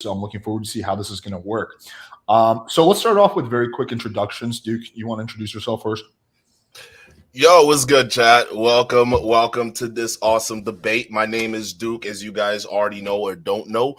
So I'm looking forward to see how this is going to work. So let's start off with very quick introductions. Duke, you want to introduce yourself first? Yo, what's good, chat? Welcome to this awesome debate. My name is Duke, as you guys already know or don't know.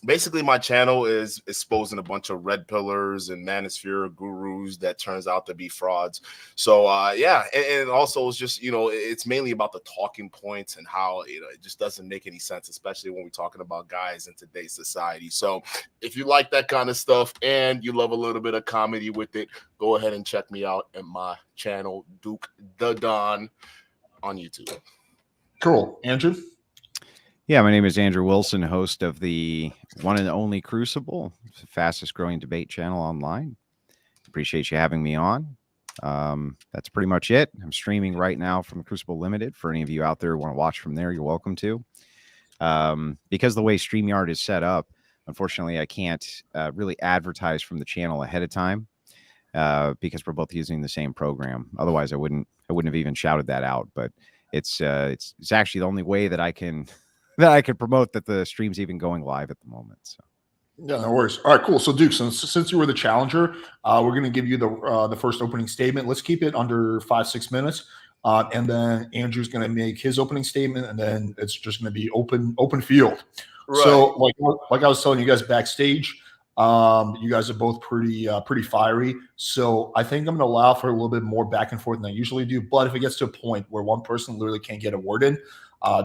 Basically, my channel is exposing a bunch of red pillars and manosphere gurus that turns out to be frauds. So, yeah, and also it's just, it's mainly about the talking points and how, it just doesn't make any sense, especially when we're talking about guys in today's society. So if you like that kind of stuff and you love a little bit of comedy with it, go ahead and check me out at my channel, Duke the Don, on YouTube. Cool. Andrew? Yeah, my name is Andrew Wilson, host of the one and only Crucible, fastest growing debate channel online. Appreciate you having me on. That's pretty much it. I'm streaming right now from Crucible Limited. For any of you out there who want to watch from there, you're welcome to. Because the way StreamYard is set up, unfortunately, I can't really advertise from the channel ahead of time. Because we're both using the same program. Otherwise, I wouldn't have even shouted that out. But it's actually the only way that I can promote that the stream's even going live at the moment. So. Yeah, no worries. All right, cool. So Duke, since you were the challenger, we're going to give you the first opening statement. Let's keep it under 5-6 minutes, and then Andrew's going to make his opening statement, and then it's just going to be open field. Right. So like I was telling you guys backstage. You guys are both pretty fiery. So I think I'm going to allow for a little bit more back and forth than I usually do. But if it gets to a point where one person literally can't get a word in,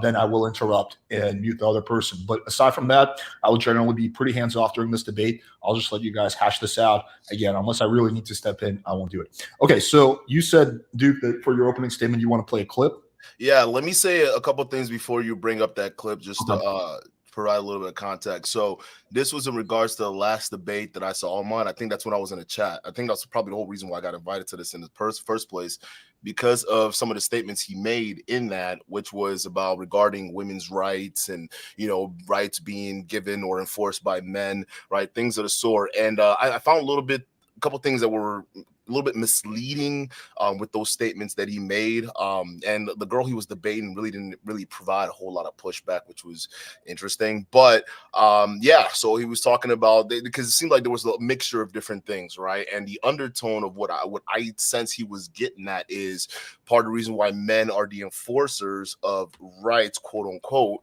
then I will interrupt and mute the other person. But aside from that, I will generally be pretty hands off during this debate. I'll just let you guys hash this out. Again, unless I really need to step in, I won't do it. Okay, so you said, Duke, that for your opening statement, you want to play a clip? Yeah, let me say a couple things before you bring up that clip, just to provide a little bit of context. So this was in regards to the last debate that I saw online. I think that's when I was in the chat. I think that's probably the whole reason why I got invited to this in the first place, because of some of the statements he made in that, which was about regarding women's rights and, rights being given or enforced by men, right? Things of the sort. And I found a couple things that were a little bit misleading with those statements that he made. And the girl he was debating really didn't provide a whole lot of pushback, which was interesting. But yeah, so he was talking about, because it seemed like there was a mixture of different things, right? And the undertone of what I sense he was getting at is part of the reason why men are the enforcers of rights, quote unquote,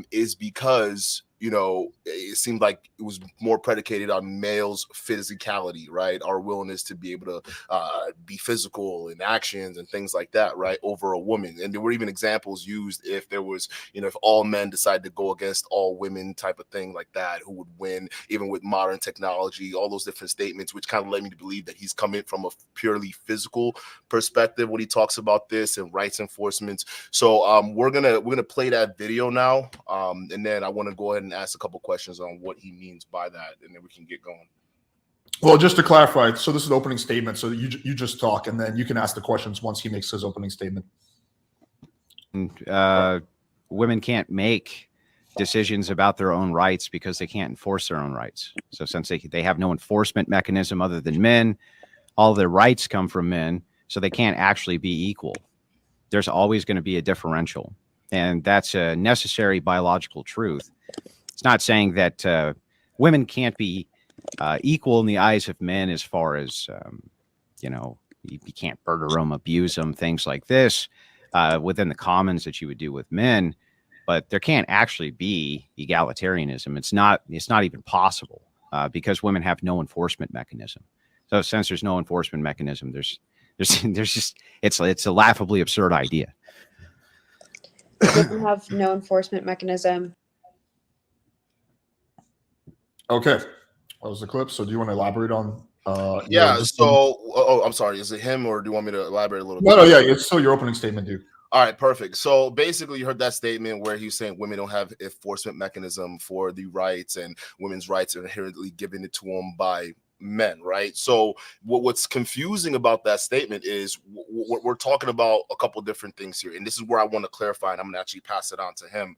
is because it seemed like it was more predicated on males' physicality, right? Our willingness to be able to be physical in actions and things like that, right? Over a woman. And there were even examples used if there was, if all men decided to go against all women type of thing like that, who would win, even with modern technology, all those different statements, which kind of led me to believe that he's coming from a purely physical perspective when he talks about this and rights enforcement. So we're gonna play that video now. And then I want to go ahead and ask a couple questions on what he means by that, and then we can get going. Well, just to clarify, so this is the opening statement, so you just talk, and then you can ask the questions once he makes his opening statement. Women can't make decisions about their own rights because they can't enforce their own rights. So since they have no enforcement mechanism other than men, all their rights come from men, so they can't actually be equal. There's always going to be a differential, and that's a necessary biological truth. It's not saying that women can't be equal in the eyes of men as far as, you can't murder them, abuse them, things like this within the commons that you would do with men. But there can't actually be egalitarianism. It's not even possible because women have no enforcement mechanism. So since there's no enforcement mechanism, there's just it's a laughably absurd idea. Women have no enforcement mechanism. Okay, that was the clip. So do you want to elaborate on? Yeah. So, I'm sorry. Is it him, or do you want me to elaborate a little bit? No, yeah. It's still your opening statement, dude. All right, perfect. So basically, you heard that statement where he was saying women don't have enforcement mechanism for the rights, and women's rights are inherently given it to them by men, right? So what's confusing about that statement is we're talking about a couple different things here, and this is where I want to clarify, and I'm gonna actually pass it on to him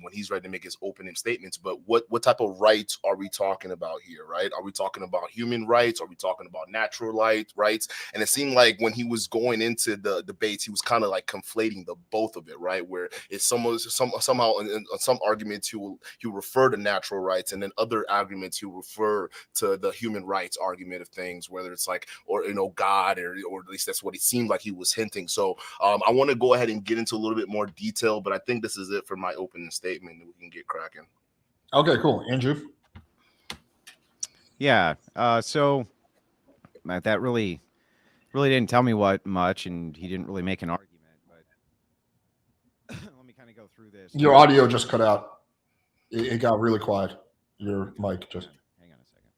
when he's ready to make his opening statements. But what type of rights are we talking about here, right? Are we talking about human rights? Are we talking about natural rights? And it seemed like when he was going into the debates, he was kind of like conflating the both of it, right? Where it's somehow in some arguments he will refer to natural rights, and then other arguments he will refer to the human rights argument of things, whether it's like, or God, or at least that's what it seemed like he was hinting. So I want to go ahead and get into a little bit more detail, but I think this is it for my opening statement, and we can get cracking. Okay, cool. Andrew? Yeah. So that really didn't tell me much, and he didn't really make an argument, but let me kind of go through this. Your audio just cut out. It got really quiet. Your mic just... Hang on a second.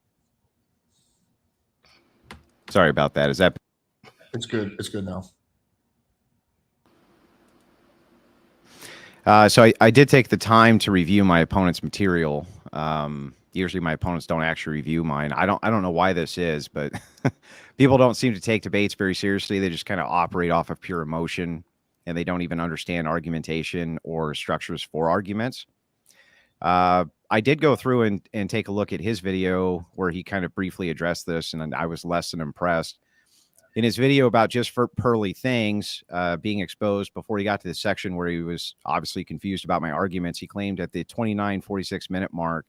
Sorry about that. Is that... It's good. It's good now. So I did take the time to review my opponent's material. Usually my opponents don't actually review mine. I don't know why this is, but people don't seem to take debates very seriously. They just kind of operate off of pure emotion, and they don't even understand argumentation or structures for arguments. I did go through and take a look at his video where he kind of briefly addressed this, and I was less than impressed. In his video about just for pearly things being exposed, before he got to the section where he was obviously confused about my arguments, he claimed at the 29:46 minute mark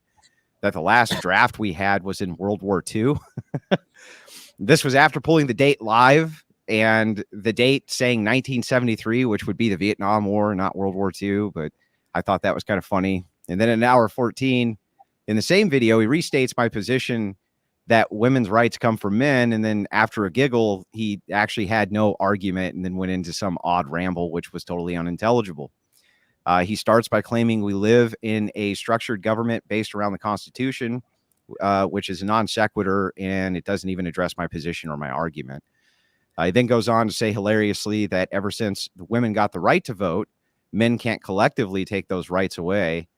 that the last draft we had was in World War II. This was after pulling the date live, and the date saying 1973, which would be the Vietnam War, not World War II. But I thought that was kind of funny. And then in hour 14, in the same video, he restates my position that women's rights come from men. And then after a giggle, he actually had no argument and then went into some odd ramble, which was totally unintelligible. He starts by claiming we live in a structured government based around the Constitution, which is a non sequitur, and it doesn't even address my position or my argument. He then goes on to say hilariously that ever since the women got the right to vote, men can't collectively take those rights away.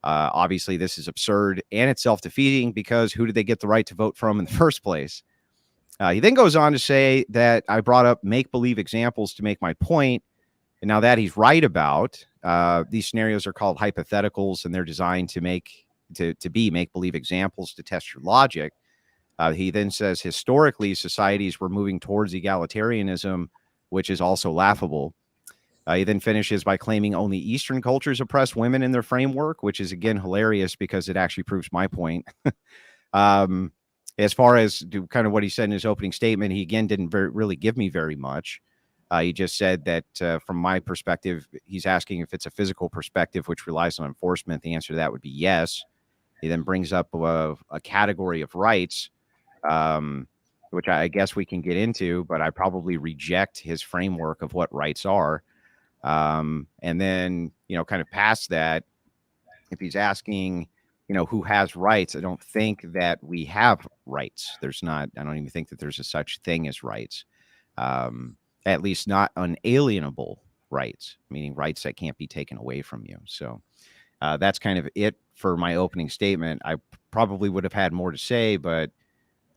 Obviously, this is absurd, and it's self-defeating, because who did they get the right to vote from in the first place? He then goes on to say that I brought up make-believe examples to make my point, and now that he's right about. These scenarios are called hypotheticals, and they're designed to be make-believe examples to test your logic. He then says historically societies were moving towards egalitarianism, which is also laughable. He then finishes by claiming only Eastern cultures oppress women in their framework, which is, again, hilarious because it actually proves my point. As far as kind of what he said in his opening statement, he, again, didn't really give me very much. He just said that from my perspective, he's asking if it's a physical perspective, which relies on enforcement. The answer to that would be yes. He then brings up a category of rights, which I guess we can get into, but I probably reject his framework of what rights are. And then, kind of past that, if he's asking, who has rights, I don't think that we have rights. I don't even think that there's a such thing as rights, at least not unalienable rights, meaning rights that can't be taken away from you. So that's kind of it for my opening statement. I probably would have had more to say, but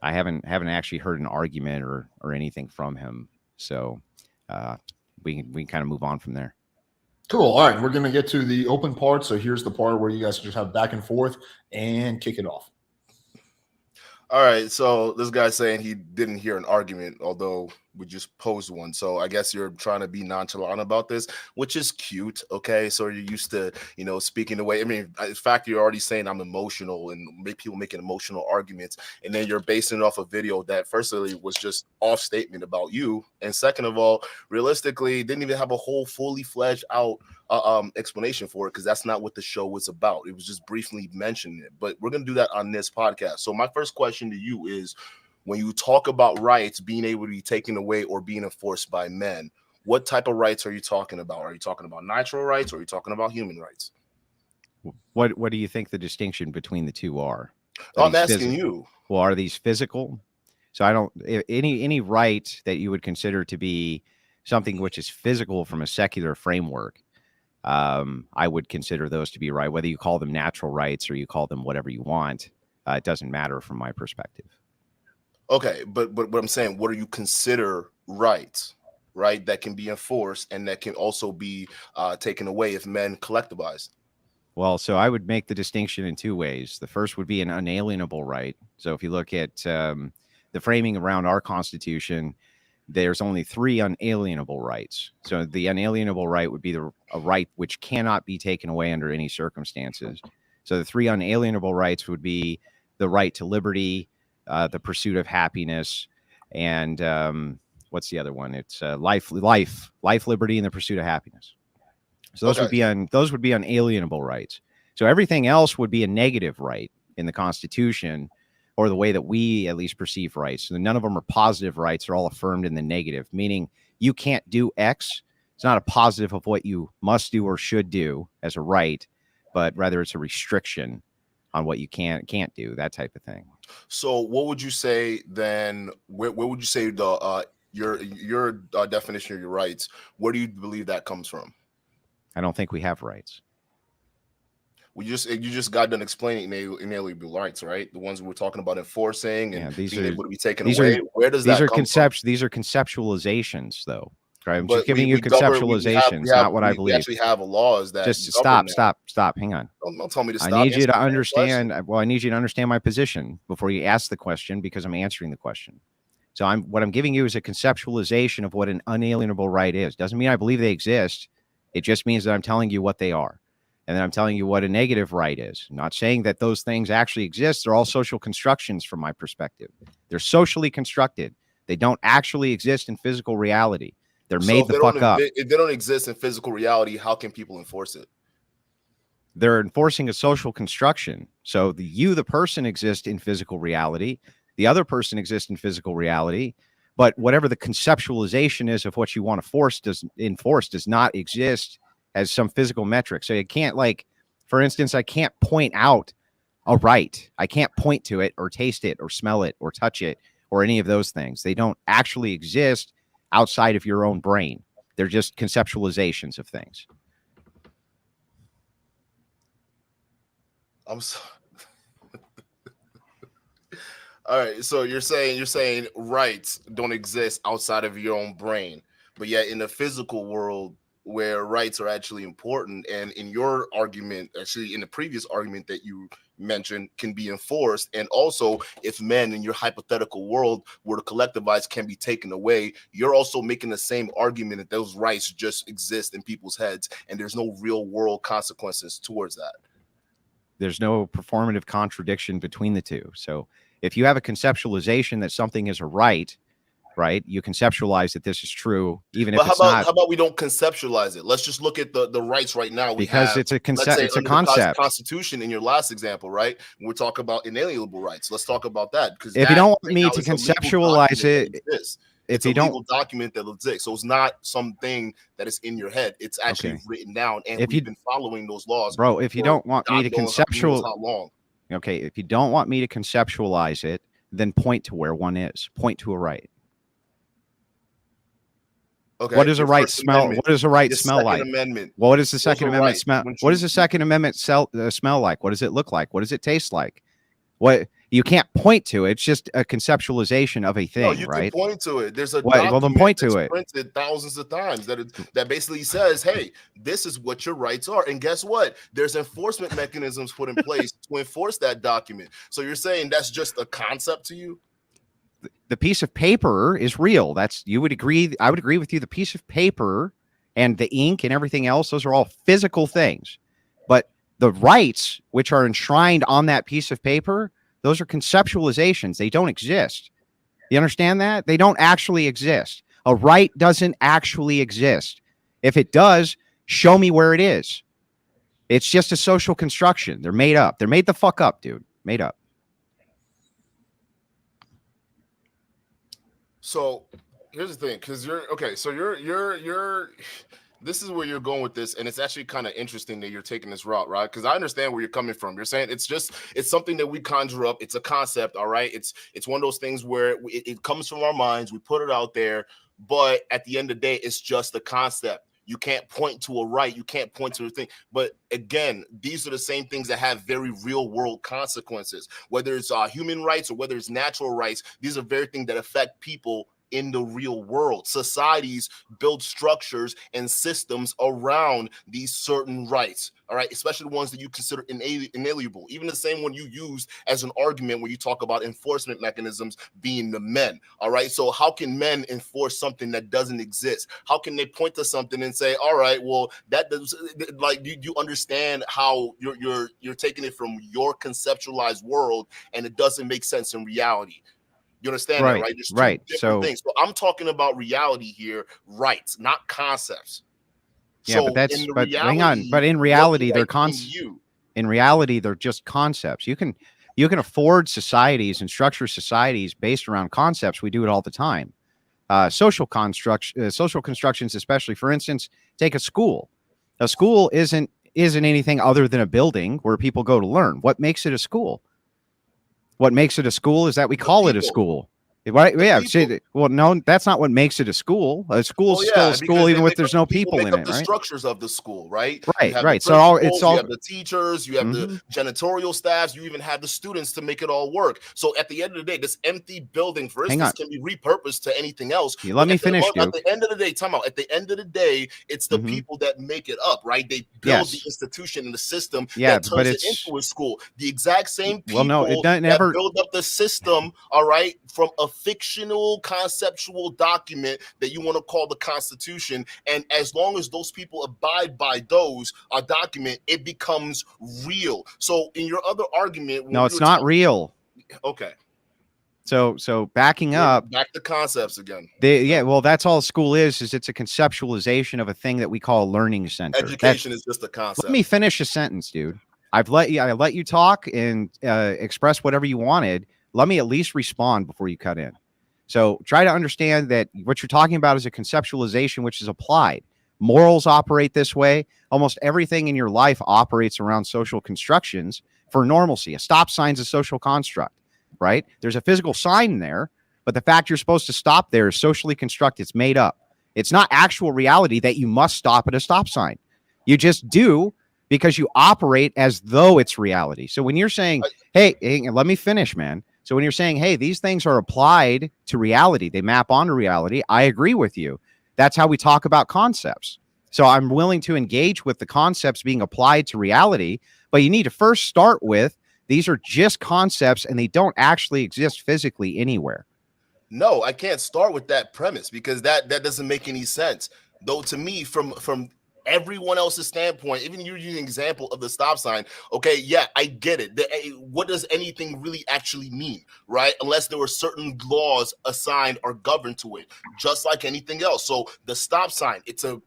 I haven't actually heard an argument or anything from him. So, we can kind of move on from there. Cool. All right. We're going to get to the open part. So here's the part where you guys just have back and forth and kick it off. All right. So this guy's saying he didn't hear an argument, although we just posed one. So I guess you're trying to be nonchalant about this, which is cute. Okay. So you're used to, speaking the way, I mean, in fact, you're already saying I'm emotional and make people making emotional arguments. And then you're basing it off a video that firstly was just off statement about you. And second of all, realistically, didn't even have a whole fully fledged out explanation for it, because that's not what the show was about. It was just briefly mentioning it, but we're going to do that on this podcast. So my first question to you is, when you talk about rights being able to be taken away or being enforced by men, what type of rights are you talking about? Are you talking about natural rights, or are you talking about human rights? What do you think the distinction between the two are? I'm asking you. Well, are these physical? So I don't, any right that you would consider to be something which is physical from a secular framework, I would consider those to be right. Whether you call them natural rights or you call them whatever you want, it doesn't matter from my perspective. Okay, but what I'm saying, what do you consider rights, right? That can be enforced and that can also be taken away if men collectivize. Well, so I would make the distinction in two ways. The first would be an unalienable right. So if you look at the framing around our Constitution, there's only three unalienable rights. So the unalienable right would be a right which cannot be taken away under any circumstances. So the three unalienable rights would be the right to liberty, the pursuit of happiness, and what's the other one? It's life, liberty, and the pursuit of happiness. So those would be unalienable rights. So everything else would be a negative right in the Constitution, or the way that we at least perceive rights. So none of them are positive rights; they're all affirmed in the negative, meaning you can't do X. It's not a positive of what you must do or should do as a right, but rather it's a restriction on what you can't do, that type of thing. So what would you say then? Where would you say the your definition of your rights? Where do you believe that comes from? I don't think we have rights. You just got done explaining inalienable rights, right? The ones we were talking about enforcing and being able to be taken away. Where does that come from? These are conceptualizations, though. Right? I'm But just giving you conceptualizations, not what I believe. We actually have laws that just stop. Hang on. Don't tell me to stop. I need you to understand. Well, I need you to understand my position before you ask the question, because I'm answering the question. So what I'm giving you is a conceptualization of what an unalienable right is. Doesn't mean I believe they exist. It just means that I'm telling you what they are. And then I'm telling you what a negative right is. I'm not saying that those things actually exist. They're all social constructions from my perspective. They're socially constructed. They don't actually exist in physical reality. They're made the fuck up. If they don't exist in physical reality, how can people enforce it? They're enforcing a social construction. So the person exists in physical reality. The other person exists in physical reality. But whatever the conceptualization is of what you want to enforce does not exist as some physical metric. So you can't, like, for instance, I can't point out a right. I can't point to it or taste it or smell it or touch it or any of those things. They don't actually exist outside of your own brain. They're just conceptualizations of things. I'm sorry. All right, so you're saying rights don't exist outside of your own brain, but yet in the physical world where rights are actually important, and in your argument, actually in the previous argument that you mentioned, can be enforced, and also if men in your hypothetical world were to collectivize can be taken away, you're also making the same argument that those rights just exist in people's heads and there's no real world consequences towards that. There's no performative contradiction between the two. So if you have a conceptualization that something is a right, you conceptualize that this is true, even if it's not. How about we don't conceptualize it? Let's just look at the rights right now. Because it's a concept. It's a concept. Constitution in your last example, right? We're talking about inalienable rights. Let's talk about that. Because if you don't want me to conceptualize it, it's a legal document that exists, so it's not something that is in your head. It's actually written down, and we've been following those laws, bro. If you don't want me to conceptualize, how long? Okay, if you don't want me to conceptualize it, then point to where one is. Point to a right. Okay. What does a right smell? What does a right smell like? What does the Second Amendment smell? What does the Second Amendment smell like? What does it look like? What does it taste like? What you can't point to it. It's just a conceptualization of a thing, no, you right? Can point to it. There's a well, then point to it. Printed thousands of times that basically says, "Hey, this is what your rights are." And guess what? There's enforcement mechanisms put in place to enforce that document. So you're saying that's just a concept to you? The piece of paper is real. You would agree. I would agree with you. The piece of paper and the ink and everything else, those are all physical things. But the rights, which are enshrined on that piece of paper, those are conceptualizations. They don't exist. You understand that? They don't actually exist. A right doesn't actually exist. If it does, show me where it is. It's just a social construction. They're made up. They're made the fuck up, dude. Made up. So here's the thing, because you're this is where you're going with this, and it's actually kind of interesting that you're taking this route, right? Because I understand where you're coming from. You're saying it's something that we conjure up. It's a concept, all right? It's one of those things where it comes from our minds. We put it out there, but at the end of the day, it's just a concept. You can't point to a right. You can't point to a thing. But again, these are the same things that have very real world consequences, whether it's human rights or whether it's natural rights. These are very things that affect people in the real world. Societies build structures and systems around these certain rights, all right, especially the ones that you consider inalienable, even the same one you used as an argument when you talk about enforcement mechanisms being the men, all right? So how can men enforce something that doesn't exist? How can they point to something and say, all right, well, that does, like, you understand how you're taking it from your conceptualized world and it doesn't make sense in reality. You understand that, right? There's two different things. So I'm talking about reality here, rights, not concepts. Yeah, so hang on. But in reality, they're in reality, they're just concepts. You can afford societies and structure societies based around concepts. We do it all the time. Social constructions, especially. For instance, take a school. A school isn't anything other than a building where people go to learn. What makes it a school? What makes it a school is that we call it a school. Right? Yeah. Well, no, that's not what makes it a school. A school is still a school, even if there's no people in it. The structures of the school, right? Right. So it's all. You have the teachers, you have the janitorial staffs, you even have the students to make it all work. So at the end of the day, this empty building, for instance, can be repurposed to anything else. Let me finish. At the end of the day, time out. At the end of the day, it's the people that make it up, right? They build the institution and the system that turns it into a school. The exact same people that build up the system, all right, from a fictional conceptual document that you want to call the Constitution, and as long as those people abide by those document, it becomes real. So in your other argument, no, it's not real. Okay. So backing up, back to concepts again. Well, that's all school is it's a conceptualization of a thing that we call a learning center. Education is just a concept. Let me finish a sentence, dude. I let you talk and express whatever you wanted. Let me at least respond before you cut in. So try to understand that what you're talking about is a conceptualization which is applied. Morals operate this way. Almost everything in your life operates around social constructions for normalcy. A stop sign's a social construct, right? There's a physical sign there, but the fact you're supposed to stop there is socially constructed. It's made up. It's not actual reality that you must stop at a stop sign. You just do because you operate as though it's reality. So when you're saying, hey, let me finish, man. So when you're saying, hey, these things are applied to reality, they map onto reality, I agree with you. That's how we talk about concepts. So I'm willing to engage with the concepts being applied to reality, but you need to first start with these are just concepts and they don't actually exist physically anywhere. No, I can't start with that premise because that doesn't make any sense. Though to me, from everyone else's standpoint, even you're using an example of the stop sign. Okay, yeah, I get it. What does anything really actually mean, right? Unless there were certain laws assigned or governed to it, just like anything else. So the stop sign, it's a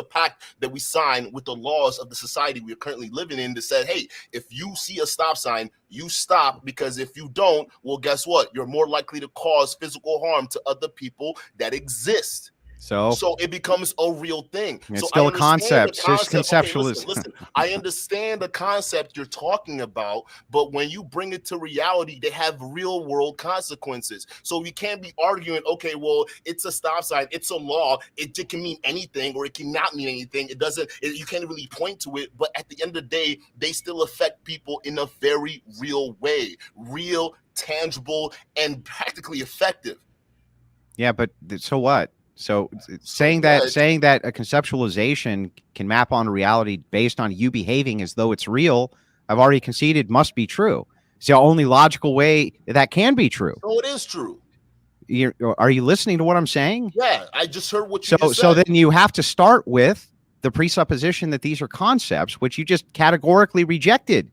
pact that we sign with the laws of the society we're currently living in that said, hey, if you see a stop sign, you stop, because if you don't, well, guess what? You're more likely to cause physical harm to other people that exist. So it becomes a real thing. It's still a concept. It's conceptualized. Okay, listen, I understand the concept you're talking about, but when you bring it to reality, they have real world consequences. So you can't be arguing, okay, well, it's a stop sign, it's a law, it can mean anything or it cannot mean anything. You can't really point to it, but at the end of the day, they still affect people in a very real way, real, tangible, and practically effective. Yeah, but so what? So saying that a conceptualization can map on reality based on you behaving as though it's real, I've already conceded must be true. It's the only logical way that can be true. No, it is true. Are you listening to what I'm saying? Yeah, I just heard what you just said. So then you have to start with the presupposition that these are concepts, which you just categorically rejected.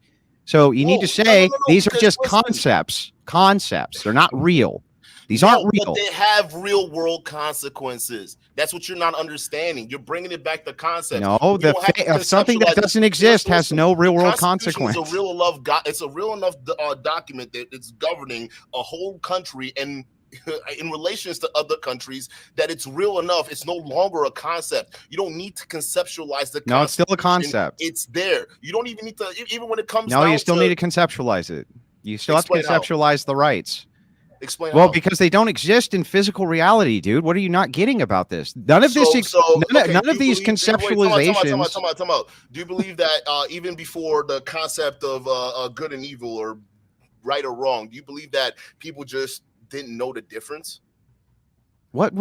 So you need to say these are just concepts. Concepts. They're not real. These aren't real. But they have real world consequences. That's what you're not understanding. You're bringing it back to concepts. No, something that doesn't exist has no real world consequence. It's a real enough document that it's governing a whole country and in relations to other countries that it's real enough. It's no longer a concept. You don't need to conceptualize the concept. No, it's still a concept. It's there. You don't even need to, even when it comes No, you still need to conceptualize it. You still have to conceptualize the rights. Explain Well, how. because they don't exist in physical reality, dude. What are you not getting about this? None of this, none of these conceptualizations. Time out. Do you believe that even before the concept of good and evil or right or wrong, do you believe that people just didn't know the difference? What?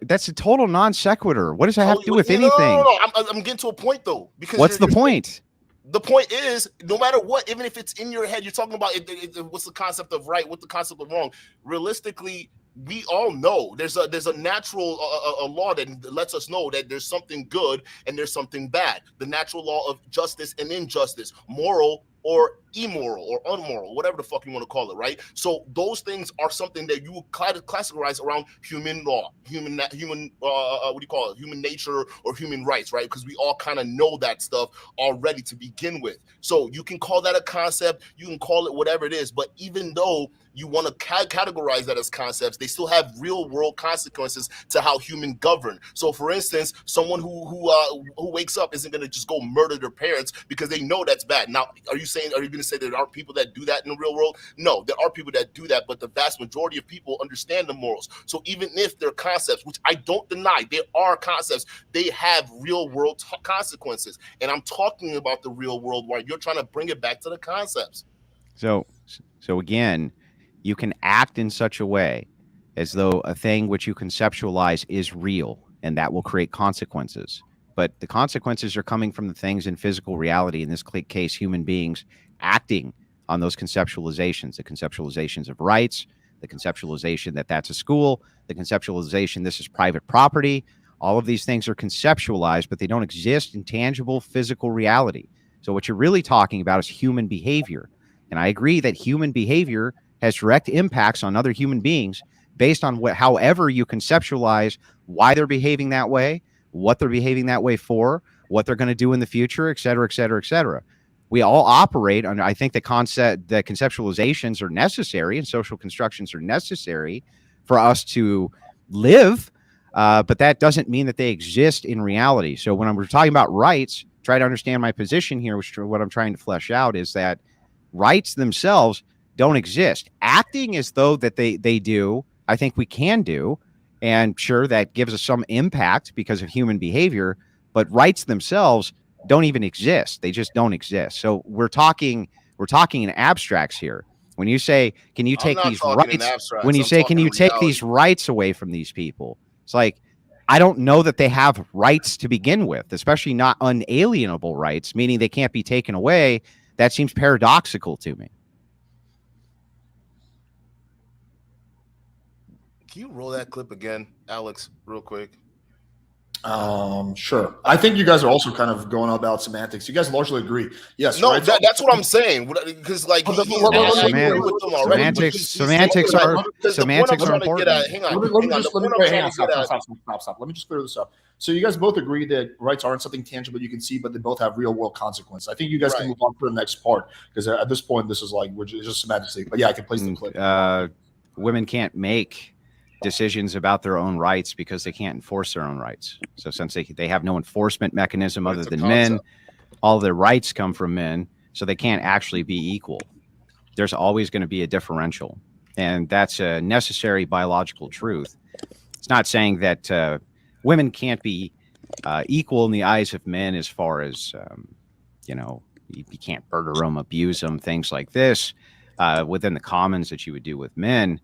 That's a total non sequitur. What does that have to do with anything? No. I'm getting to a point though. Because what's the point? The point is, no matter what, even if it's in your head, you're talking about what's the concept of right, what's the concept of wrong. Realistically, we all know there's a natural a law that lets us know that there's something good and there's something bad. The natural law of justice and injustice, moral or immoral or unmoral, whatever the fuck you want to call it, right? So those things are something that you would classify around human law, human what do you call it? Human nature or human rights, right? Because we all kind of know that stuff already to begin with. So you can call that a concept, you can call it whatever it is, but even though you want to categorize that as concepts, they still have real world consequences to how humans govern. So for instance, someone who wakes up isn't going to just go murder their parents because they know that's bad. Now, are you going to say there are people that do that in the real world? No, there are people that do that, but the vast majority of people understand the morals. So even if they're concepts, which I don't deny, they are concepts, they have real world consequences. And I'm talking about the real world where you're trying to bring it back to the concepts. So again, you can act in such a way as though a thing which you conceptualize is real, and that will create consequences. But the consequences are coming from the things in physical reality, in this case, human beings acting on those conceptualizations, the conceptualizations of rights, the conceptualization that that's a school, the conceptualization this is private property. All of these things are conceptualized, but they don't exist in tangible physical reality. So what you're really talking about is human behavior. And I agree that human behavior has direct impacts on other human beings based on however you conceptualize why they're behaving that way, what they're behaving that way for, what they're going to do in the future, et cetera, et cetera, et cetera. We all operate on, I think the conceptualizations are necessary and social constructions are necessary for us to live, but that doesn't mean that they exist in reality. So when we're talking about rights, try to understand my position here, which what I'm trying to flesh out is that rights themselves don't exist. Acting as though that they do, I think we can do. And sure, that gives us some impact because of human behavior, but rights themselves don't even exist. They just don't exist. So we're talking in abstracts here. When you say, can you take these rights? When you say, can you take these rights away from these people? It's like, I don't know that they have rights to begin with, especially not unalienable rights, meaning they can't be taken away. That seems paradoxical to me. Can you roll that clip again, Alex, real quick? Sure. I think you guys are also kind of going about semantics. You guys largely agree. Yes. No, right? that's what I'm saying. Because like semantics are important. Stop. Let me just clear this up. So you guys both agree that rights aren't something tangible you can see, but they both have real world consequences. I think you guys can move on to the next part because at this point, this is like we're just semantics. But yeah, I can place the clip. Women can't make decisions about their own rights because they can't enforce their own rights. So since they have no enforcement mechanism other than men, all their rights come from men, so they can't actually be equal. There's always going to be a differential, and that's a necessary biological truth. It's not saying that women can't be equal in the eyes of men as far as, you can't murder them, abuse them, things like this within the commons that you would do with men.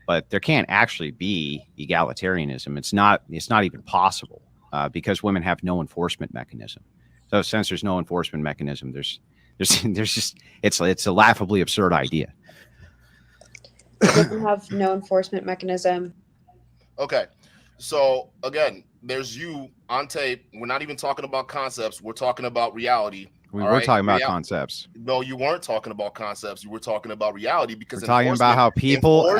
But there can't actually be egalitarianism. It's not even possible because women have no enforcement mechanism. So since there's no enforcement mechanism, there's just it's a laughably absurd idea. Women have no enforcement mechanism. Okay, so again, there's you on tape. We're not even talking about concepts. We're talking about reality. We were talking about concepts. No, you weren't talking about concepts. You were talking about reality because we're talking about how people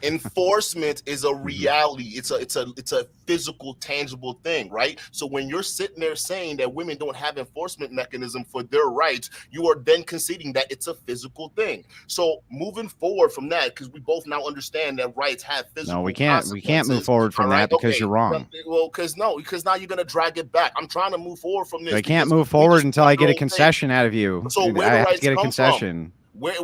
enforcement is a reality. It's a physical, tangible thing, right? So when you're sitting there saying that women don't have enforcement mechanism for their rights, you are then conceding that it's a physical thing. So moving forward from that, because we both now understand that rights have physical. No, we can't move forward from that because you're wrong. Well, because now you're gonna drag it back. I'm trying to move forward from this. I can't move forward until I get a concession out of you. So where I the have rights to get a come concession. from? Where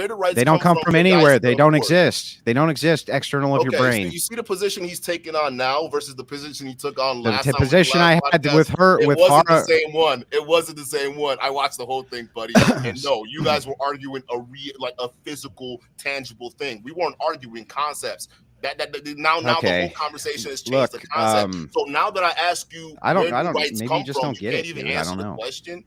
the rights They don't come from for guys anywhere. to They go don't to war? exist. They don't exist external of your Okay, brain. so you see the position he's taking on now versus the position he took on The last time. position I had podcast, with her, it with wasn't the Farah, same one. It wasn't the same one. I watched the whole thing, buddy. And no, you guys were arguing a physical, tangible thing. We weren't arguing concepts. Now the whole conversation has changed the concept. So now that I ask you, I don't. rights Maybe come you just from, don't get it. even Dude. I answer don't the know. question.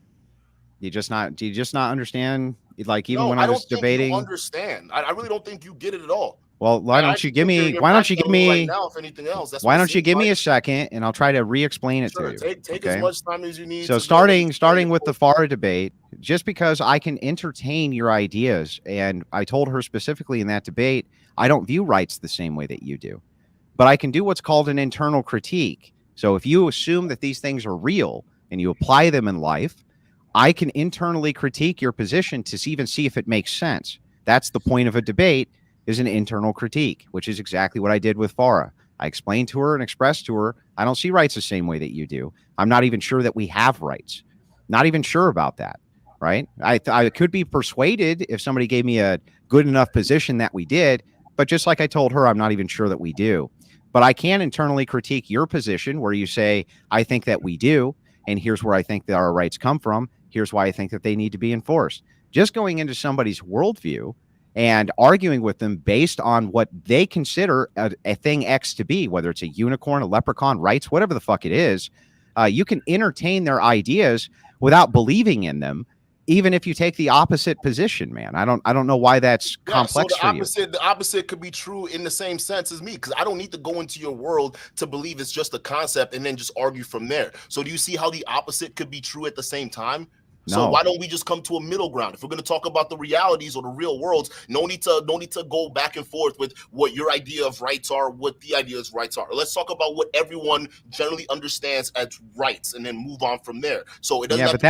Do you just not understand? Like even No, when I was don't think debating, you understand. I really don't think you get it at all. well, why don't you give me? Why don't you give right me? now? If anything else, that's Why don't you give me a second and I'll try to re-explain it Sure, to you. take as much time as you need. So starting with the Farah debate, just because I can entertain your ideas, and I told her specifically in that debate, I don't view rights the same way that you do, but I can do what's called an internal critique. So if you assume that these things are real and you apply them in life, I can internally critique your position to even see if it makes sense. That's the point of a debate, is an internal critique, which is exactly what I did with Farah. I explained to her and expressed to her, I don't see rights the same way that you do. I'm not even sure that we have rights. Not even sure about that, right? I could be persuaded if somebody gave me a good enough position that we did, but just like I told her, I'm not even sure that we do. But I can internally critique your position where you say, I think that we do, and here's where I think that our rights come from. Here's why I think that they need to be enforced. Just going into somebody's worldview and arguing with them based on what they consider a thing X to be, whether it's a unicorn, a leprechaun, rights, whatever the fuck it is, you can entertain their ideas without believing in them, even if you take the opposite position, man. I don't know why that's complex for you. The opposite could be true in the same sense as me, because I don't need to go into your world to believe it's just a concept and then just argue from there. So do you see how the opposite could be true at the same time? So why don't we just come to a middle ground? If we're going to talk about the realities or the real worlds, no need to go back and forth with what your idea of rights are, what the idea of rights are. Let's talk about what everyone generally understands as rights, and then move on from there. So it doesn't. It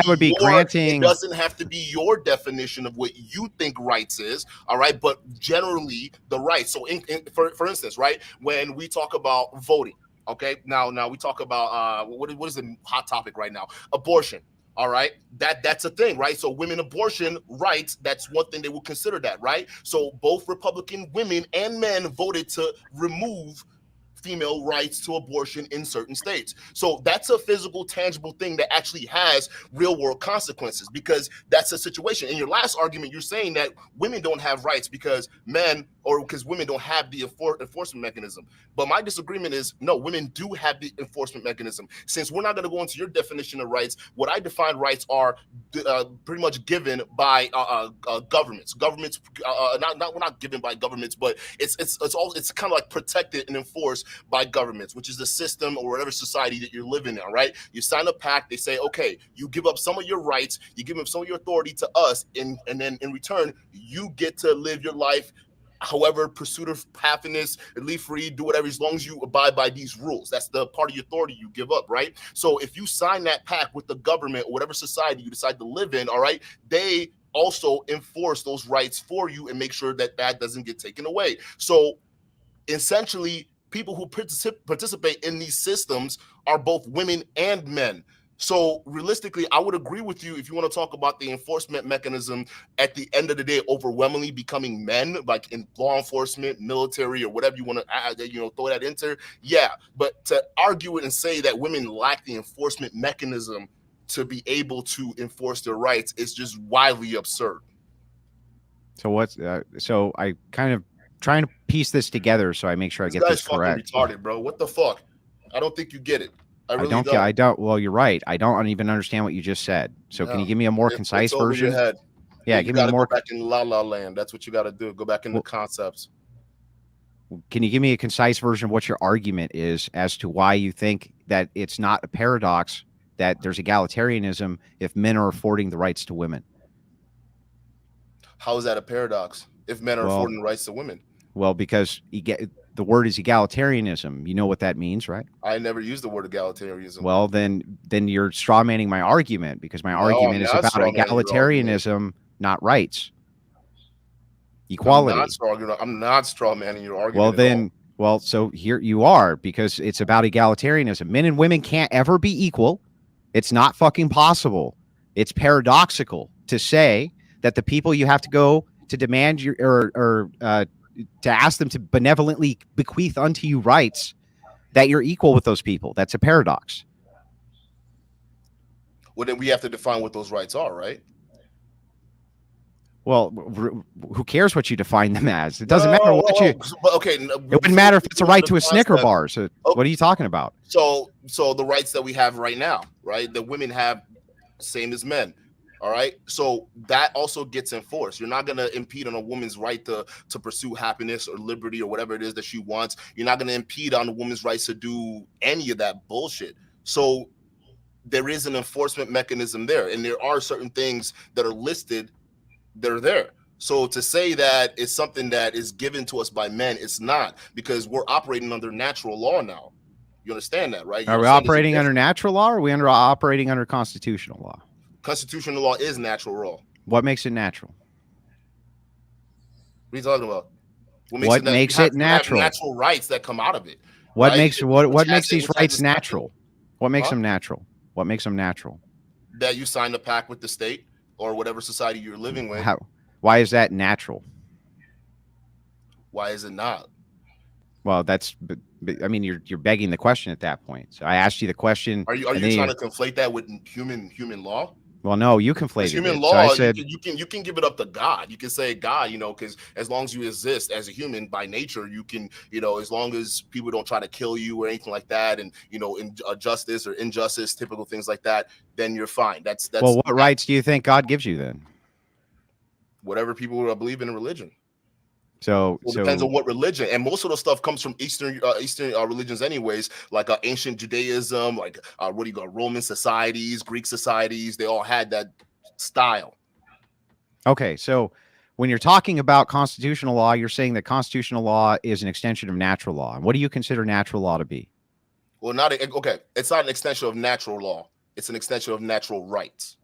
doesn't have to be your definition of what you think rights is. All right, but generally the rights. So for instance, right, when we talk about voting, okay, now we talk about what is the hot topic right now? Abortion. All right, that's a thing, right? So women abortion rights, that's one thing they will consider that, right? So both Republican women and men voted to remove female rights to abortion in certain states. So that's a physical, tangible thing that actually has real world consequences, because that's a situation. In your last argument, you're saying that women don't have rights because women don't have the enforcement mechanism. But my disagreement is, no, women do have the enforcement mechanism. Since we're not going to go into your definition of rights, what I define rights are pretty much given by governments. Governments, not given by governments, but it's kind of like protected and enforced by governments, which is the system or whatever society that you're living in, right? You sign a pact, they say, okay, you give up some of your rights, you give up some of your authority to us, and then in return, you get to live your life however, pursuit of happiness, live free, do whatever, as long as you abide by these rules. That's the part of your authority you give up, right? So if you sign that pact with the government or whatever society you decide to live in, all right, they also enforce those rights for you and make sure that doesn't get taken away. So essentially, people who participate in these systems are both women and men. So realistically, I would agree with you if you want to talk about the enforcement mechanism at the end of the day, overwhelmingly becoming men, like in law enforcement, military, or whatever you want to add, throw that into. Yeah, but to argue it and say that women lack the enforcement mechanism to be able to enforce their rights is just wildly absurd. So so I kind of trying to piece this together so I make sure I get this correct. Retarded, bro. What the fuck? I don't think you get it. I don't. Well, you're right. I don't even understand what you just said. So can you give me a more concise version? Yeah, give me a more. Go back in La La Land. That's what you got to do. Go back in the concepts. Can you give me a concise version of what your argument is as to why you think that it's not a paradox that there's egalitarianism if men are affording the rights to women? How is that a paradox if men are affording the rights to women? Well, because the word is egalitarianism. You know what that means, right? I never used the word egalitarianism. Well, then you're straw manning my argument, because my argument is about egalitarianism, not rights. Equality. I'm not straw manning your argument. So here you are, because it's about egalitarianism. Men and women can't ever be equal. It's not fucking possible. It's paradoxical to say that the people you have to go to demand your or to ask them to benevolently bequeath unto you rights, that you're equal with those people. That's a paradox. Well, then we have to define what those rights are, right? Well, who cares what you define them as? It doesn't matter what you. But okay, It wouldn't matter if it's a right to a Snicker bar. So what are you talking about? So the rights that we have right now, right? That women have, same as men. All right. So that also gets enforced. You're not going to impede on a woman's right to pursue happiness or liberty or whatever it is that she wants. You're not going to impede on a woman's rights to do any of that bullshit. So there is an enforcement mechanism there. And there are certain things that are listed that are there. So to say that it's something that is given to us by men, it's not, because we're operating under natural law now. You understand that, right? Are we operating under natural law, or are we operating under constitutional law? Constitutional law is natural law. What makes it natural? What are you talking about? What makes it natural? Natural rights that come out of it. What right? makes these rights natural? What makes them natural? What makes them natural? That you signed a pact with the state or whatever society you're living with. Why is that natural? Why is it not? Well, I mean, you're begging the question at that point. So I asked you the question. Are you trying to conflate that with human law? Well, no, you conflated human law. So I said you can give it up to God. You can say God, because as long as you exist as a human by nature, you can, as long as people don't try to kill you or anything like that, and in justice or injustice, typical things like that, then you're fine. That's well. What rights do you think God gives you then? Whatever people believe in religion. So it depends on what religion, and most of the stuff comes from Eastern religions, anyways. Like ancient Judaism, like Roman societies, Greek societies. They all had that style. Okay, so when you're talking about constitutional law, you're saying that constitutional law is an extension of natural law. And what do you consider natural law to be? Well, it's not an extension of natural law. It's an extension of natural rights.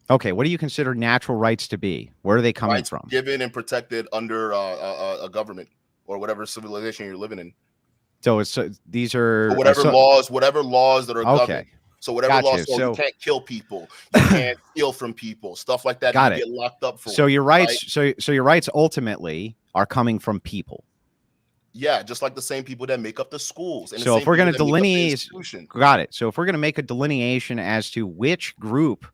Okay, what do you consider natural rights to be? Where are they coming from? Given and protected under a government or whatever civilization you're living in. So these are whatever laws that are governing. So whatever laws, you can't kill people, you can't steal from people, stuff like that. You get locked up for. So your rights, right? so your rights ultimately are coming from people. Yeah, just like the same people that make up the schools. And so if we're going to delineate, got it. So if we're going to make a delineation as to which group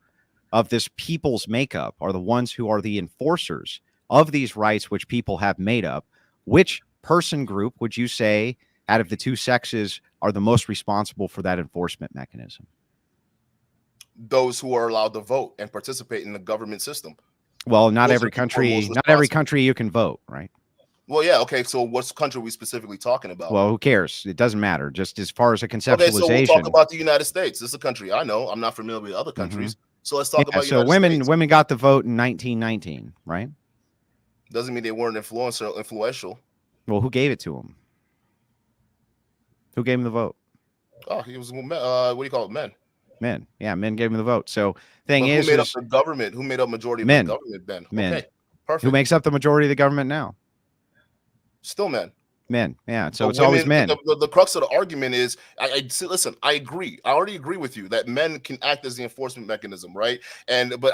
of this people's makeup are the ones who are the enforcers of these rights, which people have made up, which person group would you say out of the two sexes are the most responsible for that enforcement mechanism? Those who are allowed to vote and participate in the government system. Well, not every country you can vote, right? Well, yeah. Okay. So what country are we specifically talking about? Well, who cares? It doesn't matter. Just as far as a conceptualization. Okay, so we'll talk about the United States. This is a country I know. I'm not familiar with other countries. Mm-hmm. So let's talk about. So women got the vote in 1919, right? Doesn't mean they weren't influential. Well, who gave it to them? Who gave them the vote? Oh, he was. What do you call it? Men. Men. Yeah, men gave him the vote. So who made up the government? Who made up majority of the government? Ben. Men. Okay, perfect. Who makes up the majority of the government now? Still men. Men. Yeah. So it's always men. The crux of the argument is, listen, I agree. I already agree with you that men can act as the enforcement mechanism, right? But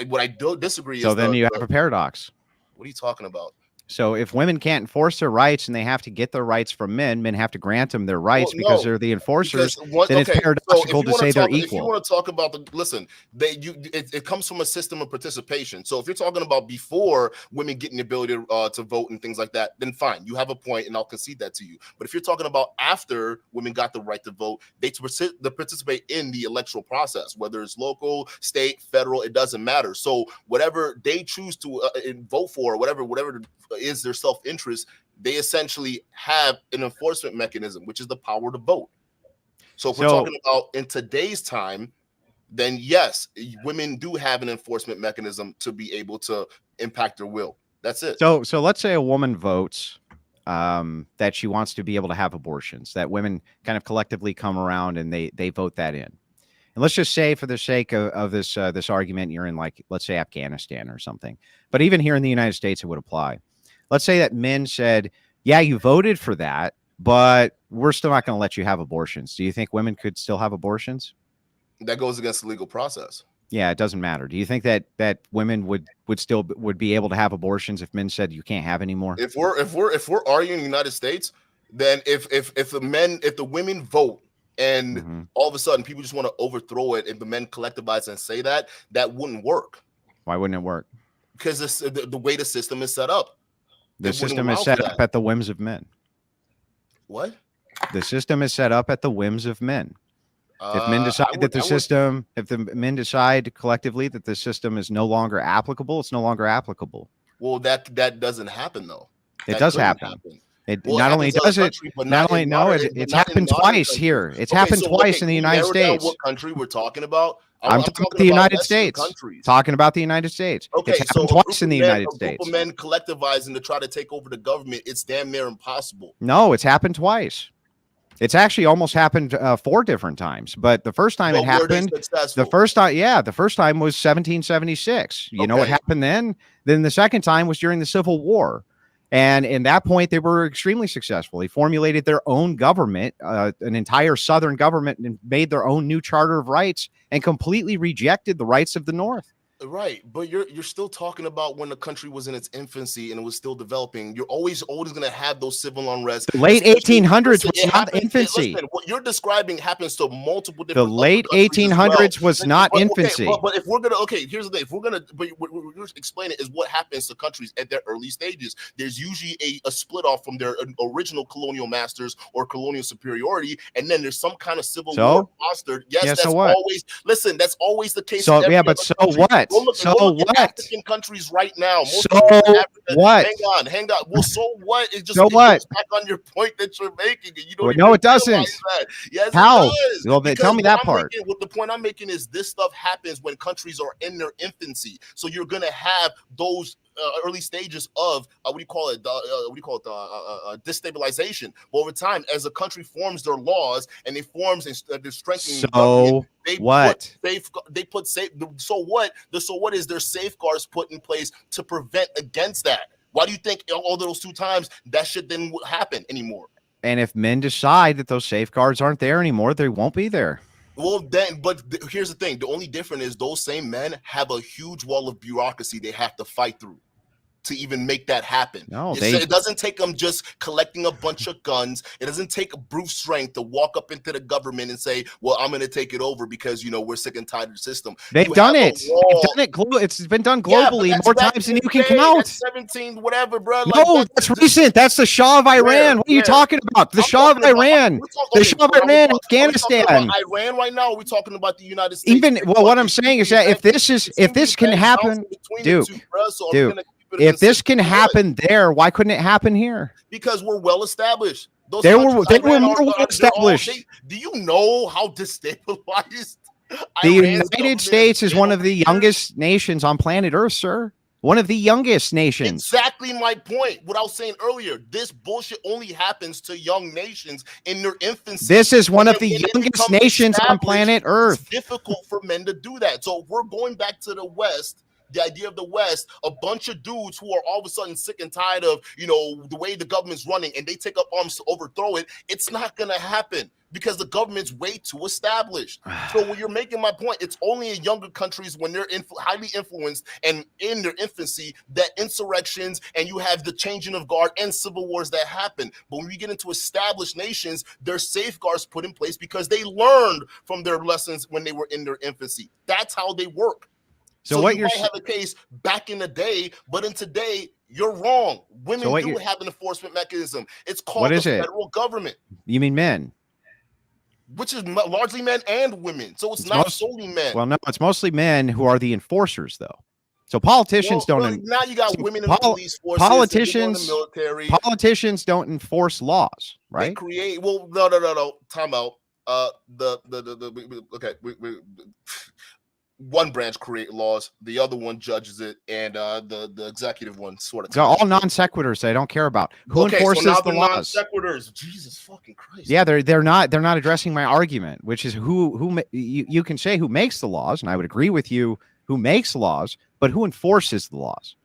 what I don't disagree is. So then you have a paradox. What are you talking about? So if women can't enforce their rights and they have to get their rights from men have to grant them their rights because they're the enforcers, then it's paradoxical to say they're equal. If you want to talk about it comes from a system of participation. So if you're talking about before women getting the ability to vote and things like that, then fine, you have a point and I'll concede that to you. But if you're talking about after women got the right to vote, they participate in the electoral process, whether it's local, state, federal, it doesn't matter. So whatever they choose to vote for, whatever is their self-interest, they essentially have an enforcement mechanism, which is the power to vote. So if we're talking about in today's time, then yes, women do have an enforcement mechanism to be able to impact their will. That's it. So let's say a woman votes that she wants to be able to have abortions, that women kind of collectively come around and they vote that in. And let's just say, for the sake of this argument, you're in, like, let's say Afghanistan or something. But even here in the United States, it would apply. Let's say that men said, yeah, you voted for that, but we're still not going to let you have abortions. Do you think women could still have abortions? That goes against the legal process. Yeah, it doesn't matter. Do you think that women would still be able to have abortions if men said you can't have any more? If we're arguing in the United States, then if the women vote and all of a sudden people just want to overthrow it, if the men collectivize and say that wouldn't work. Why wouldn't it work? Because the way the system is set up. The system is set up at the whims of men. What? The system is set up at the whims of men. If men decide if the men decide collectively that the system is no longer applicable, it's no longer applicable. Well, that doesn't happen though. It does happen. It's happened twice here. It's happened twice in the United States. What country we're talking about? I'm talking about the United States. Talking about the United States. Okay, it's happened twice in the United States. A group of men collectivizing to try to take over the government. It's damn near impossible. No, it's happened twice. It's actually almost happened 4 different times, but the first time it happened, the first time was 1776. You know what happened then? Then the second time was during the Civil War. And in that point, they were extremely successful. They formulated their own government, an entire Southern government, and made their own new Charter of Rights and completely rejected the rights of the North. Right, but you're still talking about when the country was in its infancy and it was still developing. You're always going to have those civil unrest. The late 1800s was not infancy. Listen, what you're describing happens to multiple different. The late 1800s was not infancy. But if we're gonna, here's the thing. If we're gonna, but what we're explaining is what happens to countries at their early stages. There's usually a split off from their original colonial masters or colonial superiority, and then there's some kind of civil war fostered. Yes, that's always. Listen, that's always the case. So yeah, but so what? What? African countries right now. What? Hang on. Well, so what? It just what? Goes back on your point that you're making. And you don't no, it doesn't. Yes, how? It does. Well, then tell me that part. The point I'm making is this stuff happens when countries are in their infancy. So you're gonna have those early stages of destabilization. But over time, as a country forms their laws and they forms and they're strengthening. So what? So what is there safeguards put in place to prevent against that? Why do you think all those 2 times that shit didn't happen anymore? And if men decide that those safeguards aren't there anymore, they won't be there. Well, then, but here's the thing. The only difference is those same men have a huge wall of bureaucracy they have to fight through to even make that happen. No, it doesn't take them just collecting a bunch of guns. It doesn't take brute strength to walk up into the government and say, well, I'm going to take it over because, we're sick and tired of the system. They've done it. It's been done globally more times than you can count. 17, whatever, bro. No, that's recent. That's the Shah of Iran. What are you talking about? The Shah of Iran. The Shah of Iran, Afghanistan. Iran right now, or are we talking about the United States? What I'm saying is that if this can happen, Duke, if this can happen there, why couldn't it happen here? Because we're well established. They were more well established. Do you know how destabilized the United States is? One of the youngest nations on planet Earth, sir. One of the youngest nations. Exactly my point. What I was saying earlier, this bullshit only happens to young nations in their infancy. This is one of the youngest nations on planet Earth. It's difficult for men to do that. So if we're going back to the West, the idea of the West, a bunch of dudes who are all of a sudden sick and tired of, the way the government's running, and they take up arms to overthrow it, it's not going to happen because the government's way too established. So when you're making my point, it's only in younger countries when they're highly influenced and in their infancy that insurrections and you have the changing of guard and civil wars that happen. But when we get into established nations, there's safeguards put in place because they learned from their lessons when they were in their infancy. That's how they work. So what you might have a case back in the day, but in today, you're wrong. Women do have an enforcement mechanism. It's called the federal government. You mean men? Which is largely men and women. So it's not solely men. Well, no, it's mostly men who are the enforcers, though. So politicians don't. Now you got women in the police forces. Politicians, in the military. Politicians don't enforce laws, right? They create. Well, no. Time out. One branch create laws, the other one judges it, and the executive one sort of. They're all non sequiturs. They don't care about who enforces the laws. Non sequiturs. Jesus fucking Christ. Yeah, they're not addressing my argument, which is who you can say who makes the laws, and I would agree with you who makes laws, but who enforces the laws?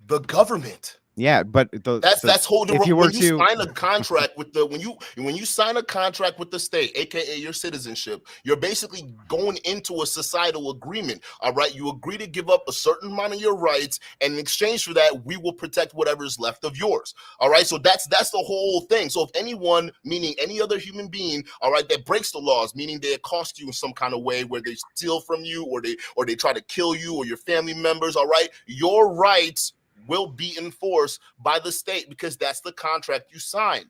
The government. Yeah, but That's holding. if you were When you to sign a contract with the when you sign a contract with the state, aka your citizenship, you're basically going into a societal agreement. All right, you agree to give up a certain amount of your rights, and in exchange for that, we will protect whatever is left of yours. All right, so that's the whole thing. So if anyone, meaning any other human being, all right, that breaks the laws, meaning they accost you in some kind of way, where they steal from you, or they try to kill you or your family members, all right, your rights will be enforced by the state because that's the contract you signed.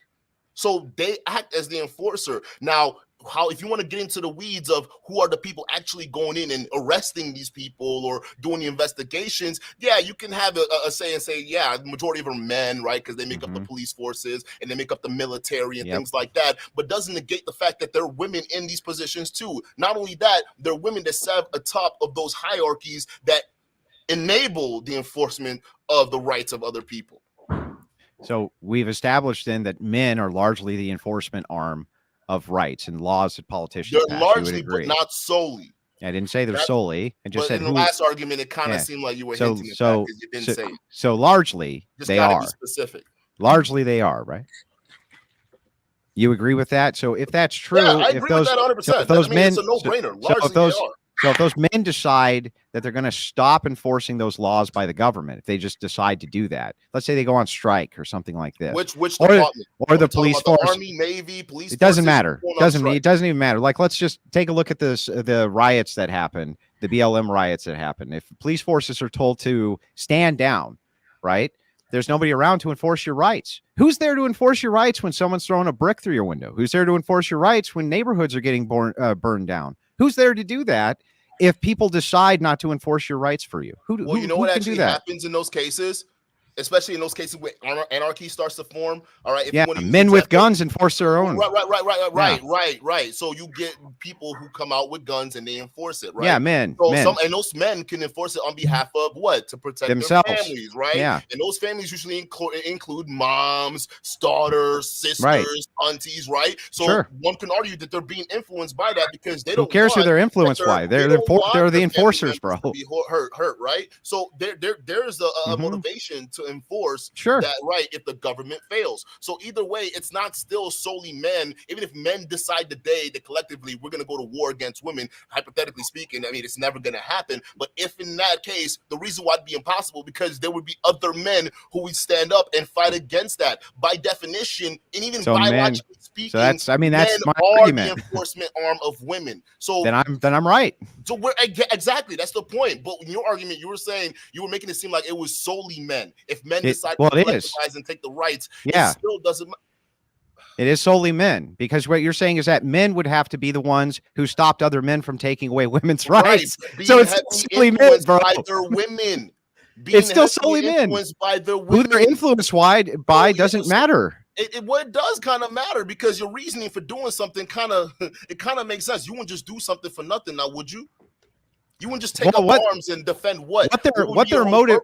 So they act as the enforcer. Now, how, if you want to get into the weeds of who are the people actually going in and arresting these people or doing the investigations, yeah, you can have a say and say, yeah, the majority of them are men, right? Because they make up the police forces and they make up the military and things like that. But doesn't negate the fact that there are women in these positions too. Not only that, there are women that serve atop of those hierarchies that enable the enforcement of the rights of other people. So we've established then that men are largely the enforcement arm of rights and laws that politicians They're pass. largely, but not solely. I didn't say they're solely. I just said in the last argument, it kind of seemed like you were hinting at that because you didn't say it. So largely Just they gotta are. be specific. Largely they are, right? You agree with that? So if that's true, yeah, I agree with that 100%. So if those men, it's a no-brainer. Largely they are. So if those men decide that they're going to stop enforcing those laws by the government, if they just decide to do that, let's say they go on strike or something like this, which department? Or the police force, the Army, Navy, police. It doesn't matter. It doesn't even matter. Like, let's just take a look at the riots that happened, the BLM riots that happened. If police forces are told to stand down, right? There's nobody around to enforce your rights. Who's there to enforce your rights when someone's throwing a brick through your window? Who's there to enforce your rights when neighborhoods are getting burned down? Who's there to do that if people decide not to enforce your rights for you? Well, you know what actually happens in those cases? Especially in those cases where anarchy starts to form. All right. If men with guns enforce their own. Right. So you get people who come out with guns and they enforce it, right? Yeah, men. And those men can enforce it on behalf of what? To protect themselves. Their families, right? Yeah. And those families usually include moms, daughters, sisters, aunties, right? So one can argue that they're being influenced by that because they don't. Who cares who they're influenced by? They're the enforcers, bro. To be hurt, right? So there's a motivation to enforce that right if the government fails. So either way, it's not still solely men. Even if men decide today that collectively we're going to go to war against women, hypothetically speaking, I mean, it's never going to happen. But if in that case, the reason why it'd be impossible because there would be other men who would stand up and fight against that. By definition, and even biologically speaking, so that's my argument. The enforcement arm of women. So then I'm right. So exactly, that's the point. But in your argument, you were saying you were making it seem like it was solely men. If men decide to collectivize and take the rights, it still doesn't. It is solely men, because what you're saying is that men would have to be the ones who stopped other men from taking away women's rights. So it's solely men, bro. By their women. It's still solely men. By their women. Who they're influenced by doesn't matter. It does kind of matter because your reasoning for doing something kind of makes sense. You wouldn't just do something for nothing now, would you? You wouldn't just take up arms and defend what? What their motive,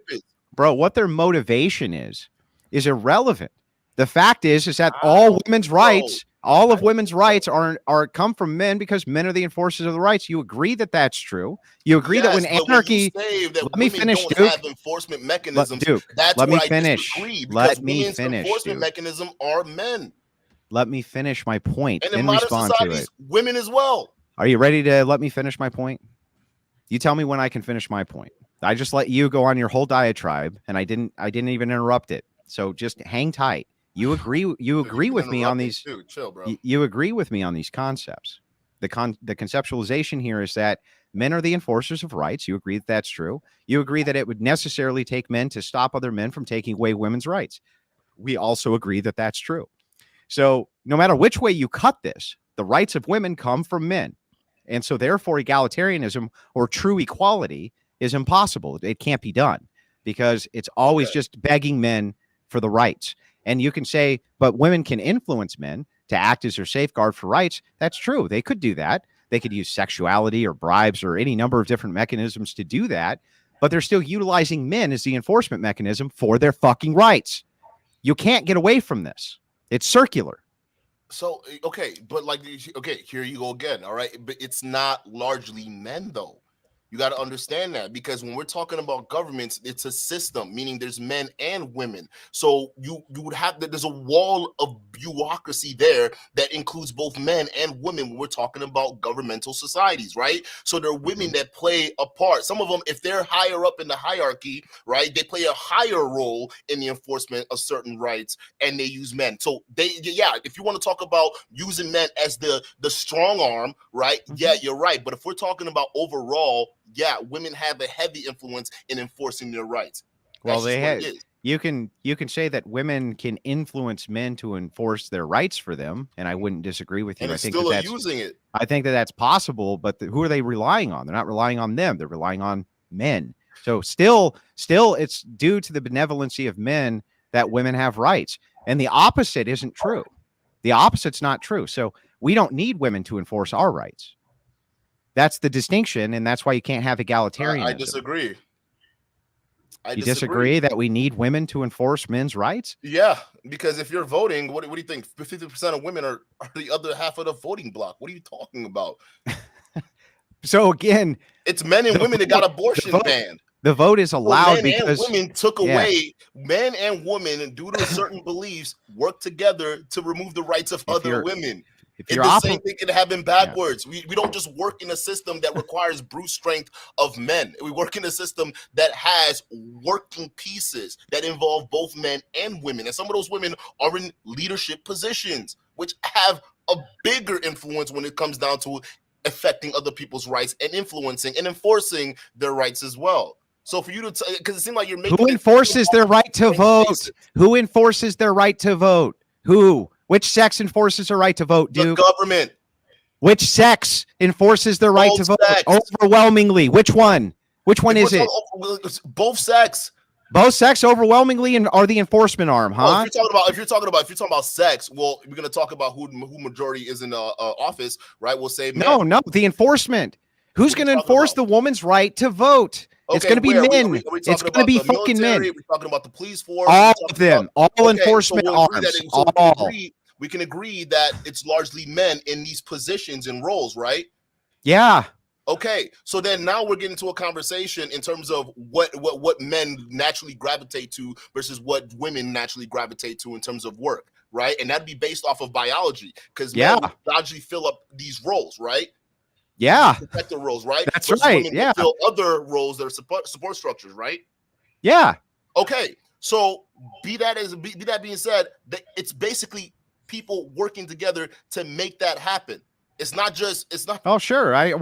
bro? What their motivation is irrelevant. The fact is that all women's rights, all of women's rights are come from men because men are the enforcers of the rights. You agree that that's true. You agree that when anarchy, let me finish, Duke. Have enforcement mechanisms. Duke, that's let me finish. Let me finish. Enforcement mechanism are men. Let me finish my point and in modern societies, women as well. Are you ready to let me finish my point? You tell me when I can finish my point. I just let you go on your whole diatribe, and I didn't even interrupt it. So just hang tight. You agree with me on these. Dude, chill, bro. You agree with me on these concepts. The conceptualization here is that men are the enforcers of rights. You agree that that's true. You agree that it would necessarily take men to stop other men from taking away women's rights. We also agree that that's true. So no matter which way you cut this, the rights of women come from men. And so therefore egalitarianism or true equality is impossible. It can't be done because it's always just begging men for the rights. And you can say, but women can influence men to act as their safeguard for rights. That's true. They could do that. They could use sexuality or bribes or any number of different mechanisms to do that. But they're still utilizing men as the enforcement mechanism for their fucking rights. You can't get away from this. It's circular. So, okay, but here you go again. All right. But it's not largely men, though. You got to understand that, because when we're talking about governments, it's a system, meaning there's men and women. So you would have that. There's a wall of bureaucracy there that includes both men and women when we're talking about governmental societies, right? So there are women that play a part. Some of them, if they're higher up in the hierarchy, right, they play a higher role in the enforcement of certain rights, and they use men. So if you want to talk about using men as the strong arm, right? Yeah, you're right. But if we're talking about overall, yeah, women have a heavy influence in enforcing their rights. Well, they have. You can say that women can influence men to enforce their rights for them, and I wouldn't disagree with you. And I think still that's using it. I think that's possible, but who are they relying on? They're not relying on them. They're relying on men. So still, it's due to the benevolency of men that women have rights, and the opposite isn't true. The opposite's not true. So we don't need women to enforce our rights. That's the distinction, and that's why you can't have egalitarianism. I disagree. You disagree that we need women to enforce men's rights? Yeah, because if you're voting, what do you think? 50% of women are the other half of the voting block. What are you talking about? So again, it's men and women that got abortion banned. The vote is allowed because men and women took away, men and women, due to certain beliefs, work together to remove the rights of other women. If it's the same thing can happen backwards. We don't just work in a system that requires brute strength of men. We work in a system that has working pieces that involve both men and women. And some of those women are in leadership positions, which have a bigger influence when it comes down to affecting other people's rights and influencing and enforcing their rights as well. So for you to, because it seems like you're making. Who enforces their right to vote? Who enforces their right to vote? Who? Which sex enforces their right to vote, Duke? The government. Which sex enforces their right to vote? Overwhelmingly. Which one? Which one is it? Both sex. Both sex overwhelmingly are the enforcement arm, huh? If you're talking about sex, well, we're gonna talk about who majority is in office, right? We'll say men. No, the enforcement. Who's going to enforce the woman's right to vote? Okay, it's going to be men. It's going to be fucking men. We're talking about the police force. All of them. All enforcement arms. We can agree that it's largely men in these positions and roles, right? Yeah. Okay, so then now we're getting to a conversation in terms of what men naturally gravitate to versus what women naturally gravitate to in terms of work, right? And that'd be based off of biology, because men biologically fill up these roles, right? Yeah, protector roles, right? That's versus right. Yeah, fill other roles that are support structures, right? Yeah. Okay, so be that being said, it's basically people working together to make that happen. It's not. Oh, sure. I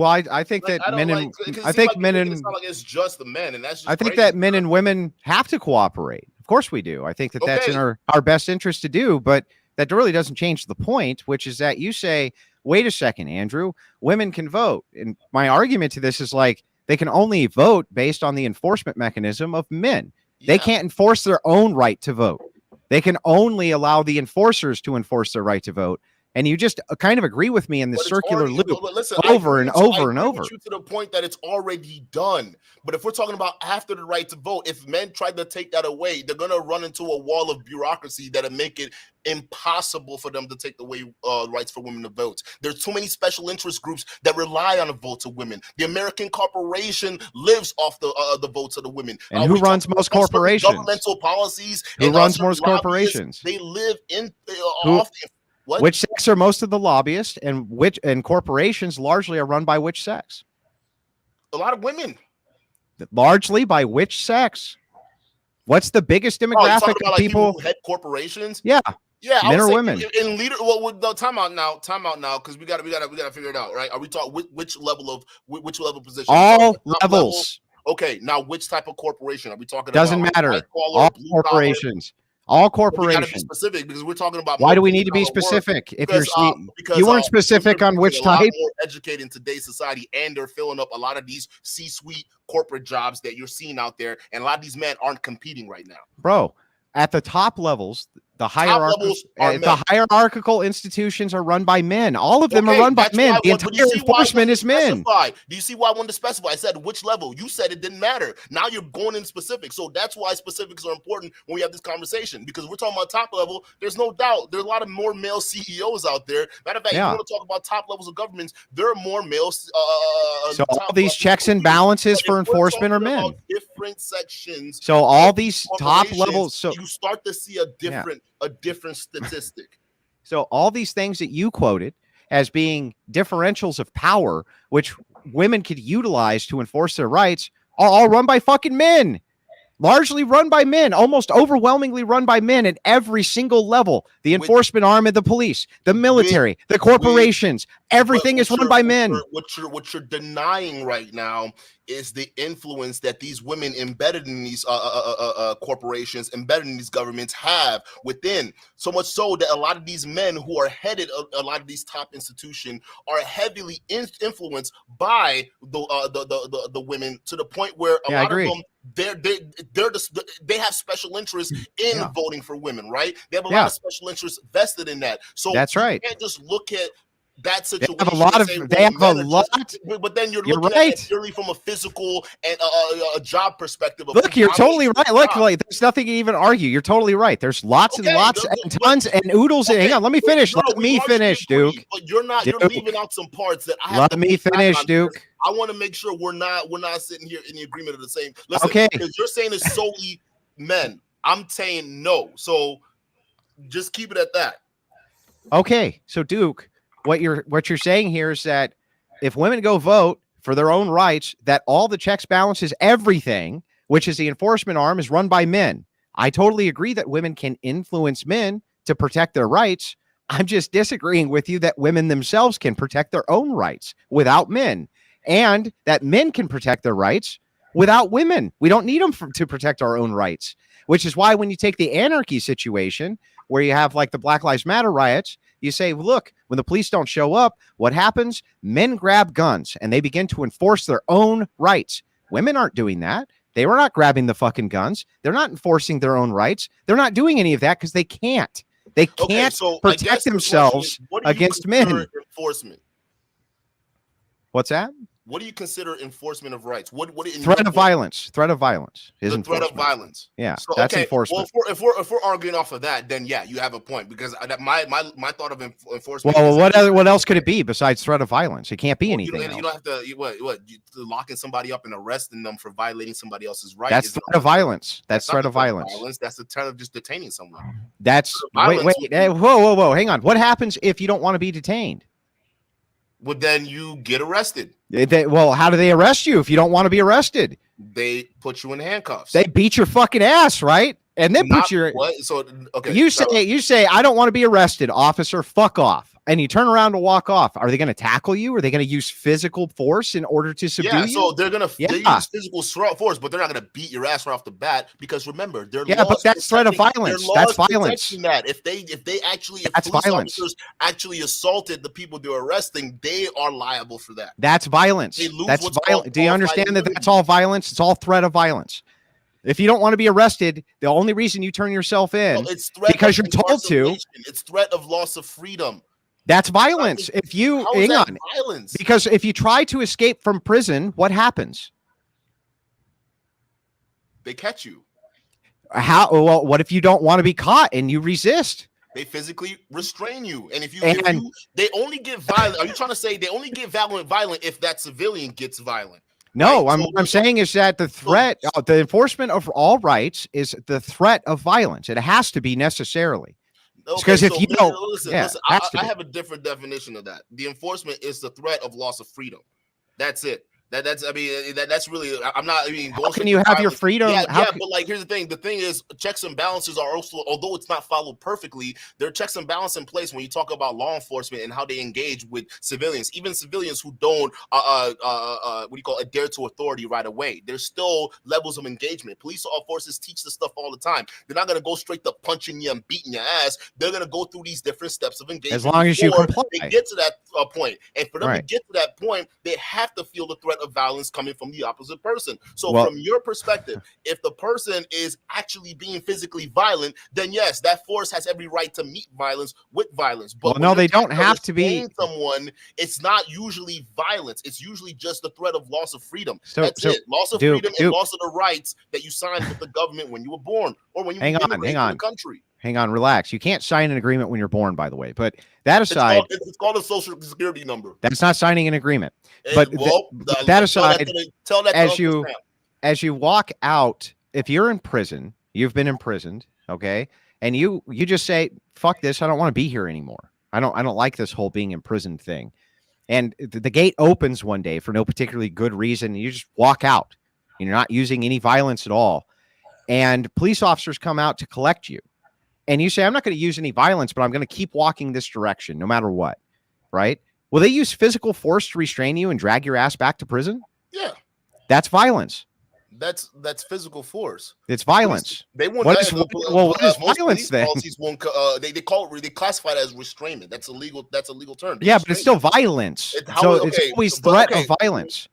think that men and it's not like it's just the men, and that's. Just I think that men and women have to cooperate. Of course we do. I think that that's in our best interest to do, but that really doesn't change the point, which is that you say, wait a second, Andrew, women can vote. And my argument to this is like, they can only vote based on the enforcement mechanism of men. Yeah. They can't enforce their own right to vote. They can only allow the enforcers to enforce their right to vote. And you just kind of agree with me in the circular loop over and over and over. To the point that it's already done. But if we're talking about after the right to vote, if men try to take that away, they're going to run into a wall of bureaucracy that'll make it impossible for them to take away rights for women to vote. There's too many special interest groups that rely on the votes of women. The American corporation lives off the votes of the women. And who runs most corporations? Governmental policies. Who runs most corporations? They live in off. Which sex are most of the lobbyists, and corporations largely are run by which sex? A lot of women. Largely by which sex? What's the biggest demographic of people? Head corporations? Yeah. Yeah, men or women? In leader, well, time out now, because we gotta figure it out, right? Are we talking which level position? All levels. Okay, now which type of corporation are we talking about? Doesn't matter. All corporations. All corporations. We gotta be specific because we're talking about. Why do we need to be specific? If you weren't specific on which type. More educated in today's society, and they're filling up a lot of these C-suite corporate jobs that you're seeing out there, and a lot of these men aren't competing right now. Bro, at the top levels, The levels are men. hierarchical institutions are run by men. All of them are Okay, run by that's men. why I The want- but entire you see why I enforcement wanted is to men. specify. Do you see why I wanted to specify? I said which level. You said it didn't matter. Now you're going in specifics. So that's why specifics are important when we have this conversation, because we're talking about top level. There's no doubt there's a lot of more male CEOs out there. Matter of fact, if you want to talk about top levels of governments, there are more male. So all these checks and balances for enforcement are men. Different sections. So all these top corporations, levels. So you start to see a different statistic. So all these things that you quoted as being differentials of power, which women could utilize to enforce their rights, are all run by fucking men. Largely run by men, almost overwhelmingly run by men at every single level. The enforcement arm of the police, the military, the corporations, everything is run by men. What you're denying right now is the influence that these women embedded in these corporations, embedded in these governments have within. So much so that a lot of these men who are headed a lot of these top institutions are heavily influenced by the women, to the point where a lot of them they have special interest in voting for women, right? They have a lot of special interests vested in that. So that's right. You can't just look at that situation. They have a lot. But then you're looking at it purely from a physical and a job perspective. Look, you're totally right. Look, there's nothing to even argue. You're totally right. There's lots and lots and tons and oodles. Hang on, let me finish. Let me finish, Duke. But you're leaving out some parts that I have. Let me finish, Duke. I want to make sure we're not sitting here in the agreement of the same. Listen, because you're saying it's solely men. I'm saying no. So just keep it at that. Okay, so Duke, what you're saying here is that if women go vote for their own rights, that all the checks, balances, everything, which is the enforcement arm, is run by men. I totally agree that women can influence men to protect their rights. I'm just disagreeing with you that women themselves can protect their own rights without men, and that men can protect their rights without women. We don't need them to protect our own rights, which is why when you take the anarchy situation where you have like the Black Lives Matter riots, you say, look, when the police don't show up, what happens? Men grab guns and they begin to enforce their own rights. Women aren't doing that. They were not grabbing the fucking guns. They're not enforcing their own rights. They're not doing any of that because they can't. They can't protect themselves against men. Enforcement. What's that? What do you consider enforcement of rights? What threat of violence? Threat of violence is the threat of violence. Yeah, so, that's enforcement. Well, if we're arguing off of that, then yeah, you have a point, because my thought of enforcement. Well, what else could it be besides threat of violence? It can't be anything else. You don't have to locking somebody up and arresting them for violating somebody else's rights. That's threat of violence. That's threat of violence. That's the threat of just detaining someone. That's wait, whoa. Hang on. What happens if you don't want to be detained? Well, then you get arrested. Well, how do they arrest you if you don't want to be arrested? They put you in handcuffs. They beat your fucking ass, right? And then put your what? So okay. You say I don't want to be arrested, officer. Fuck off. And you turn around to walk off. Are they going to tackle you? Are they going to use physical force in order to subdue you? So they're going to use physical force, but they're not going to beat your ass right off the bat, because remember, but that's threat of violence. That's violence. That if police officers actually assaulted the people they're arresting, they are liable for that. That's violence. That's violence. Do you understand that that's all violence? It's all threat of violence. If you don't want to be arrested, the only reason you turn yourself in is because you're told to. It's threat of loss of freedom. That's violence. If you hang on, violence? Because if you try to escape from prison, what happens? They catch you. How? Well, what if you don't want to be caught and you resist? They physically restrain you, and if they only get violent. Are you trying to say they only get violent if that civilian gets violent? No, right? What I'm saying is that the threat, the enforcement of all rights is the threat of violence. It has to be necessarily. Because if you don't, listen, I have a different definition of that. The enforcement is the threat of loss of freedom. That's it. That's really. I'm not. How can you have your freedom? But like, here's the thing. The thing is, checks and balances are also, although it's not followed perfectly, there are checks and balances in place when you talk about law enforcement and how they engage with civilians, even civilians who don't adhere to authority right away. There's still levels of engagement. Police forces teach this stuff all the time. They're not gonna go straight to punching you and beating your ass. They're gonna go through these different steps of engagement as long as you comply. They get to that point, and for them to get to that point, they have to feel the threat of violence coming from the opposite person. So Well- from your perspective, if the person is actually being physically violent, then yes, that force has every right to meet violence with violence. But Well, when no, you're they don't trying to have to be. restrain someone, it's not usually violence. It's usually just the threat of loss of freedom. So- That's so, it. Loss of Duke, freedom and loss of the rights that you signed with the government when you were born or when you immigrated to the country. Hang on, relax. You can't sign an agreement when you're born, by the way. But that aside, it's called a social security number. that's not signing an agreement. But that aside, as you walk out, if you're in prison, you've been imprisoned, okay, and you just say, "Fuck this! I don't want to be here anymore. I don't like this whole being imprisoned thing." And the gate opens one day for no particularly good reason. And you just walk out. And you're not using any violence at all. And police officers come out to collect you. And you say, I'm not going to use any violence, but I'm going to keep walking this direction no matter what. Right? Will they use physical force to restrain you and drag your ass back to prison? Yeah. That's violence. That's physical force. It's violence. They won't. What is violence then? They classify it as restrainment. That's a legal term. Yeah, but it's still violence. It's always threat of violence.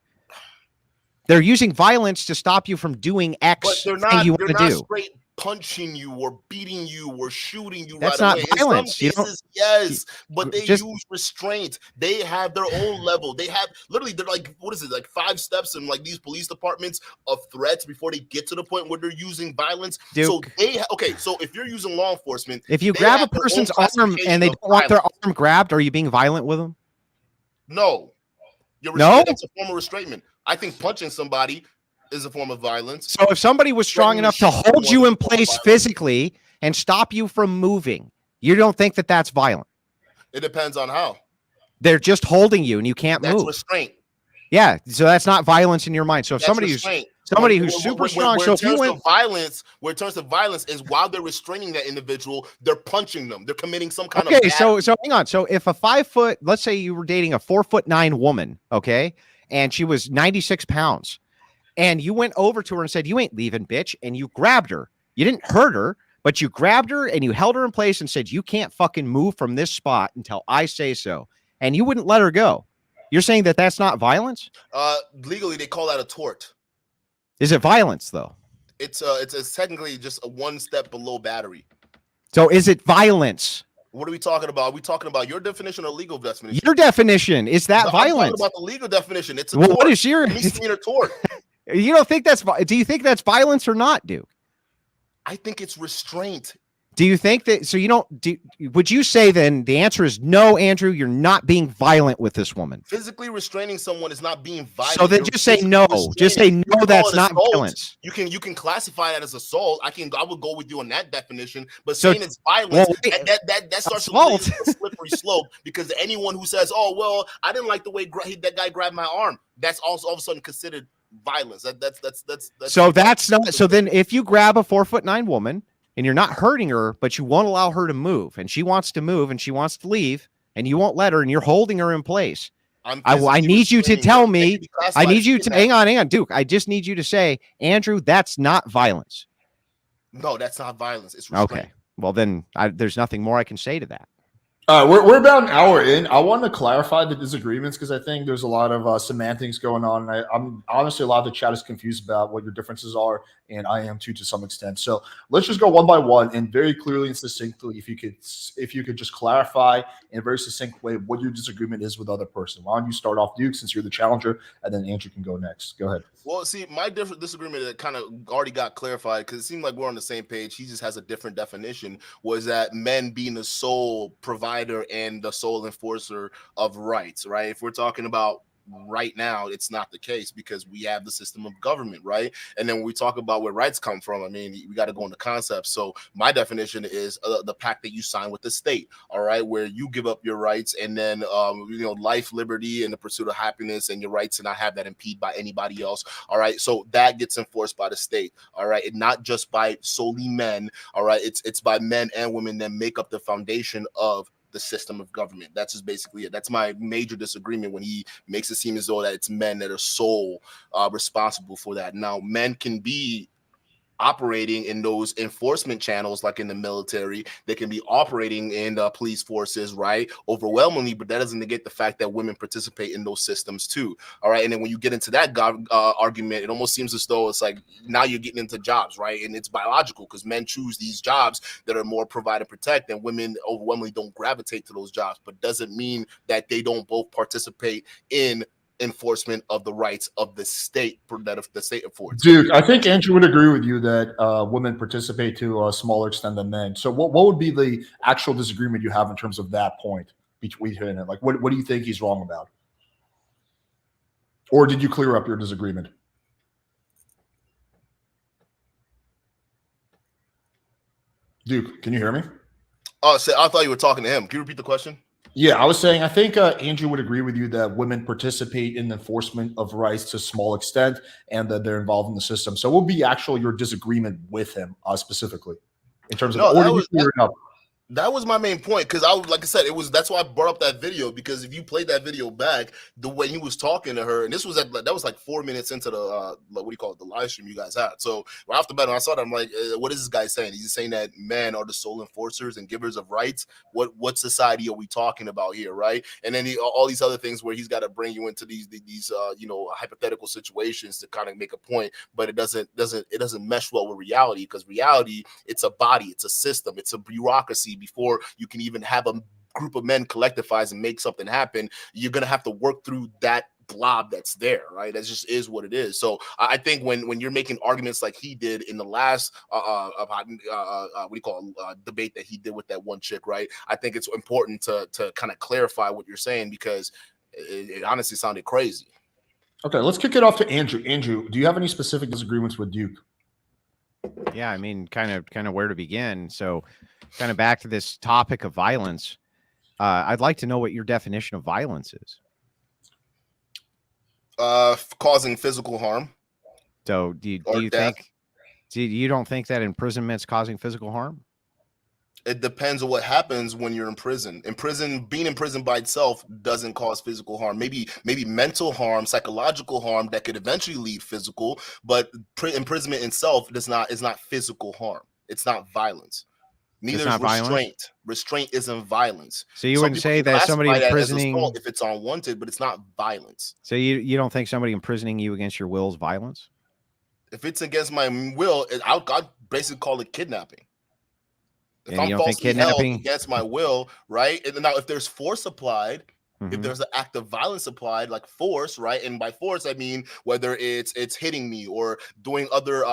They're using violence to stop you from doing X thing you want to do. Straight punching you or beating you or shooting you. That's right not away. violence. In some cases, yes, but they use restraint. They have their own level. They have literally, they're like, what is it, like 5 steps in like these police departments of threats before they get to the point where they're using violence. Duke. So if you're using law enforcement, if you grab a person's arm and they don't want their arm grabbed, are you being violent with them? No. That's a form of restraint. I think punching somebody is a form of violence. So if somebody was strong enough to hold you in place physically and stop you from moving, you don't think that that's violent? It depends on how. They're just holding you and you can't move. That's restraint. Yeah, so that's not violence in your mind. So if somebody who's super strong, so if you went violence, where it turns to violence is while they're restraining that individual, they're punching them. They're committing some kind of so hang on. So if a 5 foot, let's say you were dating a 4'9" woman, okay, and she was 96 pounds. And you went over to her and said, "You ain't leaving, bitch." And you grabbed her. You didn't hurt her, but you grabbed her and you held her in place and said, "You can't fucking move from this spot until I say so." And you wouldn't let her go. You're saying that that's not violence? Legally, they call that a tort. Is it violence, though? It's technically just a 1 step below battery. So is it violence? What are we talking about? Are we talking about your definition or legal definition? Your definition. Is that violence? I'm talking about the legal definition. It's a tort. What is your misdemeanor tort? You don't think that's, do you think that's violence or not, Duke? I think it's restraint. Do you think that, so you don't, would you say then the answer is no, Andrew, you're not being violent with this woman? Physically restraining someone is not being violent. So then just say no. Just say no, that's not violence. You can classify that as assault. I would go with you on that definition, but saying it's violence, that starts to be a slippery slope, because anyone who says, "Oh, well, I didn't like the way that guy grabbed my arm," that's also all of a sudden considered violence. That's so that's not, so then if you grab a 4'9" woman and you're not hurting her, but you won't allow her to move, and she wants to move and she wants to leave, and you won't let her, and you're holding her in place, I need you to tell me, I need you to, hang on, Duke, I just need you to say, Andrew, that's not violence. No, that's not violence. It's restraint. Okay. Well, then there's nothing more I can say to that. We're about an hour in. I want to clarify the disagreements because I think there's a lot of semantics going on. I'm honestly, a lot of the chat is confused about what your differences are, and I am too, to some extent. So let's just go one by one and very clearly and succinctly, if you could just clarify in a very succinct way what your disagreement is with the other person. Why don't you start off, Duke, since you're the challenger, and then Andrew can go next. Go ahead. Well, see, my disagreement that kind of already got clarified, because it seemed like we're on the same page. He just has a different definition, was that men being the sole provider and the sole enforcer of rights, right? If we're talking about right now, it's not the case because we have the system of government, right? And then when we talk about where rights come from, I mean, we got to go into concepts. So my definition is the pact that you sign with the state, all right, where you give up your rights, and then life, liberty, and the pursuit of happiness, and your rights to not have that impeded by anybody else, all right? So that gets enforced by the state, all right, and not just by solely men, all right? It's by men and women that make up the foundation of the system of government. That's just basically it. That's my major disagreement when he makes it seem as though that it's men that are sole responsible for that. Now, men can be operating in those enforcement channels, like in the military. They can be operating in the police forces, right? Overwhelmingly, but that doesn't negate the fact that women participate in those systems too. All right. And then when you get into that argument, it almost seems as though it's like now you're getting into jobs, right? And it's biological because men choose these jobs that are more provide and protect, and women overwhelmingly don't gravitate to those jobs, but doesn't mean that they don't both participate in enforcement of the rights of the state that if the state affords. Duke, I think Andrew would agree with you that women participate to a smaller extent than men. So what would be the actual disagreement you have in terms of that point between him and like what do you think he's wrong about? Or did you clear up your disagreement? Duke, can you hear me? Oh, so I thought you were talking to him. Can you repeat the question? Yeah, I was saying I think Andrew would agree with you that women participate in the enforcement of rights to a small extent and that they're involved in the system. So what would be actually your disagreement with him specifically in terms of, or did you clear it up? That was my main point, because I was, like I said, that's why I brought up that video, because if you played that video back, the way he was talking to her, and this was that was like 4 minutes into the what do you call it, the live stream you guys had. So right off the bat, when I saw that, I'm like, what is this guy saying? He's saying that men are the sole enforcers and givers of rights. What society are we talking about here, right? And then all these other things where he's got to bring you into these hypothetical situations to kind of make a point, but it doesn't mesh well with reality, because reality, it's a body, it's a system, it's a bureaucracy. Before you can even have a group of men collectivize and make something happen, you're going to have to work through that blob that's there, right? That just is what it is. So I think when you're making arguments like he did in the last debate that he did with that one chick, right? I think it's important to kind of clarify what you're saying, because it honestly sounded crazy. Okay, let's kick it off to Andrew. Andrew, do you have any specific disagreements with Duke? Yeah, I mean, kind of where to begin. So kind of back to this topic of violence. I'd like to know what your definition of violence is. Causing physical harm. So do you don't think that imprisonment's causing physical harm? It depends on what happens when you're in prison. Being in prison by itself doesn't cause physical harm. Maybe mental harm, psychological harm that could eventually lead physical, but imprisonment itself is not physical harm. It's not violence. Neither is restraint. Violence? Restraint isn't violence. So you wouldn't say that somebody imprisoning if it's unwanted, but it's not violence. So you don't think somebody imprisoning you against your will is violence? If it's against my will, I'd basically call it kidnapping. If I'm falsely held against my will, right? And now if there's force applied, if there's an act of violence applied, like force, right? And by force, I mean whether it's hitting me or doing other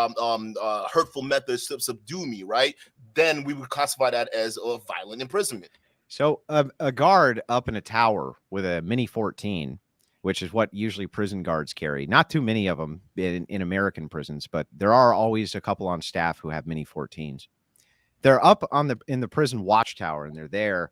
hurtful methods to subdue me, right? Then we would classify that as a violent imprisonment. So a guard up in a tower with a Mini 14, which is what usually prison guards carry. Not too many of them in American prisons, but there are always a couple on staff who have Mini 14s. They're up in the prison watchtower, and they're there.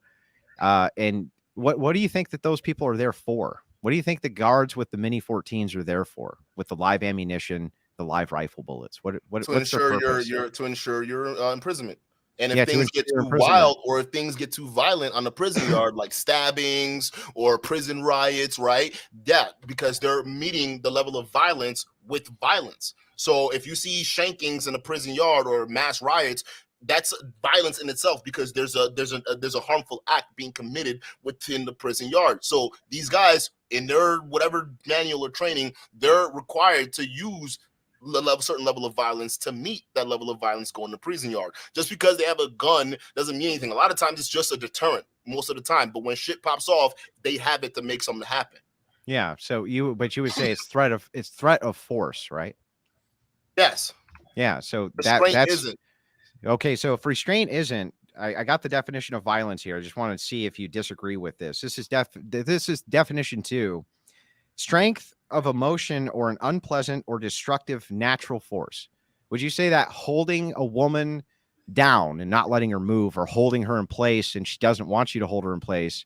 And what do you think that those people are there for? What do you think the guards with the Mini 14s are there for? With the live ammunition, the live rifle bullets? What's their purpose? To ensure your imprisonment. And if things get too wild or if things get too violent on the prison yard, like stabbings or prison riots, right? Yeah, because they're meeting the level of violence with violence. So if you see shankings in a prison yard or mass riots, that's violence in itself, because there's a harmful act being committed within the prison yard. So these guys, in their whatever manual or training, they're required to use certain level of violence to meet that level of violence going to prison yard. Just because they have a gun doesn't mean anything. A lot of times it's just a deterrent, most of the time. But when shit pops off, they have it to make something happen. Yeah. So you would say it's threat of force, right? Yes. Yeah. So restraint isn't. Okay. So if restraint isn't, I got the definition of violence here. I just wanted to see if you disagree with this. This is definition 2. Strength of emotion or an unpleasant or destructive natural force. Would you say that holding a woman down and not letting her move, or holding her in place and she doesn't want you to hold her in place,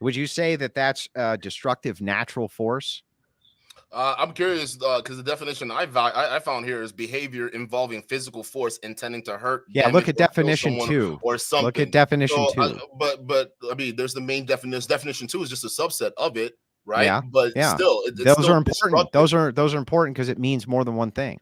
would you say that that's a destructive natural force? I'm curious because the definition I found here is behavior involving physical force intending to hurt. Yeah, look at definition 2 or something. Look at definition 2. But I mean, there's the main definition. Definition 2 is just a subset of it, right? Yeah, but yeah. Still, those are important. Those are important because it means more than one thing.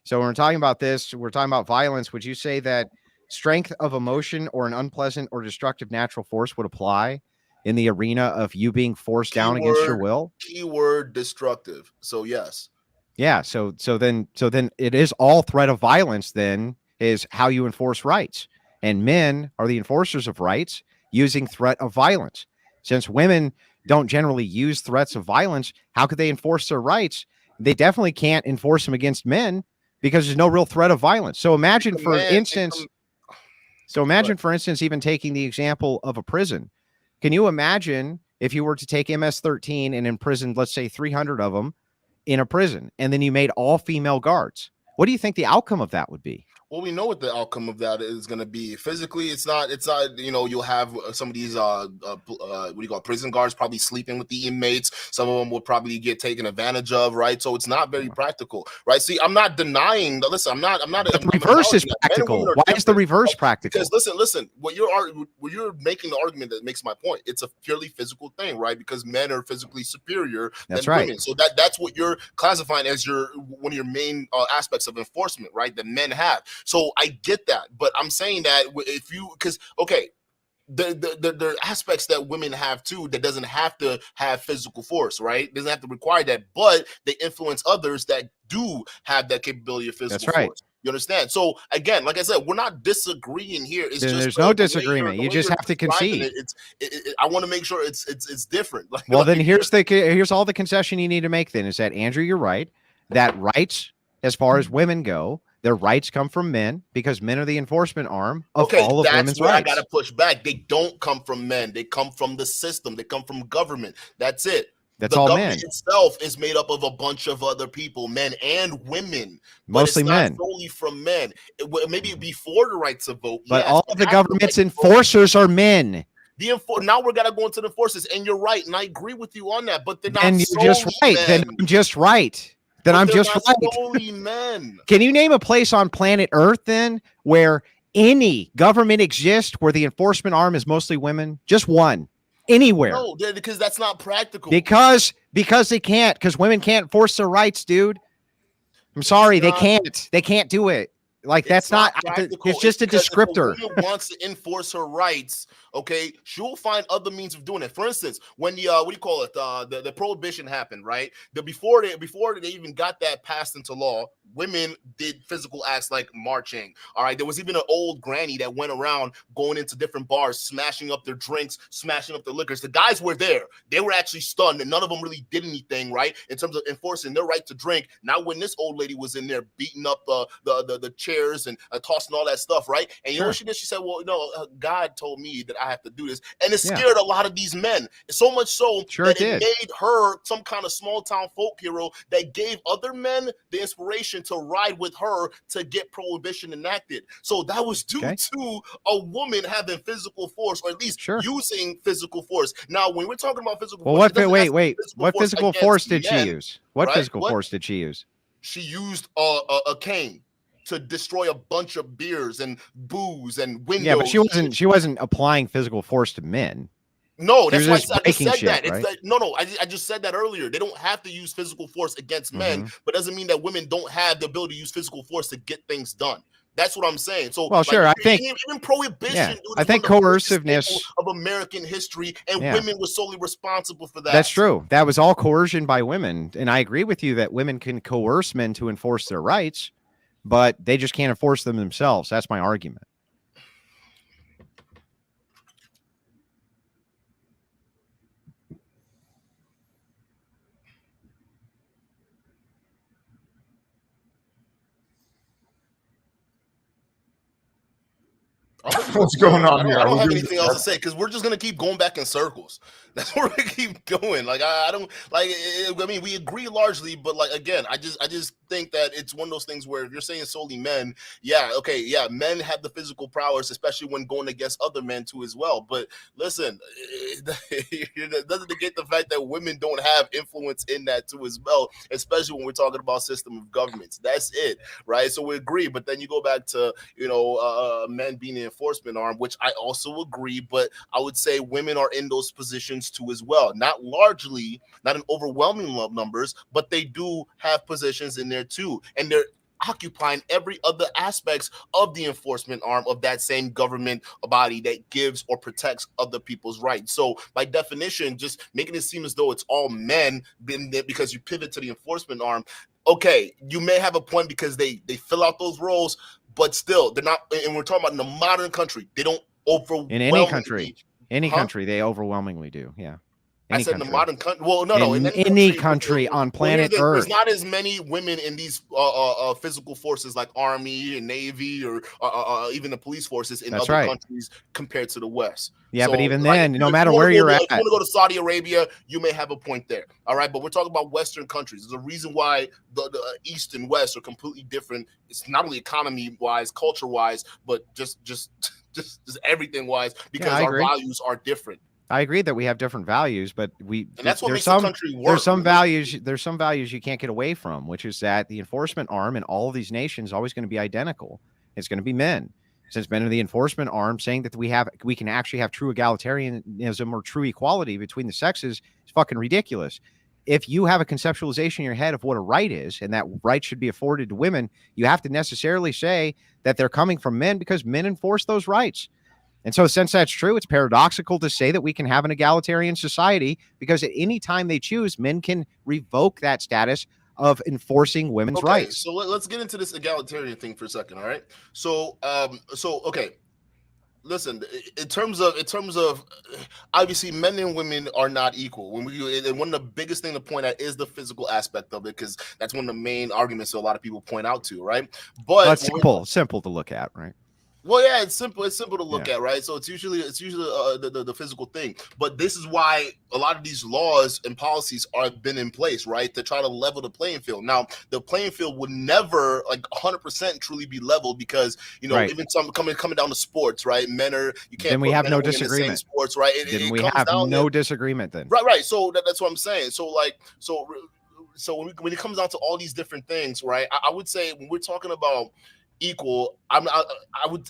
So when we're talking about this, we're talking about violence. Would you say that strength of emotion or an unpleasant or destructive natural force would apply in the arena of you being forced down against your will? Keyword destructive. So yes. Yeah. So then it is all threat of violence. Then is how you enforce rights, and men are the enforcers of rights using threat of violence. Since women don't generally use threats of violence, how could they enforce their rights? They definitely can't enforce them against men because there's no real threat of violence. So imagine, for instance, even taking the example of a prison. Can you imagine if you were to take MS-13 and imprison, let's say 300 of them in a prison, and then you made all female guards? What do you think the outcome of that would be? Well, we know what the outcome of that is going to be. Physically, it's not, you'll have some of these, what do you call it, prison guards probably sleeping with the inmates. Some of them will probably get taken advantage of, right? So it's not very practical, right? See, I'm not denying that. Listen, the reverse is practical. Why is the reverse practical? Because listen, what you're making the argument that makes my point. It's a purely physical thing, right? Because men are physically superior than women. So that's what you're classifying as one of your main aspects of enforcement, right? That men have. So I get that, but I'm saying that there are aspects that women have too that doesn't have to have physical force, right? Doesn't have to require that, but they influence others that do have that capability of physical force. You understand? So again, like I said, we're not disagreeing here. It's there's no disagreement. You just have to concede. I want to make sure it's different. Then here's all the concession you need to make. Then is that, Andrew, you're right, that rights as far as women go, their rights come from men because men are the enforcement arm of all of women's rights. I got to push back. They don't come from men. They come from the system. They come from government. That's it. That's all men. The government itself is made up of a bunch of other people, men and women. Mostly men. Not solely from men. Maybe before the right to vote. But all of the government's enforcers are men. Now we're gonna go into the enforcers, and you're right, and I agree with you on that. But they're not. And you're just right. Then I'm just right. Then I'm just right. Men. Can you name a place on planet Earth then where any government exists where the enforcement arm is mostly women? Just one. Anywhere. No, because that's not practical. Because they can't, because women can't enforce their rights, dude. I'm sorry, they can't. They can't do it. Like, that's not practical. It's just a descriptor. If a woman wants to enforce her rights, okay, she'll find other means of doing it. For instance, when the what do you call it? The prohibition happened, right? Before they even got that passed into law, women did physical acts like marching. All right, there was even an old granny that went around going into different bars, smashing up their drinks, smashing up their liquors. The guys were there; they were actually stunned, and none of them really did anything, right, in terms of enforcing their right to drink. Now, when this old lady was in there beating up the chairs and tossing all that stuff, right? And you know what she did? She said, "Well, God told me that I have to do this," and it scared a lot of these men. So much so that it made her some kind of small town folk hero that gave other men the inspiration to ride with her to get prohibition enacted. So that was due to a woman having physical force, or at least using physical force. Now, when we're talking about physical force, what physical force did she use? What physical force did she use? She used a cane to destroy a bunch of beers and booze and windows. Yeah, but she wasn't applying physical force to men. No, that's why I just said that. Right? I just said that earlier. They don't have to use physical force against men, but doesn't mean that women don't have the ability to use physical force to get things done. That's what I'm saying. So, well, sure, I think even prohibition. Yeah, I think coerciveness of American history, and women were solely responsible for that. That's true. That was all coercion by women, and I agree with you that women can coerce men to enforce their rights, but they just can't enforce them themselves. That's my argument. What's going on here? I don't have anything else to say because we're just gonna keep going back in circles. That's where we keep going. Like I don't like. I mean, we agree largely, but like again, I just think that it's one of those things where if you're saying solely men, men have the physical prowess, especially when going against other men too as well. But listen, it doesn't negate the fact that women don't have influence in that too as well, especially when we're talking about system of governments. That's it, right? So we agree, but then you go back to men being the enforcement arm, which I also agree, but I would say women are in those positions too as well. Not largely, not in overwhelming numbers, but they do have positions in there too. And occupying every other aspects of the enforcement arm of that same government body that gives or protects other people's rights. So by definition, just making it seem as though it's all men because you pivot to the enforcement arm. Okay, you may have a point because they fill out those roles, but still they're not. And we're talking about in a modern country, they don't overwhelmingly. In any country, they overwhelmingly do. Yeah. I said in the modern country. Well, no, in any country on planet Earth. There's not as many women in these physical forces like Army and Navy or even the police forces in other countries compared to the West. Yeah, so, but even then, no matter where you're at. If you want to go to Saudi Arabia, you may have a point there. All right, but we're talking about Western countries. There's a reason why the East and West are completely different. It's not only economy-wise, culture-wise, but just everything-wise, because our values are different. I agree that we have different values, but and that's what makes the country work. There's some values you can't get away from, which is that the enforcement arm in all of these nations is always going to be identical. It's going to be men. Since men are the enforcement arm, saying that we can actually have true egalitarianism or true equality between the sexes is fucking ridiculous. If you have a conceptualization in your head of what a right is, and that right should be afforded to women, you have to necessarily say that they're coming from men because men enforce those rights. And so since that's true, it's paradoxical to say that we can have an egalitarian society because at any time they choose, men can revoke that status of enforcing women's rights. So let's get into this egalitarian thing for a second. All right. So okay. Listen, in terms of obviously men and women are not equal. And one of the biggest thing to point out is the physical aspect of it, because that's one of the main arguments that a lot of people point out to, right? But that's simple to look at, right? Well, yeah, it's simple. It's simple to look at, right? So it's usually the physical thing. But this is why a lot of these laws and policies are been in place, right, to try to level the playing field. Now, the playing field would never 100% truly be leveled because even some coming down to sports, right? Men are Then we have no disagreement. Sports, right? Then we have no disagreement. Then right. So that's what I'm saying. So when it comes down to all these different things, right? I would say when we're talking about equal, I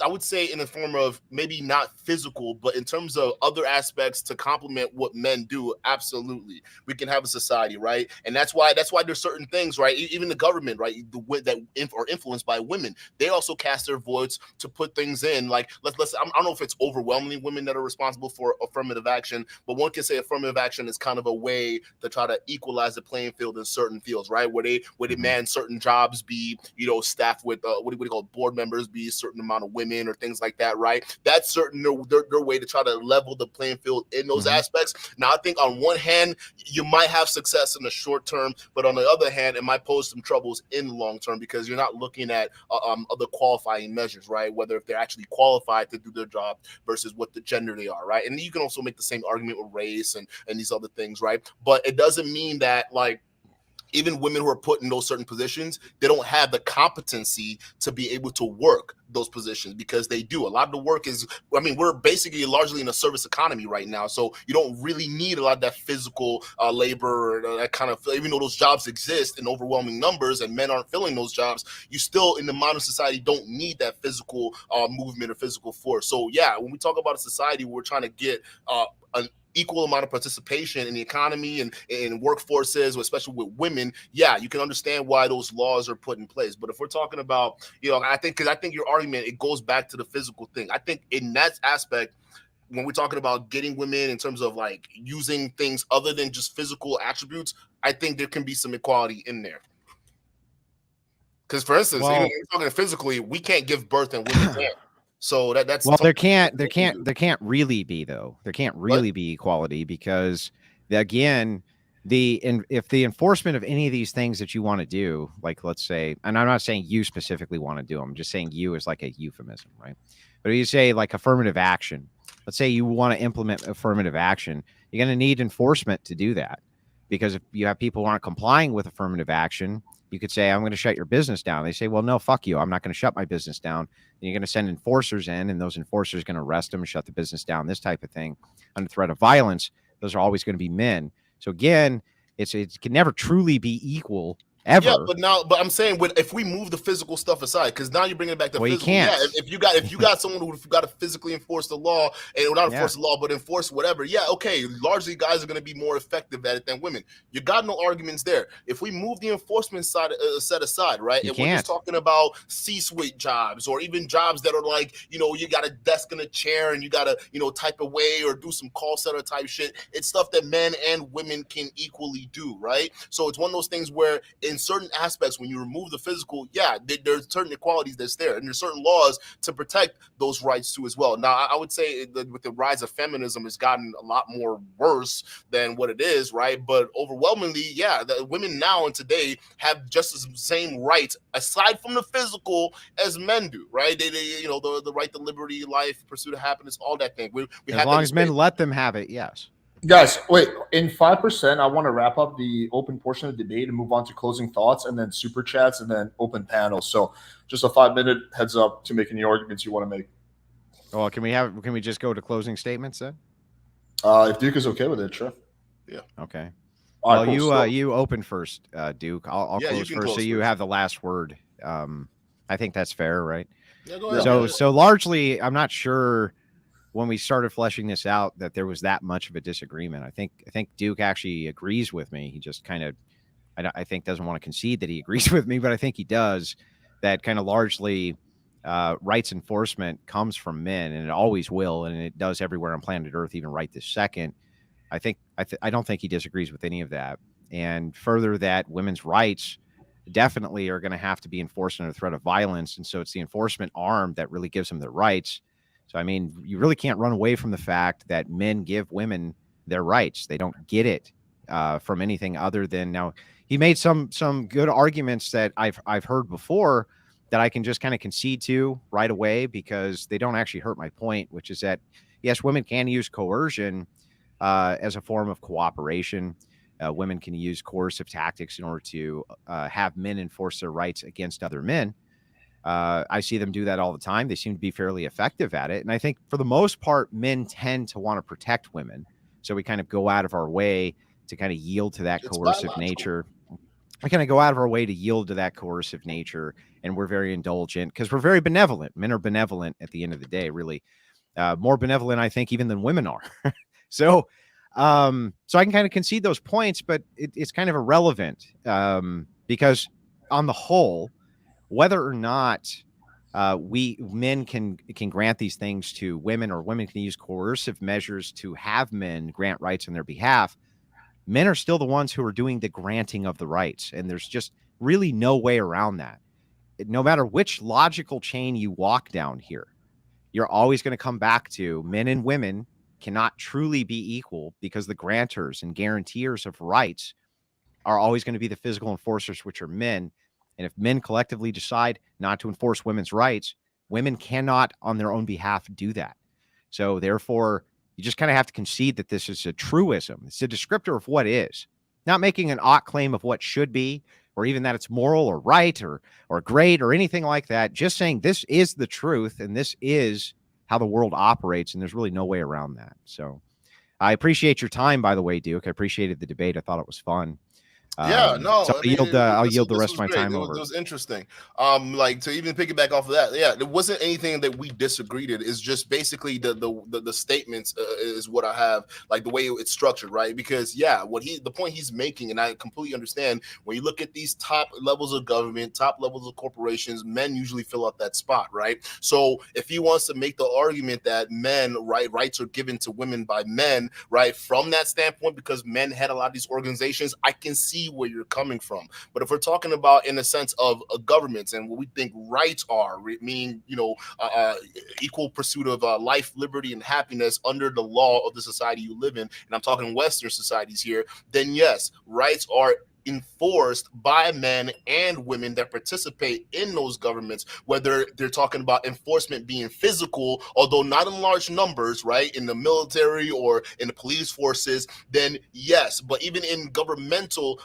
would say in the form of maybe not physical, but in terms of other aspects to complement what men do, absolutely we can have a society, right? And that's why there's certain things, right? Even the government, right, that are influenced by women, they also cast their votes to put things in. Like I don't know if it's overwhelmingly women that are responsible for affirmative action, but one can say affirmative action is kind of a way to try to equalize the playing field in certain fields, right? Where they demand certain jobs be staffed with what do you call board members, be a certain amount of women or things like that, right? That's certain their way to try to level the playing field in those aspects. Now, I think on one hand, you might have success in the short term, but on the other hand, it might pose some troubles in the long term because you're not looking at other qualifying measures, right? Whether if they're actually qualified to do their job versus what the gender they are, right? And you can also make the same argument with race and these other things, right? But it doesn't mean that even women who are put in those certain positions, they don't have the competency to be able to work those positions, because they do. A lot of the work is, we're basically largely in a service economy right now. So you don't really need a lot of that physical labor or that kind of, even though those jobs exist in overwhelming numbers and men aren't filling those jobs, you still in the modern society don't need that physical movement or physical force. So yeah, when we talk about a society, we're trying to get an equal amount of participation in the economy and in workforces, especially with women. Yeah, you can understand why those laws are put in place. But if we're talking about, I think your argument, it goes back to the physical thing. I think in that aspect, when we're talking about getting women in terms of using things other than just physical attributes, I think there can be some equality in there. Because for instance, even when we're talking physically, we can't give birth and women can't. So that's there can't really be though. There can't really be equality because again, if the enforcement of any of these things that you want to do, like let's say, and I'm not saying you specifically want to do them, I'm just saying you is like a euphemism, right? But if you say like affirmative action, let's say you want to implement affirmative action, you're going to need enforcement to do that, because if you have people who aren't complying with affirmative action, you could say, I'm going to shut your business down. They say, well, no, fuck you. I'm not going to shut my business down. And you're going to send enforcers in, and those enforcers are going to arrest them and shut the business down, this type of thing. Under threat of violence, those are always going to be men. So again, it can never truly be equal ever. Yeah, but I'm saying if we move the physical stuff aside, because now you're bringing it back to Well, you physical. can't. Yeah, if you got someone who's got to physically enforce the law and not enforce the law, but enforce whatever. Yeah, okay. Largely, guys are going to be more effective at it than women. You got no arguments there. If we move the enforcement side set aside, right, You and we're just talking about C-suite jobs or even jobs that are like, you got a desk and a chair and you got to type away or do some call center type shit. It's stuff that men and women can equally do, right? So it's one of those things where in certain aspects, when you remove the physical, there's certain equalities that's there, and there's certain laws to protect those rights too as well. Now, I would say that with the rise of feminism, it's gotten a lot more worse than what it is, right? But overwhelmingly, the women now and today have just the same rights, aside from the physical, as men do, right? They the right to liberty, life, pursuit of happiness, all that thing. We as long as men let them have it, yes. Guys, wait, in 5%, I want to wrap up the open portion of the debate and move on to closing thoughts and then super chats and then open panels. So just a 5-minute heads up to making the arguments you want to make. Well, can we just go to closing statements then? If Duke is okay with it, sure. Yeah. Okay. All right, Well, cool. you open first, Duke. I'll close first, so you have the last word. I think that's fair, right? Yeah, go ahead. So largely, I'm not sure when we started fleshing this out that there was that much of a disagreement. I think Duke actually agrees with me. He just kind of, I think, doesn't want to concede that he agrees with me, but I think he does. That kind of largely rights enforcement comes from men, and it always will, and it does everywhere on planet Earth, even right this second. I don't think he disagrees with any of that. And further, that women's rights definitely are going to have to be enforced under threat of violence, and so it's the enforcement arm that really gives them their rights. So, I mean, you really can't run away from the fact that men give women their rights. They don't get it from anything other than, now he made some good arguments that I've heard before that I can just kind of concede to right away because they don't actually hurt my point, which is that, yes, women can use coercion as a form of cooperation. Women can use coercive tactics in order to have men enforce their rights against other men. I see them do that all the time. They seem to be fairly effective at it. And I think for the most part, men tend to want to protect women. So we kind of go out of our way to kind of yield to that coercive nature. We kind of go out of our way to yield to that coercive nature. And we're very indulgent because we're very benevolent. Men are benevolent at the end of the day, really. More benevolent, I think, even than women are. So I can kind of concede those points, but it's kind of irrelevant because on the whole, whether or not men can grant these things to women, or women can use coercive measures to have men grant rights on their behalf, men are still the ones who are doing the granting of the rights. And there's just really no way around that. No matter which logical chain you walk down here, you're always going to come back to men and women cannot truly be equal because the grantors and guarantors of rights are always going to be the physical enforcers, which are men. And if men collectively decide not to enforce women's rights, women cannot on their own behalf do that. So therefore, you just kind of have to concede that this is a truism. It's a descriptor of what is, not making an ought claim of what should be, or even that it's moral or right or great or anything like that. Just saying this is the truth and this is how the world operates. And there's really no way around that. So I appreciate your time, by the way, Duke. I appreciated the debate. I thought it was fun. So I'll yield the rest of my time over. It was interesting. To even piggyback off of that, there wasn't anything that we disagreed in. It's just basically the statements is what I have, like the way it's structured, right? Because the point he's making, and I completely understand, when you look at these top levels of government, top levels of corporations, men usually fill out that spot, right? So if he wants to make the argument that rights are given to women by men, right, from that standpoint, because men had a lot of these organizations, I can see where you're coming from. But if we're talking about in the sense of governments and what we think rights are, meaning equal pursuit of life, liberty, and happiness under the law of the society you live in, and I'm talking Western societies here, then yes, rights are enforced by men and women that participate in those governments, whether they're talking about enforcement being physical, although not in large numbers, right, in the military or in the police forces, then yes, but even in governmental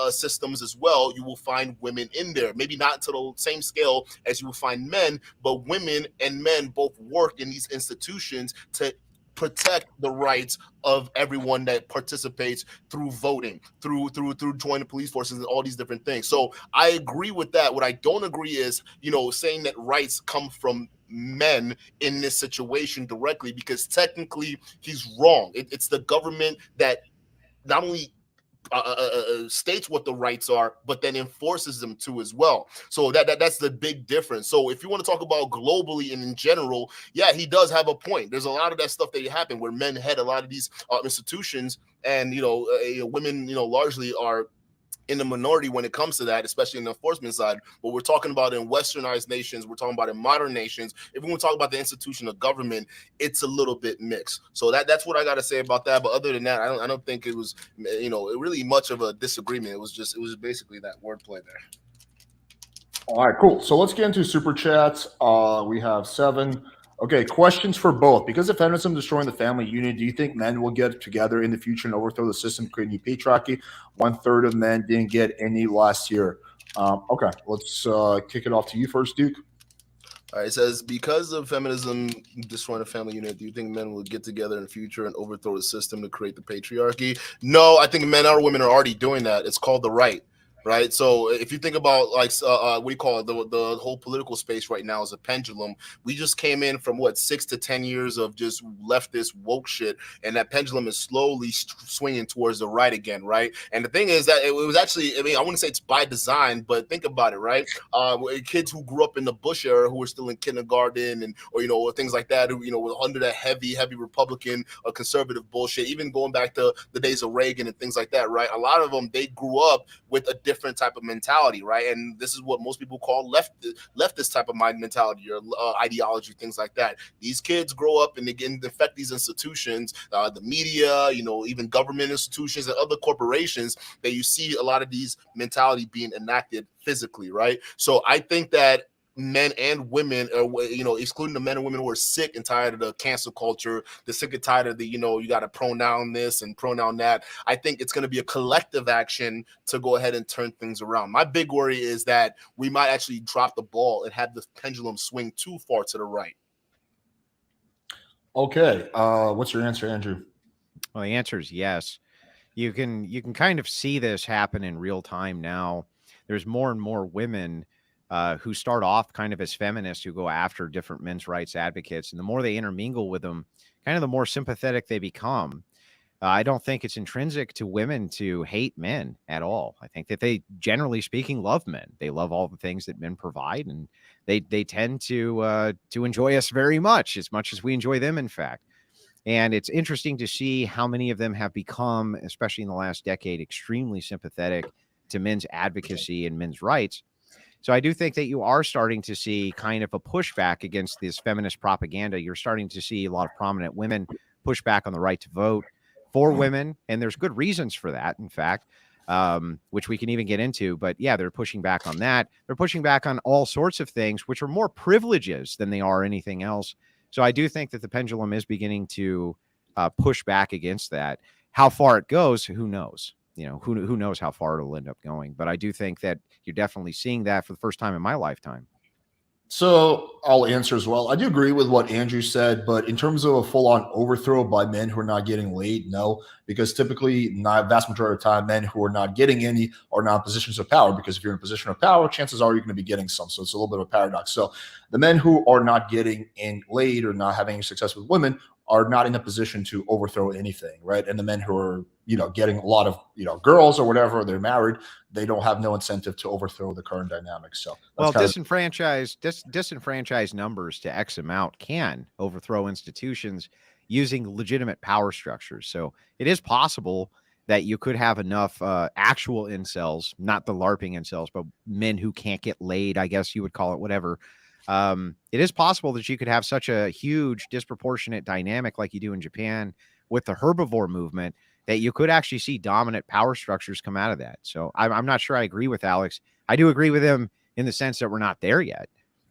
systems as well, you will find women in there, maybe not to the same scale as you will find men, but women and men both work in these institutions to protect the rights of everyone that participates through voting, through joining the police forces and all these different things. So I agree with that. What I don't agree is, saying that rights come from men in this situation directly, because technically he's wrong. It's the government that not only states what the rights are, but then enforces them too as well. So that's the big difference. So if you want to talk about globally and in general, yeah, he does have a point. There's a lot of that stuff that happened where men head a lot of these institutions, and women, largely are in the minority when it comes to that, especially in the enforcement side. But we're talking about in westernized nations, we're talking about in modern nations. If we want to talk about the institution of government, it's a little bit mixed. So that's what I got to say about that. But other than that, I don't think it was, really much of a disagreement. It was basically that wordplay there. All right, cool. So let's get into super chats. We have 7. Okay, questions for both. Because of feminism destroying the family unit, do you think men will get together in the future and overthrow the system, creating patriarchy? 1/3 of men didn't get any last year. Okay, let's kick it off to you first, Duke. All right, it says, because of feminism destroying the family unit, do you think men will get together in the future and overthrow the system to create the patriarchy? No, I think men or women are already doing that. It's called the right. Right. So if you think about what do you call it? The whole political space right now is a pendulum. We just came in from 6 to 10 years of just leftist woke shit. And that pendulum is slowly swinging towards the right again. Right. And the thing is that it was actually, I wouldn't say it's by design, but think about it. Right. Kids who grew up in the Bush era, who were still in kindergarten or things like that, who, were under that heavy Republican or conservative bullshit, even going back to the days of Reagan and things like that. Right. A lot of them, they grew up with a different type of mentality, right? And this is what most people call leftist type of mind mentality or ideology, things like that. These kids grow up and they get infect these institutions, the media, even government institutions and other corporations, that you see a lot of these mentality being enacted physically, right? So I think that men and women, excluding the men and women who are sick and tired of the cancel culture, they're sick and tired of the, you got to pronoun this and pronoun that. I think it's going to be a collective action to go ahead and turn things around. My big worry is that we might actually drop the ball and have the pendulum swing too far to the right. Okay. What's your answer, Andrew? Well, the answer is yes. You can kind of see this happen in real time now. There's more and more women who start off kind of as feminists, who go after different men's rights advocates. And the more they intermingle with them, kind of the more sympathetic they become. I don't think it's intrinsic to women to hate men at all. I think that they, generally speaking, love men. They love all the things that men provide, and they tend to enjoy us very much as we enjoy them, in fact. And it's interesting to see how many of them have become, especially in the last decade, extremely sympathetic to men's advocacy and men's rights. So I do think that you are starting to see kind of a pushback against this feminist propaganda. You're starting to see a lot of prominent women push back on the right to vote for women. And there's good reasons for that, in fact, which we can even get into. But yeah, they're pushing back on that. They're pushing back on all sorts of things, which are more privileges than they are anything else. So I do think that the pendulum is beginning to push back against that. How far it goes, who knows? Who knows how far it'll end up going. But I do think that you're definitely seeing that for the first time in my lifetime. So I'll answer as well. I do agree with what Andrew said, but in terms of a full-on overthrow by men who are not getting laid, no, because typically, not vast majority of the time, men who are not getting any are not in positions of power. Because if you're in a position of power, chances are you're going to be getting some. So it's a little bit of a paradox. So the men who are not getting in laid or not having any success with women are not in a position to overthrow anything, right? And the men who are, getting a lot of, girls or whatever, they're married, they don't have no incentive to overthrow the current dynamics. So, disenfranchised numbers to X amount can overthrow institutions using legitimate power structures. So it is possible that you could have enough actual incels, not the LARPing incels, but men who can't get laid, I guess you would call it, whatever. It is possible that you could have such a huge disproportionate dynamic like you do in Japan with the herbivore movement that you could actually see dominant power structures come out of that. So I'm not sure I agree with Alex. I do agree with him in the sense that we're not there yet,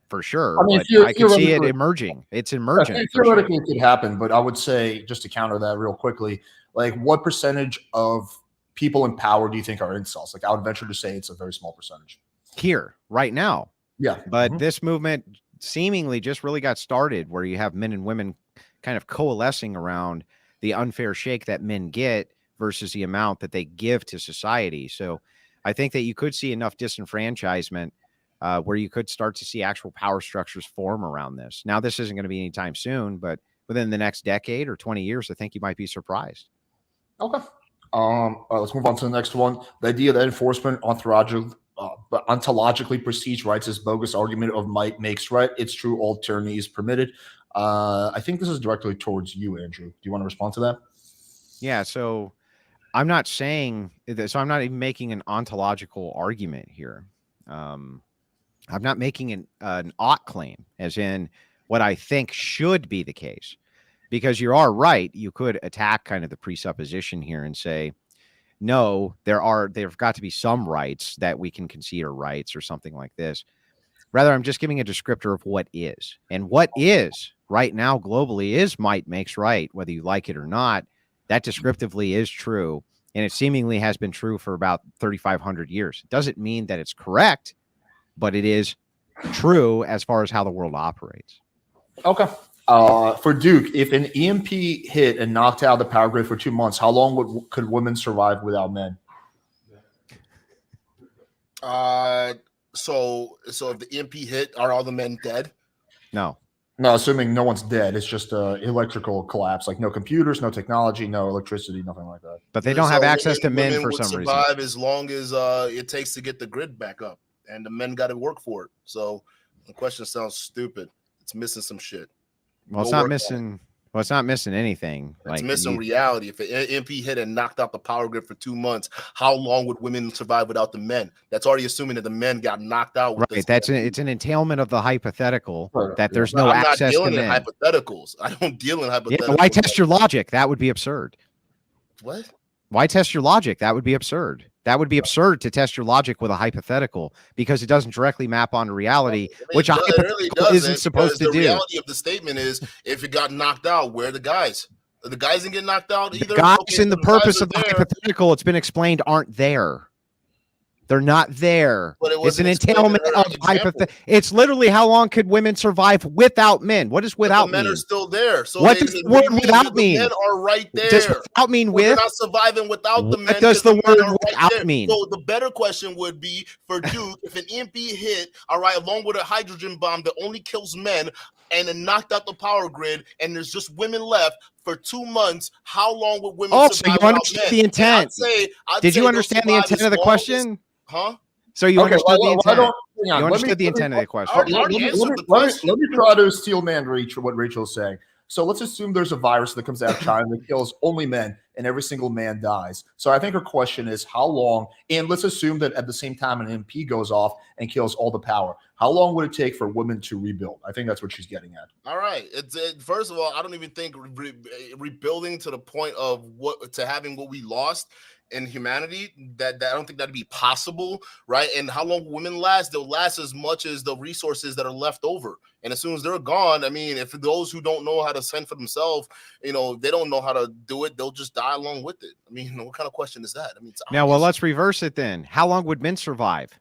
for sure. But I can see it emerging. It's emergent. Theoretically, it could happen, but I would say, just to counter that real quickly, like, what percentage of people in power do you think are incels? Like, I would venture to say it's a very small percentage. Here, right now. Yeah. But this movement seemingly just really got started, where you have men and women kind of coalescing around the unfair shake that men get versus the amount that they give to society. So I think that you could see enough disenfranchisement where you could start to see actual power structures form around this. Now, this isn't going to be anytime soon, but within the next decade or 20 years, I think you might be surprised. Okay. All right, let's move on to the next one. The idea that enforcement ontologically precedes rights is bogus argument of might makes right. It's true, all tyranny is permitted. I think this is directly towards you, Andrew. Do you want to respond to that? Yeah, so I'm not saying that, so I'm not even making an ontological argument here. I'm not making an ought claim, as in what I think should be the case, because you are right. You could attack kind of the presupposition here and say, no, there've got to be some rights that we can consider rights or something like this. Rather, I'm just giving a descriptor of what is. And what is right now globally is might makes right, whether you like it or not. That descriptively is true. And it seemingly has been true for about 3,500 years. It doesn't mean that it's correct, but it is true as far as how the world operates. Okay. For Duke, if an EMP hit and knocked out the power grid for 2 months, how long could women survive without men? So if the EMP hit, are all the men dead? No, assuming no one's dead. It's just electrical collapse, like no computers, no technology, no electricity, nothing like that. but they don't have access to men women for would some reason. survive as long as it takes to get the grid back up, and the men got to work for it. So the question sounds stupid. It's missing some shit. Well, it's not missing. Well, it's not missing anything. It's missing reality. If an EMP hit and knocked out the power grid for 2 months, how long would women survive without the men? That's already assuming that the men got knocked out. With right. It's an entailment of the hypothetical that there's I'm no not access to dealing in men. hypotheticals. I don't deal in hypotheticals. Yeah, why test your logic? That would be absurd. What? Why test your logic? That would be absurd. That would be absurd to test your logic with a hypothetical because it doesn't directly map onto reality, which a hypothetical isn't supposed to do. The reality of the statement is if it got knocked out, where are the guys? The guys didn't get knocked out either. The guys in the purpose of the hypothetical, it's been explained, aren't there. They're not there. It's an entailment of hypothetical. It's literally how long could women survive without men? What does without mean? Men are still there. So what does the word without mean? The men are right there. Does without mean with? They're not surviving without the men. What does the word without mean? So the better question would be for Duke, if an EMP hit, all right, along with a hydrogen bomb that only kills men and it knocked out the power grid and there's just women left for 2 months, how long would women survive? So you understand the intent. Did you understand the intent of the question? Huh? So you understood the intent. You understood the intent of the question. Let me try to steel man what Rachel's saying. So let's assume there's a virus that comes out of China that kills only men and every single man dies. So I think her question is how long, and let's assume that at the same time an MP goes off and kills all the power. How long would it take for women to rebuild? I think that's what she's getting at. All right. First of all, I don't even think rebuilding to the point of having what we lost in humanity, that I don't think that'd be possible, right? And how long women last? They'll last as much as the resources that are left over. And as soon as they're gone, I mean, if those who don't know how to send for themselves, they don't know how to do it, they'll just die along with it. I mean, what kind of question is that? I mean, now, well, let's reverse it then. How long would men survive?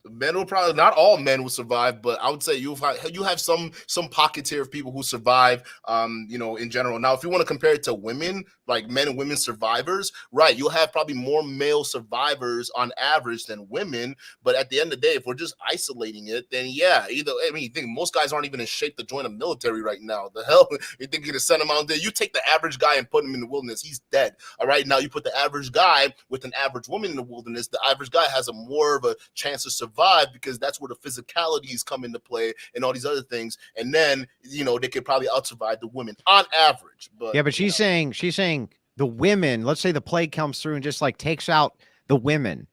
Men will probably, not all men will survive, but I would say you have some pockets here of people who survive, in general. Now, if you want to compare it to women, like men and women survivors, right, you'll have probably more male survivors on average than women. But at the end of the day, if we're just isolating it, then yeah, you think most guys aren't even in shape to join a military right now. The hell, you think you're gonna send them out there? You take the average guy and put him in the wilderness, he's dead. All right, now you put the average guy with an average woman in the wilderness, the average guy has a more of a chance to survive because that's where the physicalities come into play and all these other things. And then, they could probably out-survive the women on average. But yeah, but she's saying the women, let's say the plague comes through and just like takes out the women.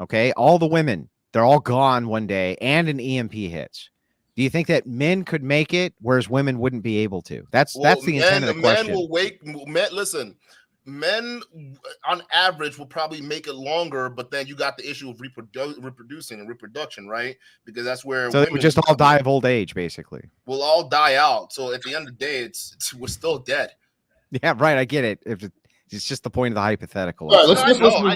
Okay. All the women, they're all gone one day and an EMP hits. Do you think that men could make it, whereas women wouldn't be able to? That's the intent of the question. Men on average will probably make it longer, but then you got the issue of reproducing and reproduction, right? Because that's where so women just all die of old age, basically. We'll all die out. So at the end of the day, we're still dead. Yeah, right. I get it. It's just the point of the hypothetical. All right, I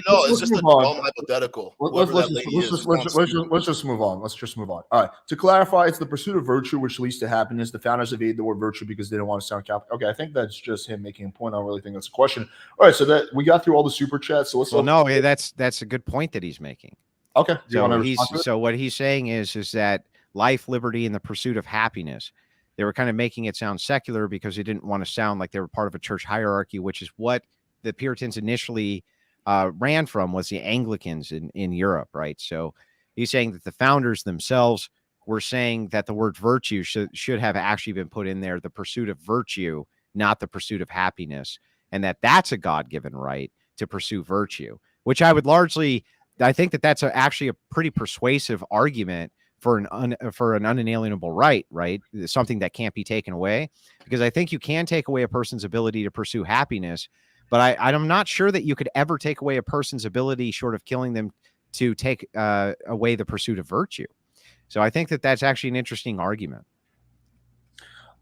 know. It's let's just a move on. dumb hypothetical. Let's Whoever that lady is, sounds stupid. let's just move on. Let's just move on. All right. To clarify, it's the pursuit of virtue which leads to happiness. The founders evade the word virtue because they don't want to sound Catholic. Okay, I think that's just him making a point. I don't really think that's a question. All right, so that we got through all the super chats. So let's. Well, no, that's a good point that he's making. Okay. Do you want to So respond to it? so what he's saying is that life, liberty, and the pursuit of happiness. They were kind of making it sound secular because they didn't want to sound like they were part of a church hierarchy, which is what the Puritans initially ran from, was the Anglicans in Europe, right? So he's saying that the founders themselves were saying that the word virtue should have actually been put in there, the pursuit of virtue, not the pursuit of happiness, and that's a God-given right to pursue virtue, which I think that's actually a pretty persuasive argument for an unalienable right, something that can't be taken away, because I think you can take away a person's ability to pursue happiness, but I'm not sure that you could ever take away a person's ability, short of killing them, to take away the pursuit of virtue. So I think that's actually an interesting argument.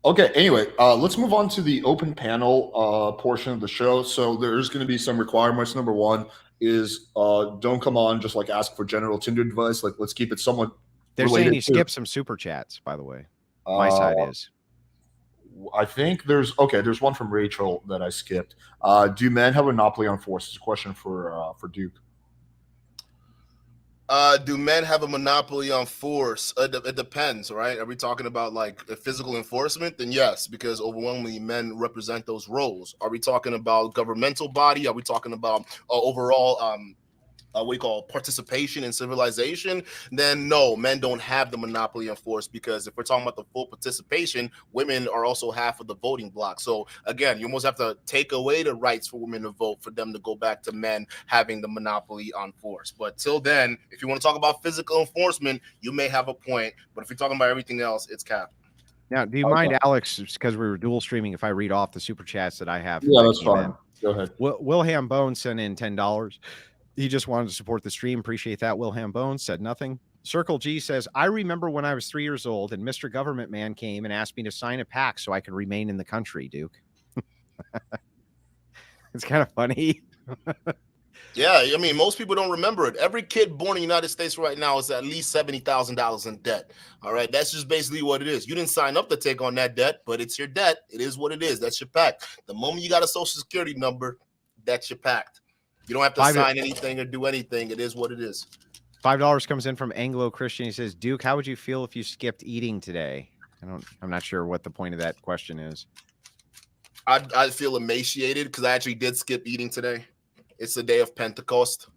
Okay. Anyway, let's move on to the open panel portion of the show. So there's going to be some requirements. Number one is don't come on just like ask for general Tinder advice. Like, let's keep it somewhat. They're saying you to, skip some super chats, by the way. My side is. I think there's one from Rachel that I skipped. Do men have a monopoly on force? It's a question for Duke. Do men have a monopoly on force? It depends, right? Are we talking about like a physical enforcement? Then yes, because overwhelmingly men represent those roles. Are we talking about governmental body? Are we talking about overall what you call participation in civilization? Then no, men don't have the monopoly on force, because if we're talking about the full participation, women are also half of the voting block. So again, you almost have to take away the rights for women to vote for them to go back to men having the monopoly on force. But till then, if you want to talk about physical enforcement, you may have a point, but if you're talking about everything else, it's cap. Now, do you mind, Alex, because we were dual streaming, if I read off the super chats that I have? Yeah, that's fine. Go ahead. Wilhelm Bones sent in $10. He just wanted to support the stream. Appreciate that. Wilhelm Bones said nothing. Circle G says, I remember when I was 3 years old and Mr. Government Man came and asked me to sign a pact so I could remain in the country, Duke. It's kind of funny. Yeah, I mean, most people don't remember it. Every kid born in the United States right now is at least $70,000 in debt. All right, that's just basically what it is. You didn't sign up to take on that debt, but it's your debt. It is what it is. That's your pact. The moment you got a social security number, that's your pact. You don't have to sign anything or do anything. It is what it is. $5 comes in from Anglo Christian. He says, Duke, how would you feel if you skipped eating today? I'm not sure what the point of that question is. I feel emaciated because I actually did skip eating today. It's the day of Pentecost.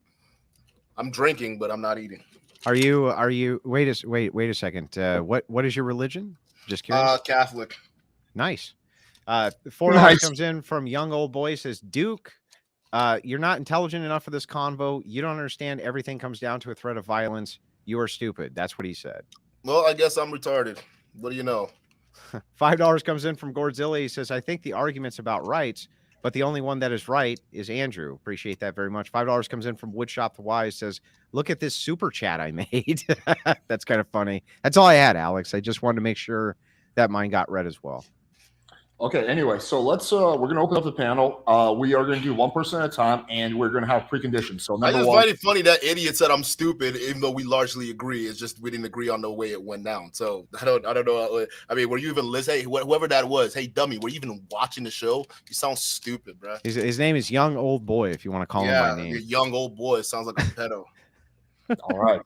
I'm drinking, but I'm not eating. Are you wait a second. What is your religion? Just curious. Catholic. Nice. $4 comes in from Young Old Boy. Says, Duke, you're not intelligent enough for this convo. You don't understand. Everything comes down to a threat of violence. You are stupid. That's what he said. Well, I guess I'm retarded. What do you know? $5 comes in from Gordzilla. He says, I think the argument's about rights, but the only one that is right is Andrew. Appreciate that very much. $5 comes in from Woodshop the Wise. Says, look at this super chat I made. That's kind of funny. That's all I had, Alex. I just wanted to make sure that mine got read as well. Okay, anyway, so let's we're gonna open up the panel. We are gonna do one person at a time, and we're gonna have preconditions. So I just find it funny that idiot said I'm stupid, even though we largely agree. It's just we didn't agree on the way it went down. So I don't know. I mean, were you even listening? Hey, whoever that was, hey dummy, were you even watching the show? You sound stupid, bro. His name is Young Old Boy, if you want to call him by name. Yeah, young old boy sounds like a pedo. All right.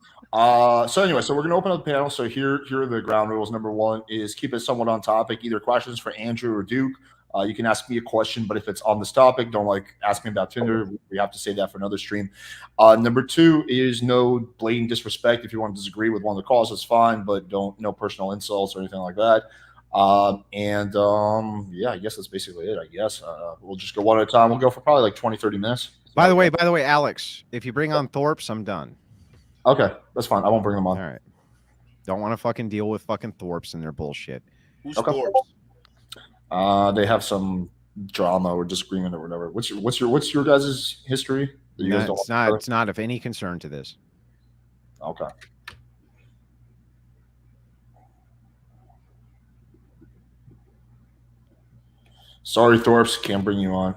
So anyway, so we're gonna open up the panel. So here are the ground rules. Number one is keep it somewhat on topic. Either questions for Andrew or Duke. You can ask me a question, but if it's on this topic, don't ask me about Tinder. We have to say that for another stream. Number two is no blatant disrespect. If you want to disagree with one of the calls, that's fine, but no personal insults or anything like that. Yeah, I guess that's basically it. I guess we'll just go one at a time. We'll go for probably like 20, 30 minutes. By the way, Alex, if you bring on Thorpe's, I'm done. Okay, that's fine. I won't bring them on. All right. Don't want to fucking deal with fucking Thorpe's and their bullshit. Who's Thorpe's? They have some drama or disagreement or whatever. What's your guys' history? It's not of any concern to this. Okay. Sorry, Thorpe's, can't bring you on.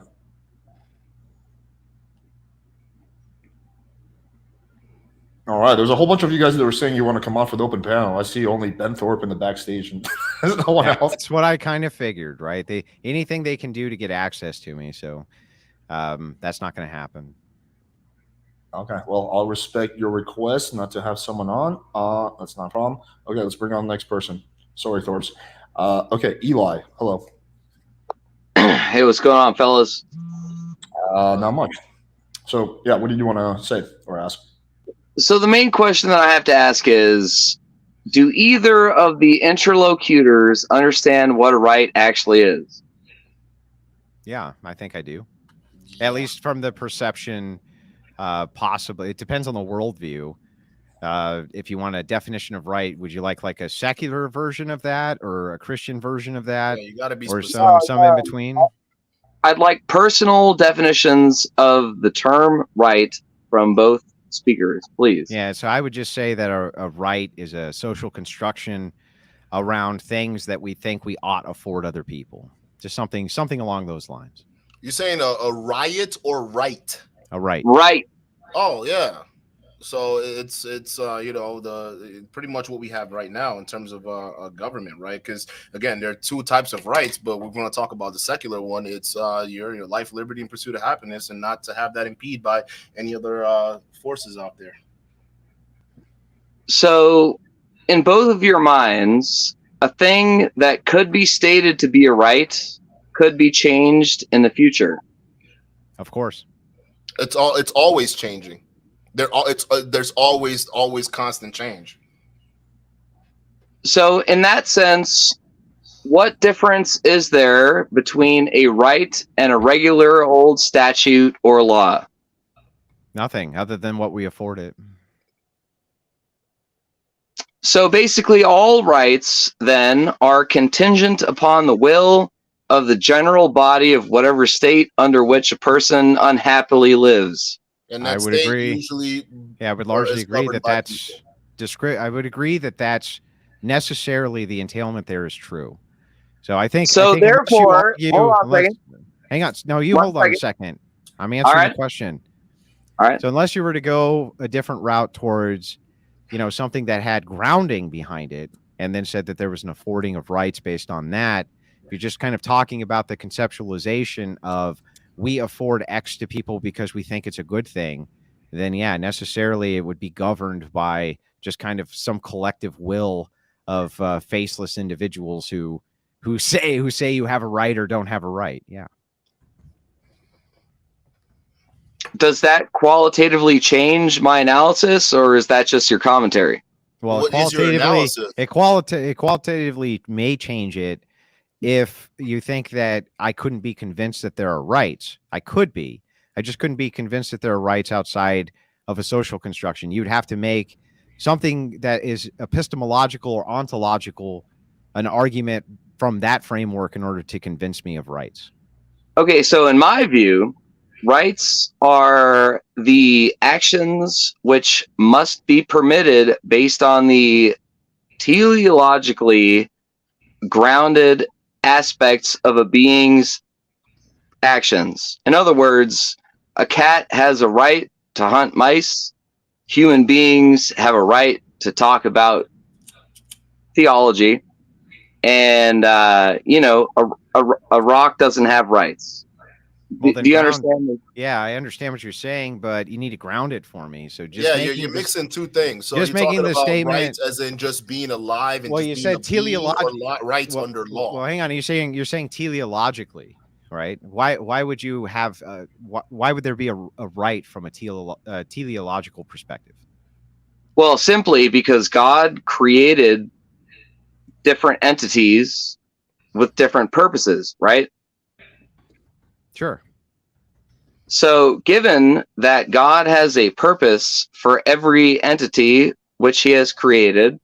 All right. There's a whole bunch of you guys that were saying you want to come on for the open panel. I see only Ben Thorpe in the backstage and there's no one else. That's what I kind of figured, right? Anything they can do to get access to me. So that's not going to happen. Okay. Well, I'll respect your request not to have someone on. That's not a problem. Okay. Let's bring on the next person. Sorry, Thorpes. Okay. Eli. Hello. Hey, what's going on, fellas? Not much. So, yeah, what did you want to say or ask? So the main question that I have to ask is, do either of the interlocutors understand what a right actually is? Yeah, I think I do. At least from the perception, possibly. It depends on the worldview. If you want a definition of right, would you like a secular version of that or a Christian version of that? Yeah, you got to be or specific. some in between? I'd like personal definitions of the term right from both speakers, please. Yeah, so I would just say that a right is a social construction around things that we think we ought afford other people. Just something along those lines. You're saying a riot or right? A right. Right. Oh yeah. So it's the pretty much what we have right now in terms of a government, right? Because again, there are two types of rights, but we're going to talk about the secular one. It's your life, liberty, and pursuit of happiness, and not to have that impede by any other forces out there. So, in both of your minds, a thing that could be stated to be a right could be changed in the future. Of course. It's always changing. There's always constant change. So in that sense, what difference is there between a right and a regular old statute or law? Nothing other than what we afford it. So basically all rights then are contingent upon the will of the general body of whatever state under which a person unhappily lives. And that I would state agree. usually, Yeah, I would largely is agree governed that by that's people. I would agree that that's necessarily the entailment there is true. So I think So unless you therefore, argue- hold on a unless- second. Hang on. No, you One hold on a second. second. I'm answering right. the question. All right. So unless you were to go a different route towards, something that had grounding behind it, and then said that there was an affording of rights based on that, if you're just kind of talking about the conceptualization of we afford X to people because we think it's a good thing, then yeah, necessarily it would be governed by just kind of some collective will of faceless individuals who say you have a right or don't have a right. Yeah. Does that qualitatively change my analysis, or is that just your commentary? Well, What is your analysis? it qualitatively may change it if you think that I couldn't be convinced that there are rights. I could be. I just couldn't be convinced that there are rights outside of a social construction. You'd have to make something that is epistemological or ontological, an argument from that framework in order to convince me of rights. Okay, so in my view, rights are the actions which must be permitted based on the teleologically grounded aspects of a being's actions. In other words, a cat has a right to hunt mice. Human beings have a right to talk about theology. And, a rock doesn't have rights. Well, Do you understand me? Yeah, I understand what you're saying, but you need to ground it for me. So just You're mixing two things. So just you're making talking the about statement- rights as in just being alive and Well, just you being said a being, or teleological rights under law. Well, hang on. You're saying teleologically, right? Why would you have? Why would there be a right from a teleological perspective? Well, simply because God created different entities with different purposes, right? Sure. So, given that God has a purpose for every entity which he has created,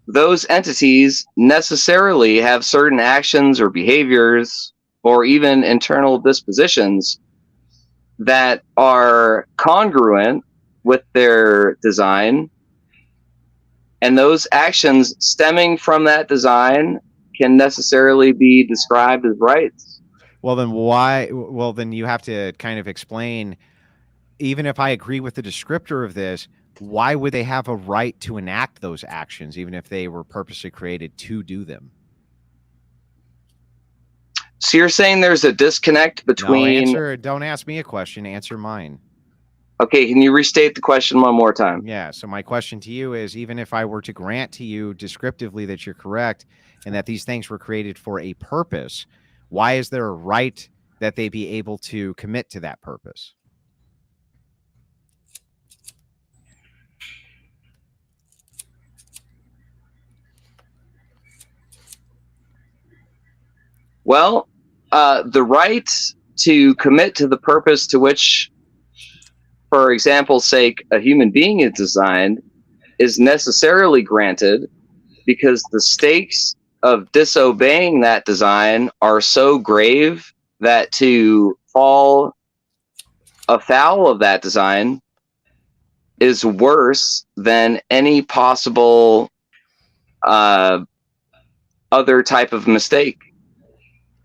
those entities necessarily have certain actions or behaviors or even internal dispositions that are congruent with their design. And those actions stemming from that design can necessarily be described as rights. Well, then why? Well, then you have to kind of explain, even if I agree with the descriptor of this, why would they have a right to enact those actions, even if they were purposely created to do them? So you're saying there's a disconnect No, between. don't ask me a question, answer mine. Okay, can you restate the question one more time? Yeah, so my question to you is, even if I were to grant to you descriptively that you're correct and that these things were created for a purpose, why is there a right that they be able to commit to that purpose? Well, the right to commit to the purpose to which, for example's sake, a human being is designed is necessarily granted because the stakes of disobeying that design are so grave that to fall afoul of that design is worse than any possible other type of mistake.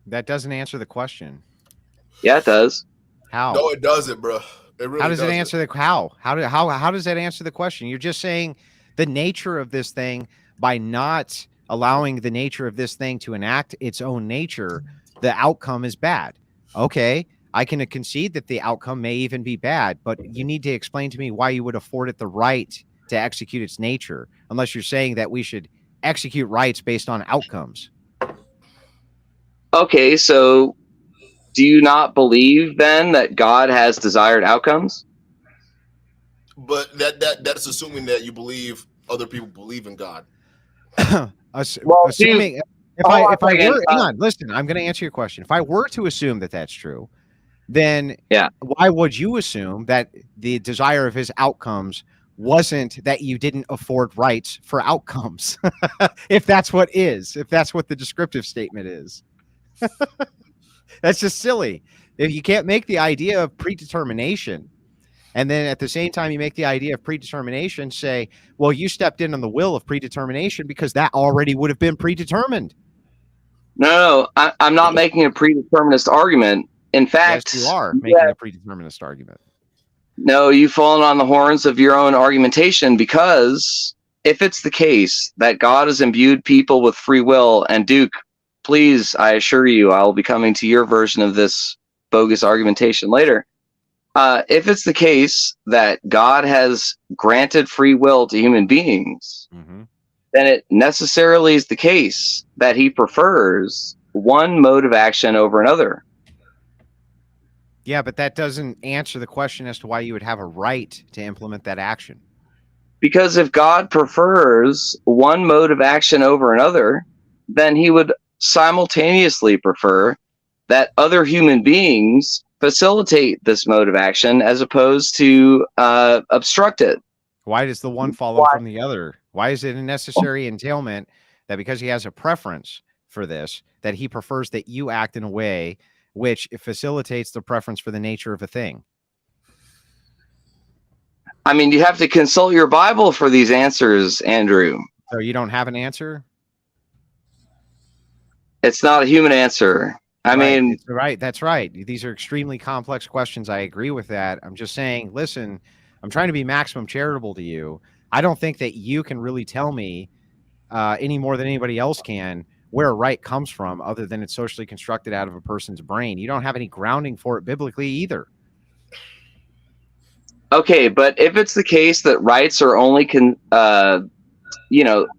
That doesn't answer the question. Yeah, it does. How? No, it doesn't, bro. It really How does it doesn't. answer the how does that answer the question? You're just saying the nature of this thing by not allowing the nature of this thing to enact its own nature, the outcome is bad. Okay, I can concede that the outcome may even be bad, but you need to explain to me why you would afford it the right to execute its nature, unless you're saying that we should execute rights based on outcomes. Okay, so do you not believe then that God has desired outcomes? But that's assuming that you believe other people believe in God. Assuming if I again, were hang on, listen, I'm going to answer your question. If I were to assume that that's true, then why would you assume that the desire of his outcomes wasn't that you didn't afford rights for outcomes? If that's what the descriptive statement is. That's just silly. If you can't make the idea of predetermination, and then at the same time you make the idea of predetermination, say, well, you stepped in on the will of predetermination because that already would have been predetermined. No, I'm not making a predeterminist argument. In fact, yes, you are making a predeterminist argument. No, you've fallen on the horns of your own argumentation, because if it's the case that God has imbued people with free will, and Duke, please, I assure you, I'll be coming to your version of this bogus argumentation later. If it's the case that God has granted free will to human beings, then it necessarily is the case that he prefers one mode of action over another. Yeah, but that doesn't answer the question as to why you would have a right to implement that action. Because if God prefers one mode of action over another, then he would simultaneously prefer that other human beings facilitate this mode of action as opposed to obstruct it. Why does the one follow from the other? Why is it a necessary entailment that because he has a preference for this, that he prefers that you act in a way which facilitates the preference for the nature of a thing? I mean, you have to consult your Bible for these answers, Andrew. So you don't have an answer? It's not a human answer. I mean, right. That's right. These are extremely complex questions. I agree with that. I'm just saying, listen, I'm trying to be maximum charitable to you. I don't think that you can really tell me any more than anybody else can where a right comes from, other than it's socially constructed out of a person's brain. You don't have any grounding for it biblically either. Okay, but if it's the case that rights are only a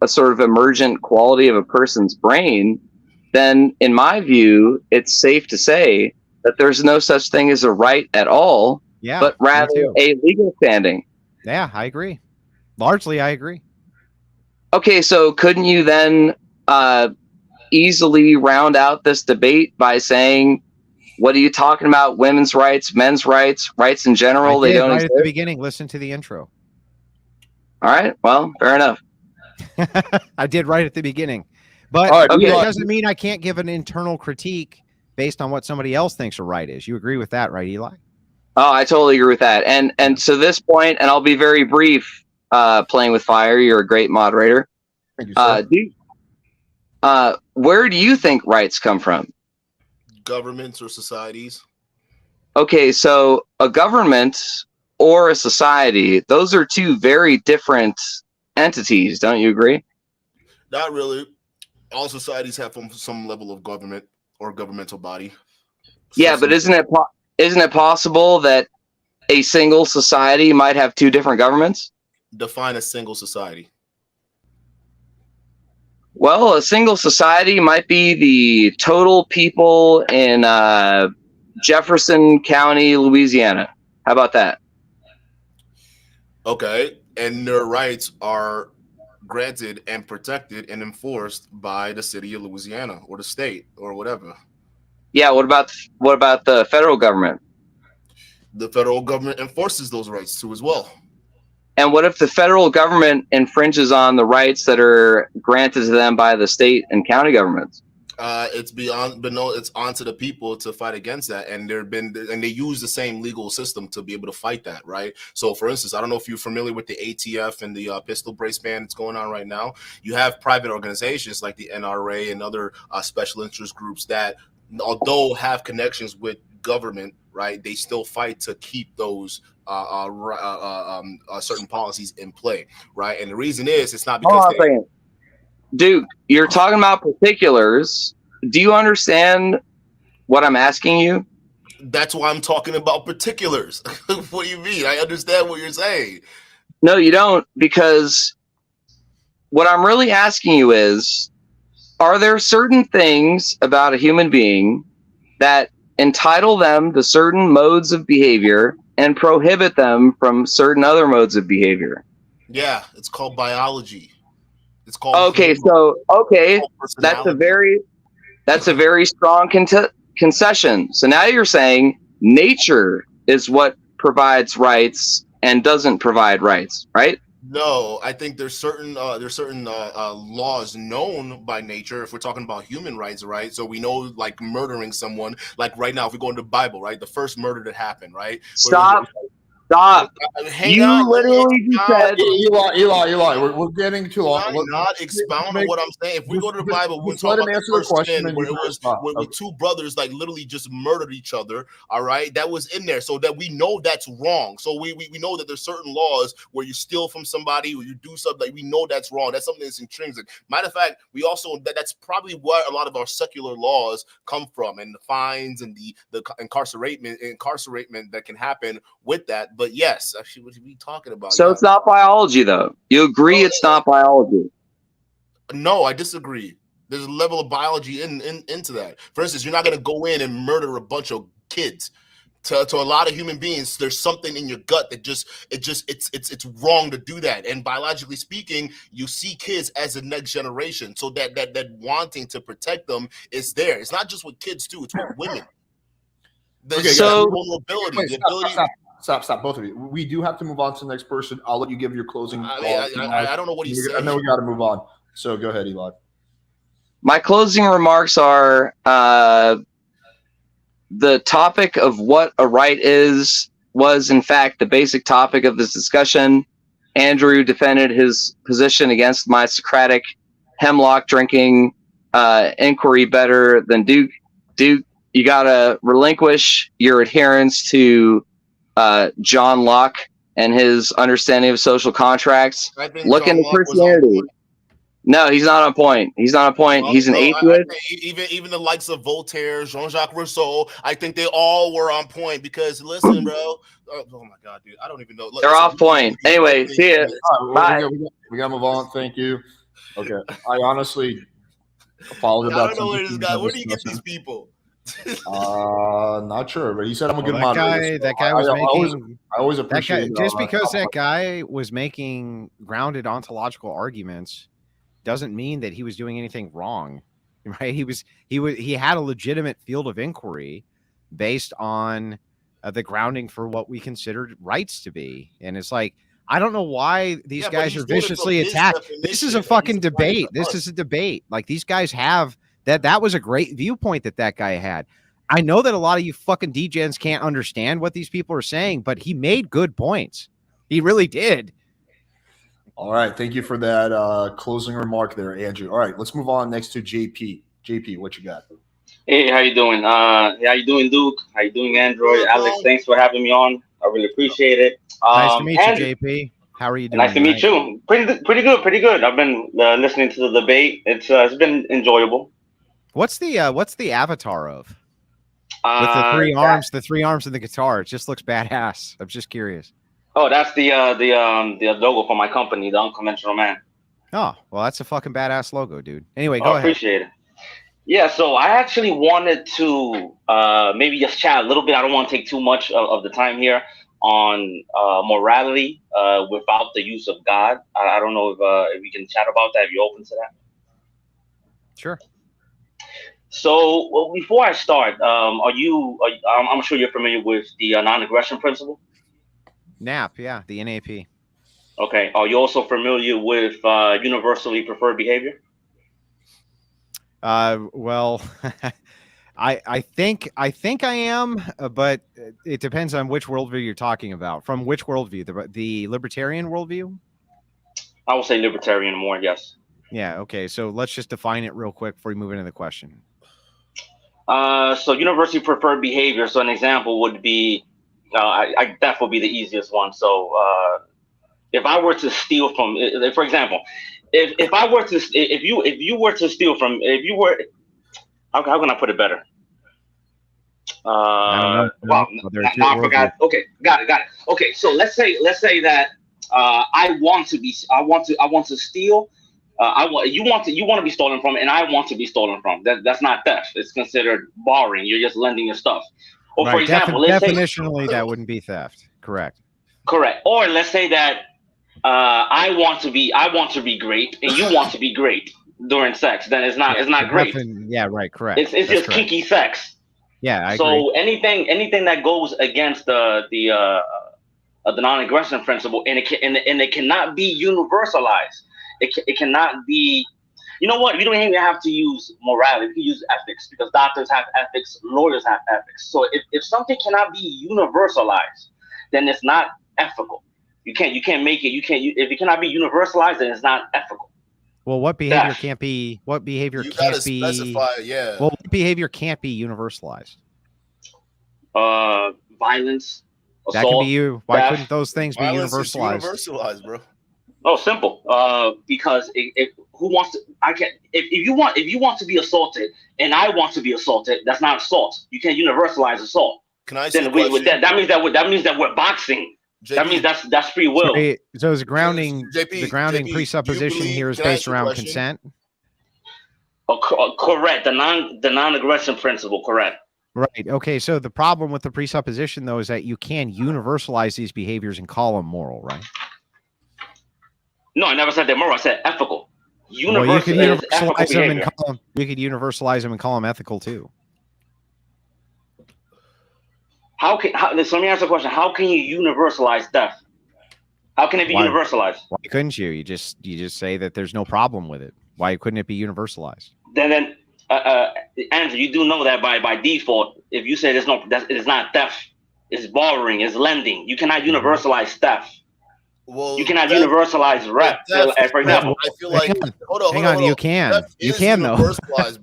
sort of emergent quality of a person's brain, then in my view, it's safe to say that there's no such thing as a right at all, but rather a legal standing. Yeah, I agree. Largely, I agree. Okay, so couldn't you then easily round out this debate by saying, what are you talking about? Women's rights, men's rights, rights in general, they don't exist? At the beginning, listen to the intro. All right, well, fair enough. I did right at the beginning. But that doesn't mean I can't give an internal critique based on what somebody else thinks a right is. You agree with that, right, Eli? Oh, I totally agree with that. And to this point, and I'll be very brief, playing with fire, you're a great moderator. Thank you, sir. Where do you think rights come from? Governments or societies. Okay, so a government or a society. Those are two very different entities. Don't you agree? Not really. All societies have some level of government or governmental body. Yeah, but isn't it possible that a single society might have two different governments? Define a single society. Well, a single society might be the total people in Jefferson County, Louisiana. How about that? Okay, and their rights are granted and protected and enforced by the city of Louisiana or the state or whatever. Yeah, what about the federal government? The federal government enforces those rights too as well. And what if the federal government infringes on the rights that are granted to them by the state and county governments? It's beyond, but no, it's onto the people to fight against that, and they use the same legal system to be able to fight that, right? So, for instance, I don't know if you're familiar with the ATF and the pistol brace ban that's going on right now. You have private organizations like the NRA and other special interest groups that, although have connections with government, right, they still fight to keep those certain policies in play, right? And the reason is it's not because Dude, you're talking about particulars. Do you understand what I'm asking you? That's why I'm talking about particulars. What do you mean? I understand what you're saying. No, you don't, because what I'm really asking you is, are there certain things about a human being that entitle them to certain modes of behavior and prohibit them from certain other modes of behavior? Yeah, it's called biology. It's called that's a very strong concession. So now you're saying nature is what provides rights and doesn't provide rights, right? No, I think there's certain laws known by nature. If we're talking about human rights, right? So we know, like murdering someone, like right now, if we go into the Bible, right, the first murder that happened, right? Stop. You literally just said, Eli, we're getting too long. I'm not expound on what I'm saying. If we go to the Bible, we're let him talking about answer the the first question, sin, where it was where two brothers like literally just murdered each other. All right, that was in there, so that we know that's wrong. So we know that there's certain laws where you steal from somebody or you do something, like we know that's wrong. That's something that's intrinsic. Matter of fact, we also that's probably where a lot of our secular laws come from, and the fines and the incarceration that can happen with that. But yes, actually, what are we talking about? So it's not biology, though. You agree it's not biology? No, I disagree. There's a level of biology into that. For instance, you're not going to go in and murder a bunch of kids. To a lot of human beings, there's something in your gut that it's wrong to do that. And biologically speaking, you see kids as the next generation, so that wanting to protect them is there. It's not just with kids too; it's with women. Vulnerability, the ability. Stop, both of you. We do have to move on to the next person. I'll let you give your closing. I don't know what he's saying. I know we got to move on. So go ahead, Eli. My closing remarks are the topic of what a right was in fact the basic topic of this discussion. Andrew defended his position against my Socratic hemlock drinking inquiry better than Duke. Duke, you got to relinquish your adherence to John Locke and his understanding of social contracts. Look into Christianity. No, he's not on point. He's an atheist. Even the likes of Voltaire, Jean-Jacques Rousseau, I think they all were on point because, listen, bro. Oh my God, dude. I don't even know. They're off point. Anyway, see ya. Bye. We got to move on. Thank you. Okay. I honestly apologize about I don't know where this guy. Where do you get these people? Not sure, but he said I'm a good moderator. That guy was making. I always appreciate that guy, just because that guy was making grounded ontological arguments doesn't mean that he was doing anything wrong, right? He had a legitimate field of inquiry based on the grounding for what we considered rights to be, and it's like, I don't know why these guys are viciously attacked. This is a fucking debate. This is a debate. Like, these guys have. That was a great viewpoint that guy had. I know that a lot of you fucking degens can't understand what these people are saying, but he made good points. He really did. All right. Thank you for that closing remark there, Andrew. All right. Let's move on next to JP. JP, what you got? Hey, how you doing? How you doing, Duke? How you doing, Android? Alex, thanks for having me on. I really appreciate it. Nice to meet and you, JP. How are you doing? Nice to meet you. Pretty good. I've been listening to the debate. It's been enjoyable. What's the avatar of? With the three arms and the guitar. It just looks badass. I'm just curious. Oh, that's the logo for my company, the Unconventional Man. Oh, well, that's a fucking badass logo, dude. Anyway, go I ahead. Appreciate it. Yeah, so I actually wanted to maybe just chat a little bit. I don't want to take too much of the time here on morality without the use of God. I don't know if we can chat about that. If you're open to that. Sure. So, well, before I start, I'm sure you're familiar with the non-aggression principle. NAP, yeah, the NAP. Okay. Are you also familiar with universally preferred behavior? Well, I think I am, but it depends on which worldview you're talking about. From which worldview? The libertarian worldview? I will say libertarian more, yes. Yeah. Okay. So let's just define it real quick before we move into the question. So universally preferred behavior. So an example would be, that would be the easiest one. So if I were to steal from, for example, if you were to steal from, how can I put it better? I don't know. Wow, now I forgot. Okay, got it. Okay, so let's say that I want to steal. You want to be stolen from, and I want to be stolen from. That's not theft. It's considered borrowing. You're just lending your stuff. Or for example, definitionally, that wouldn't be theft. Correct. Or let's say that I want to be great, and you want to be great during sex. Then it's not great. Yeah, right. Correct. It's just correct. Kinky sex. Yeah, I agree. Anything that goes against the non-aggression principle, and it cannot be universalized. It cannot be. You know what? You don't even have to use morality. You can use ethics, because doctors have ethics, lawyers have ethics. So if something cannot be universalized, then it's not ethical. You can't make it. If it cannot be universalized, then it's not ethical. Well, what behavior can't be? What behavior can't be? Specify, yeah. Well, what behavior can't be universalized? Violence. Assault, that can be you. Why theft. Couldn't those things be universalized? Universalized, bro. Oh, simple. Because who wants to? If you want to be assaulted, and I want to be assaulted, that's not assault. You can't universalize assault. Can I? Then that means that we're boxing. JP, that means that's free will. So is the grounding presupposition here is based around consent? Oh, correct. The non-aggression principle. Correct. Right. Okay. So the problem with the presupposition, though, is that you can universalize these behaviors and call them moral, right? No, I never said they're moral. I said ethical. You could universalize them and call them. You could universalize them and call them ethical too. So let me ask a question. How can you universalize theft? How can it be universalized? Why couldn't you? You just say that there's no problem with it. Why couldn't it be universalized? Then Andrew, you do know that by default, if you say it's not theft, it's borrowing, it's lending. You cannot universalize theft. Well, you cannot universalize rep. For example, I feel like hang on, you can. You can though.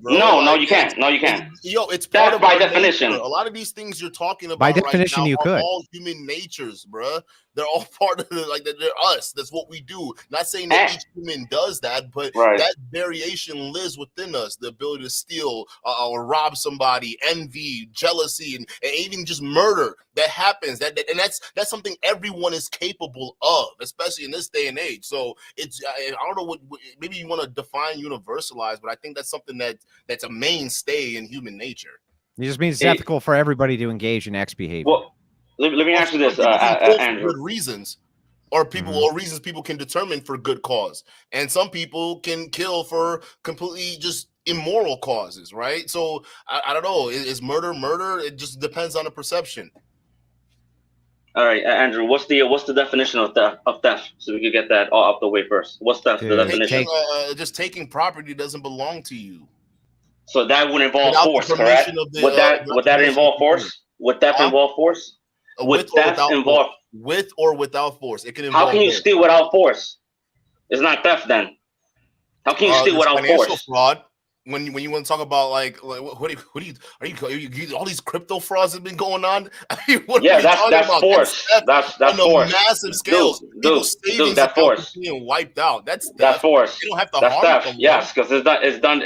No, you can't. No, you can't. It's part of by definition. Nature. A lot of these things you're talking about by definition, right now you could. All human natures, bro. They're all part of they're us. That's what we do. Not saying that each human does that, but that variation lives within us. The ability to steal or rob somebody, envy, jealousy, and even just murder. That happens. That's something everyone is capable of, especially in this day and age. So I don't know what maybe you want to define universalize, but I think that's something that's a mainstay in human nature. It just means it's ethical for everybody to engage in X behavior. Well, let me ask you this, Andrew. Good reasons, or or reasons people can determine for good cause, and some people can kill for completely just immoral causes, right? So I don't know. Is murder? It just depends on the perception. All right, Andrew. What's the definition of theft? So we could get that all up the way first. What's theft? The definition? Just taking property doesn't belong to you. So that would involve force, correct? Would that involve force? Would theft involve force? With or without force, it can involve. How can you steal without force? It's not theft then. How can you steal without financial force? Fraud. when you want to talk about like what are you all these crypto frauds have been going on? I mean, what are Yeah, you talking that's about? That's force. theft That's on a force. massive scale. People's Dude, savings that's accounts force. are being wiped out. That's That's theft. force. You don't have to That's harm theft. someone. Yes, because it's done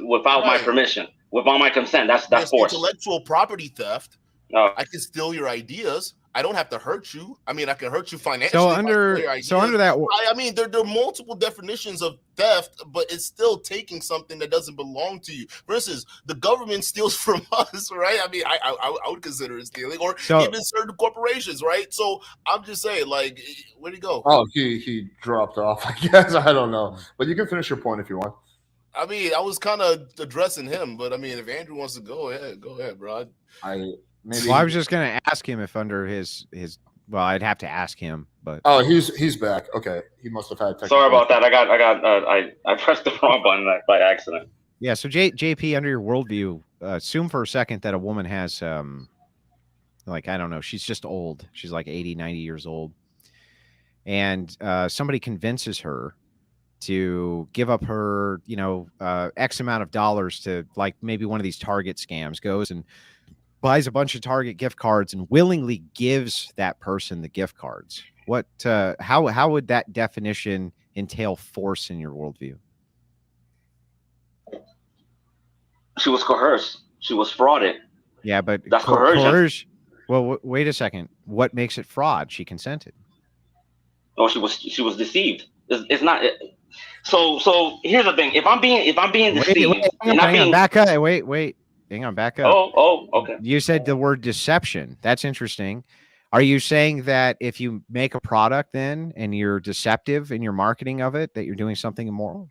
without my Right. permission, without my consent. That's There's force. intellectual property theft. No. I can steal your ideas. I don't have to hurt you. I mean, I can hurt you financially. So if I steal your under that, I mean, there are multiple definitions of theft, but it's still taking something that doesn't belong to you. For instance, the government steals from us, right? I mean, I would consider it stealing, or even certain corporations, right? So I'm just saying, like, where'd he go? Oh, he dropped off. I guess I don't know, but you can finish your point if you want. I mean, I was kind of addressing him, but I mean, if Andrew wants to go ahead, bro. Well, I was just going to ask him if under his. Well, I'd have to ask him, but he's back. Okay, he must have had. Sorry about that. I pressed the wrong button by accident. Yeah. So JP, under your worldview, assume for a second that a woman has, like, I don't know, she's just old. She's like 80, 90 years old, and somebody convinces her to give up her, X amount of dollars to, like, maybe one of these Target scams, goes and buys a bunch of Target gift cards and willingly gives that person the gift cards. What, how would that definition entail force in your worldview? She was coerced. She was frauded. Yeah, but that's coercion. Well, wait a second. What makes it fraud? She consented. Oh, she was deceived. It's not. So here's the thing. If I'm being deceived, hang on, back up. Wait. Hang on, back up. Oh, okay. You said the word deception. That's interesting. Are you saying that if you make a product then and you're deceptive in your marketing of it, that you're doing something immoral?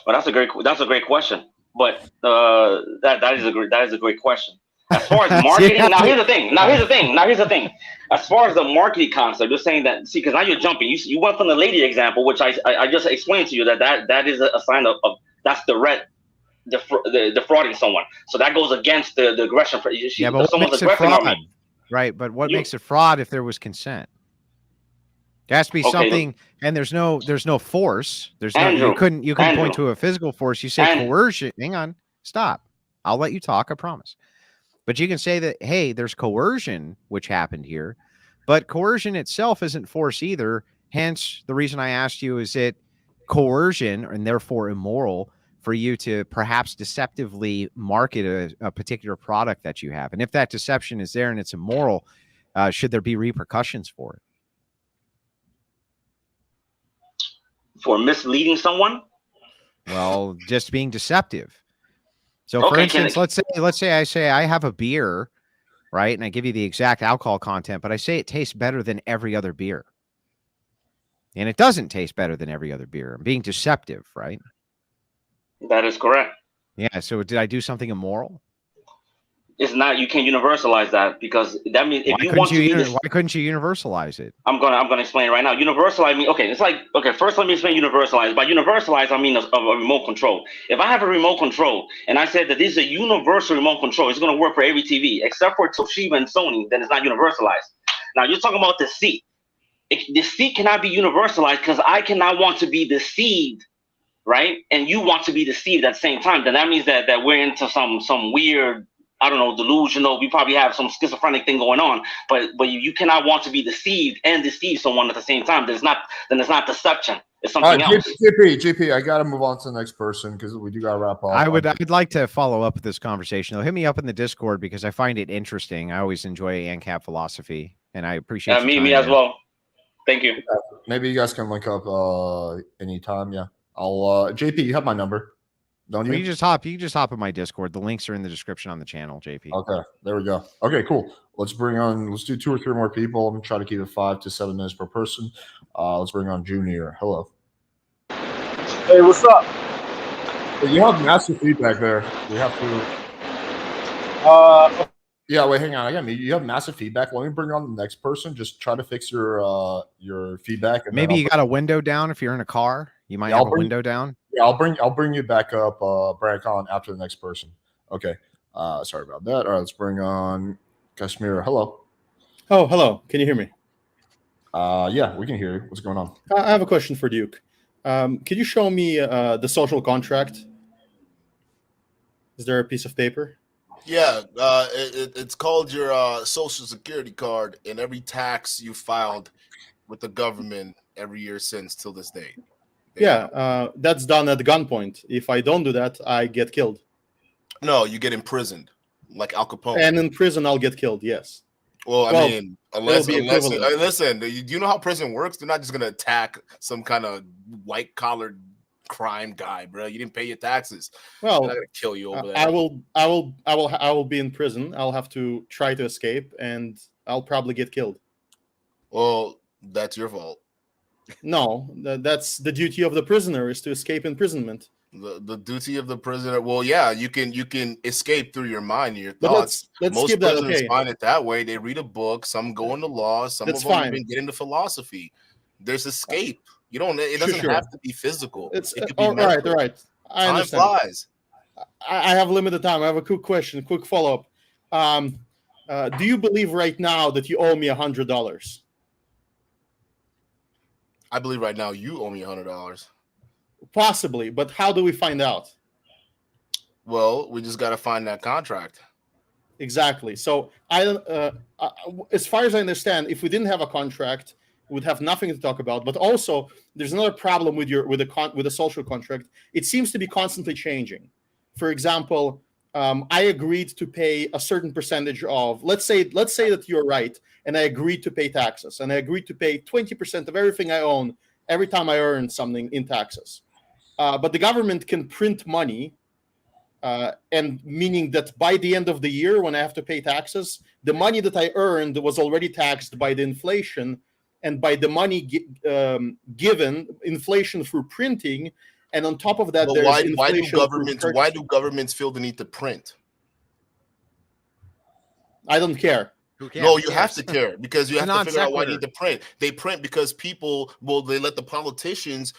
Well, that's a great question. But that is a great question. As far as marketing, now here's the thing. As far as the marketing concept, you're saying that, see, because now you're jumping. You went from the lady example, which I just explained to you that is a sign of that's defrauding someone. So that goes against the aggression. Yeah, but what makes it fraud? Right, but what makes it fraud if there was consent? There has to be something, and there's no force. There's Andrew, you couldn't point to a physical force. You say coercion. Hang on, stop. I'll let you talk. I promise. But you can say that, hey, there's coercion, which happened here, but coercion itself isn't force either. Hence, the reason I asked you, is it coercion and therefore immoral for you to perhaps deceptively market a particular product that you have? And if that deception is there and it's immoral, should there be repercussions for it? For misleading someone? Well, just being deceptive. So, for instance, let's say I say I have a beer, right? And I give you the exact alcohol content, but I say it tastes better than every other beer. And it doesn't taste better than every other beer. I'm being deceptive, right? That is correct. Yeah. So did I do something immoral? It's not. You can universalize that, because that means if why couldn't you universalize it? I'm gonna explain right now. Universalize mean, it's like, first let me explain universalize. By universalize, I mean a remote control. If I have a remote control and I said that this is a universal remote control, it's gonna work for every TV except for Toshiba and Sony, then it's not universalized. Now you're talking about deceit. Deceit cannot be universalized because I cannot want to be deceived, right? And you want to be deceived at the same time. Then that means that we're into some weird, I don't know, delusional. We probably have some schizophrenic thing going on, but you cannot want to be deceived and deceive someone at the same time. Then it's not deception. It's something else. JP, I got to move on to the next person because we do got to wrap up. I'd like to follow up with this conversation. Though, hit me up in the Discord because I find it interesting. I always enjoy ANCAP philosophy, and I appreciate me as well. Thank you. Maybe you guys can link up anytime. Yeah, I'll. JP, you have my number. Don't you? You can just hop in my Discord. The links are in the description on the channel, JP. Okay, there we go. Okay, cool. Let's do 2 or 3 more people. I'm gonna try to keep it 5 to 7 minutes per person. Let's bring on Junior. Hello. Hey, what's up? You have massive feedback there. We have to. Yeah, wait, hang on. I got me. You have massive feedback. Let me bring on the next person. Just try to fix your feedback. And maybe you got a window down if you're in a car. You might have a window down. Yeah, I'll bring you back up, Brad Collin, after the next person. Okay. Sorry about that. All right, let's bring on Kashmir. Hello. Oh, hello. Can you hear me? Yeah, we can hear you. What's going on? I have a question for Duke. Could you show me the social contract? Is there a piece of paper? Yeah, it's called your social security card, and every tax you filed with the government every year since till this date. Yeah, that's done at gunpoint. If I don't do that, I get killed. No, you get imprisoned, like Al Capone. And in prison, I'll get killed. Yes. Well, I Well, mean, unless equivalent. listen, do you know how prison works? They're not just gonna attack some kind of white collar crime guy, bro. You didn't pay your taxes. Well, They're not gonna kill you over there. I will be in prison. I'll have to try to escape, and I'll probably get killed. Well, that's your fault. No, that's the duty of the prisoner is to escape imprisonment. The duty of the prisoner. Well, yeah, you can escape through your mind and your But thoughts. let's Most skip that. prisoners Okay, find it that way. They read a book. Some go into law. Some That's of them fine. even get into philosophy. There's escape. You don't. It doesn't Sure. have to be physical. it's It could be all right. mental. All right. I Time understand. flies. I have limited time. I have a quick question, quick follow up. Do you believe right now that you owe me $100? I believe right now you owe me $100. Possibly, but how do we find out? Well, we just got to find that contract. Exactly. So as far as I understand, if we didn't have a contract, we'd have nothing to talk about. But also, there's another problem with the social contract. It seems to be constantly changing. For example, I agreed to pay a certain percentage of. Let's say that you're right, and I agreed to pay taxes, and I agreed to pay 20% of everything I own every time I earn something in taxes. But the government can print money. And meaning that by the end of the year, when I have to pay taxes, the money that I earned was already taxed by the inflation and by the money given inflation through printing, and on top of that, But there's why inflation. do governments feel the need to print? I don't care. Who cares? No, you have to care because you It's have a to figure out why they non-sequitur. need to print. They print because people, well, they let the politicians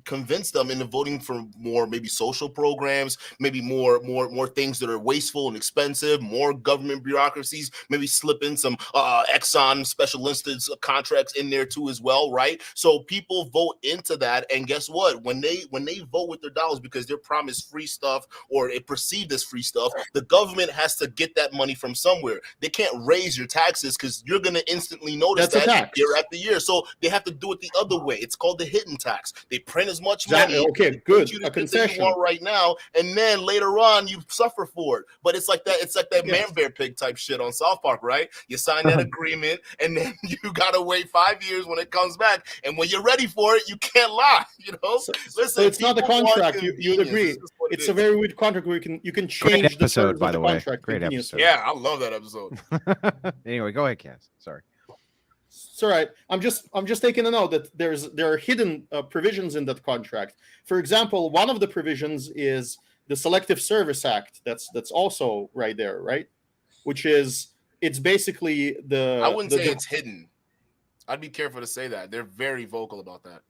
convince them into voting for more maybe social programs, maybe more things that are wasteful and expensive, more government bureaucracies, maybe slip in some Exxon special instance contracts in there too as well, right? So people vote into that, and guess what? When they vote with their dollars because they're promised free stuff or it perceived as free stuff, the government has to get that money from somewhere. They can't raise your taxes because you're going to instantly notice That's a that tax. year after year. So they have to do it the other way. It's called the hidden tax. They print as much Exactly. money. Okay, they good. You A the thing concession. you want right now, and then later on you suffer for it. But it's like that. It's like that Yes. man bear pig type shit on South Park, right? You sign that agreement, and then you gotta wait 5 years when it comes back. And when you're ready for it, you can't lie. You know. So Listen, it's not the people want contract. You'd convenience. agree. This is what it It's a is. very weird contract where you can Great change the episode, terms by of the the way. contract. Great continuously. episode. Yeah, I love that episode. Anyway, go ahead, Cass. Sorry. It's all right. I'm just taking a note that there are hidden provisions in that contract. For example, one of the provisions is the Selective Service Act. That's also right there, right? Which is it's basically the. I wouldn't the- say the- it's hidden. I'd be careful to say that. They're very vocal about that.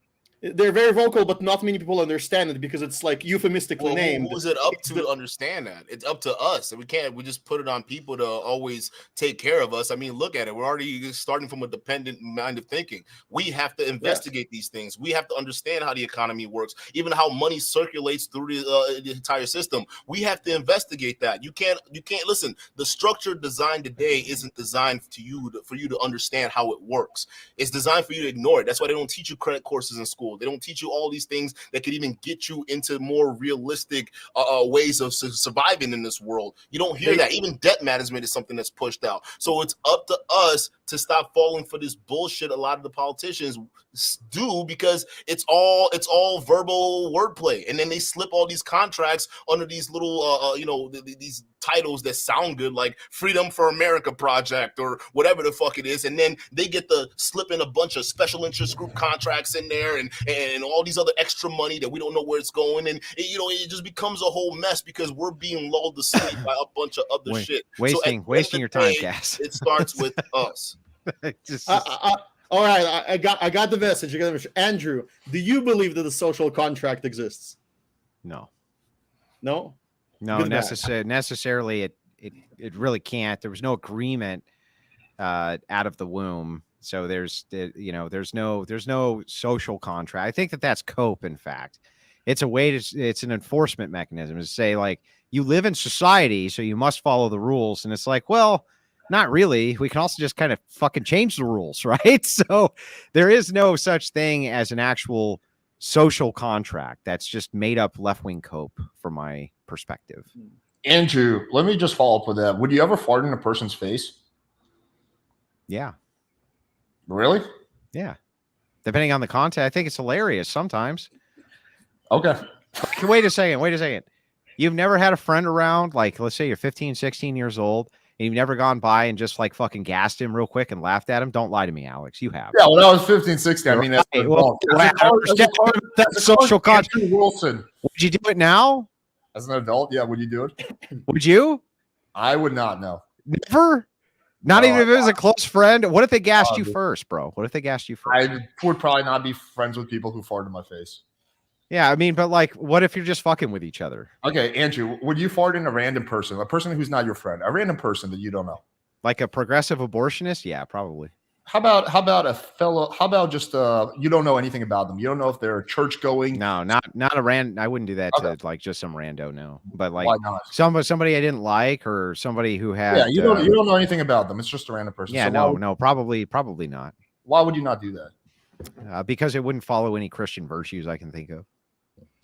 They're very vocal, but not many people understand it because it's like euphemistically Well, named. who is it up It's to the- understand that? It's up to us. We just put it on people to always take care of us. I mean, look at it. We're already starting from a dependent mind of thinking. We have to investigate these things. We have to understand how the economy works, even how money circulates through the entire system. We have to investigate that. You can't listen. The structure designed today isn't designed for you to understand how it works. It's designed for you to ignore it. That's why they don't teach you credit courses in school. They don't teach you all these things that could even get you into more realistic ways of surviving in this world. You don't hear that. Even debt management is something that's pushed out. So it's up to us to stop falling for this bullshit a lot of the politicians do, because it's all verbal wordplay, and then they slip all these contracts under these little these titles that sound good, like Freedom for America Project or whatever the fuck it is, and then they get to slip in a bunch of special interest group contracts in there and all these other extra money that we don't know where it's going, and it just becomes a whole mess because we're being lulled to sleep by a bunch of other shit. Wasting your time, Cass. It starts with us. All right, I got the message. Andrew, do you believe that the social contract exists? No. No. No, necessarily it really can't. There was no agreement out of the womb So there's no social contract. I think that's cope. In fact, it's an enforcement mechanism to say, like, you live in society, so you must follow the rules. And it's like, well, not really. We can also just kind of fucking change the rules, right? So there is no such thing as an actual social contract. That's just made up left-wing cope from my perspective. Andrew, let me just follow up with that. Would you ever fart in a person's face? Yeah. Really? Yeah. Depending on the content, I think it's hilarious sometimes. Okay. Wait a second. You've never had a friend around, like, let's say you're 15, 16 years old, and you've never gone by and just like fucking gassed him real quick and laughed at him. Don't lie to me, Alex. You have. Yeah, when I was 15, 16, I mean, that's Right. Well, that's social contract. Wilson. Would you do it now? As an adult, yeah, would you do it? Would you? I would not, no. Never? Not even if it was a close friend? What if they gassed you first, bro? What if they gassed you first? I would probably not be friends with people who fart in my face. Yeah, I mean, but like, what if you're just fucking with each other? Okay, Andrew, would you fart in a random person who's not your friend, a random person that you don't know? Like a progressive abortionist? Yeah, probably. How about a fellow? How about just you don't know anything about them? You don't know if they're church going. No, not a random. I wouldn't do that to like just some rando. No, but like why not? Somebody I didn't like, or somebody who had. Yeah, you don't know anything about them. It's just a random person. Yeah, so probably not. Why would you not do that? Because it wouldn't follow any Christian virtues I can think of.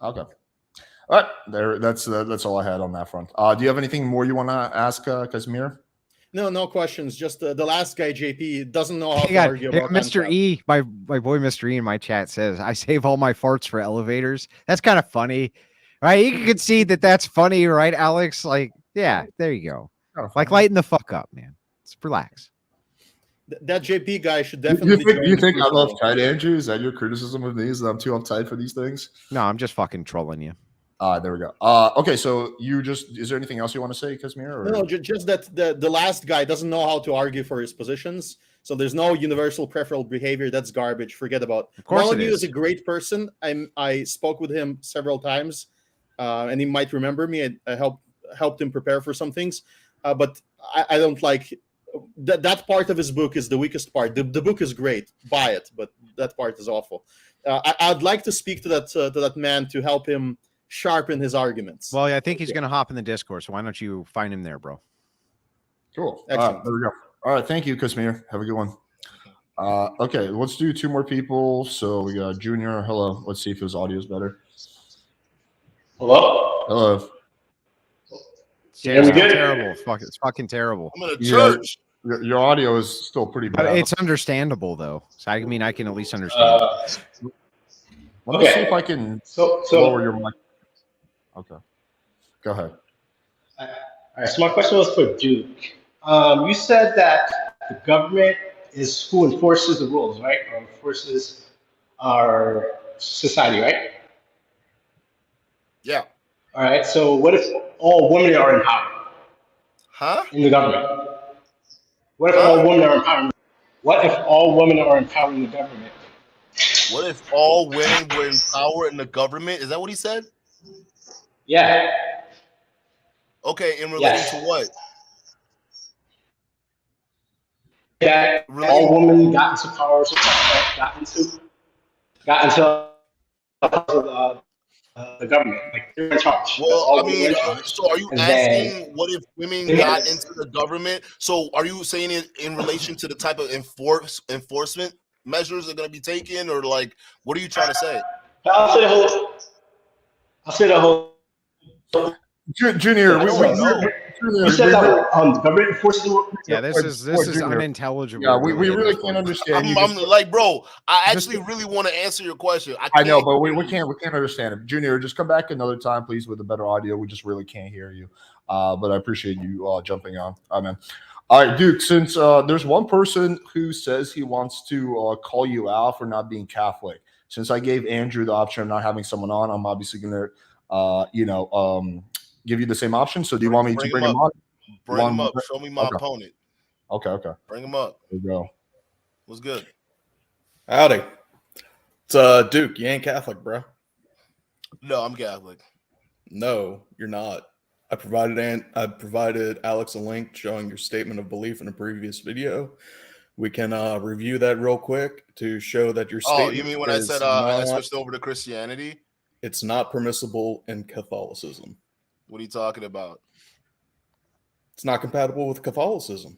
Okay. All right. That's all I had on that front. Do you have anything more you want to ask, Casimir? No questions. Just the last guy, JP, doesn't know how to argue about Mr. E, my boy Mr. E in my chat says, I save all my farts for elevators. That's kind of funny, right? You can concede that that's funny, right, Alex? Like, yeah, there you go. Like, lighten the fuck up, man. Just relax. That JP guy should definitely. You think I'm uptight, Andrew? Is that your criticism of me? Is that I'm too uptight for these things? No, I'm just fucking trolling you. There we go. Okay, so is there anything else you want to say, Casimir? No, just that the last guy doesn't know how to argue for his positions. So there's no universal preferable behavior. That's garbage. Forget about it. Molyneux is a great person. I spoke with him several times, and he might remember me. I helped him prepare for some things, but I don't like that part of his book is the weakest part. The book is great. Buy it, but that part is awful. I'd like to speak to that man to help him sharpen his arguments. Well, I think he's going to hop in the Discord, so why don't you find him there, bro? Cool. There we go. All right, thank you, Casimir. Have a good one. Okay, let's do two more people. So we got Junior. Hello. Let's see if his audio is better. Hello. Yeah, it's terrible. It's fucking terrible. I'm in a church. Your audio is still pretty bad. It's understandable though. So I mean, I can at least understand. Let me see if I can lower your mic. Okay. Go ahead. All right. So my question was for Duke. You said that the government is who enforces the rules, right? Or enforces our society, right? Yeah. All right. So what if all women are in power? Huh? In the government. What if all women are in power? What if all women are in power in the government? What if all women were in power in the government? Is that what he said? Yeah. Okay, in relation to what? That all women got into power, got into the government, like they're in charge. Well, I mean, so are you asking what if women got into the government? So are you saying it in relation to the type of enforcement measures that are going to be taken, or like, what are you trying to say? I'll say the whole. Junior, you said that the government enforces the rules. Yeah, this is unintelligible. Yeah, we really can't understand. I'm like, bro, I actually really want to answer your question. I know, but we can't understand it. Junior, just come back another time, please, with a better audio. We just really can't hear you. But I appreciate you jumping on. Man. All right, Duke, since there's one person who says he wants to call you out for not being Catholic, since I gave Andrew the option of not having someone on, I'm obviously going to, give you the same option. So do you want me to bring him on? Bring him up. Show me my opponent. Okay. Bring him up. There you go. What's good? Howdy. It's Duke. You ain't Catholic, bro. No, I'm Catholic. No, you're not. I provided Alex a link showing your statement of belief in a previous video. We can review that real quick to show that your Oh, statement. you mean when I said I switched over to Christianity? It's not permissible in Catholicism. What are you talking about? It's not compatible with Catholicism.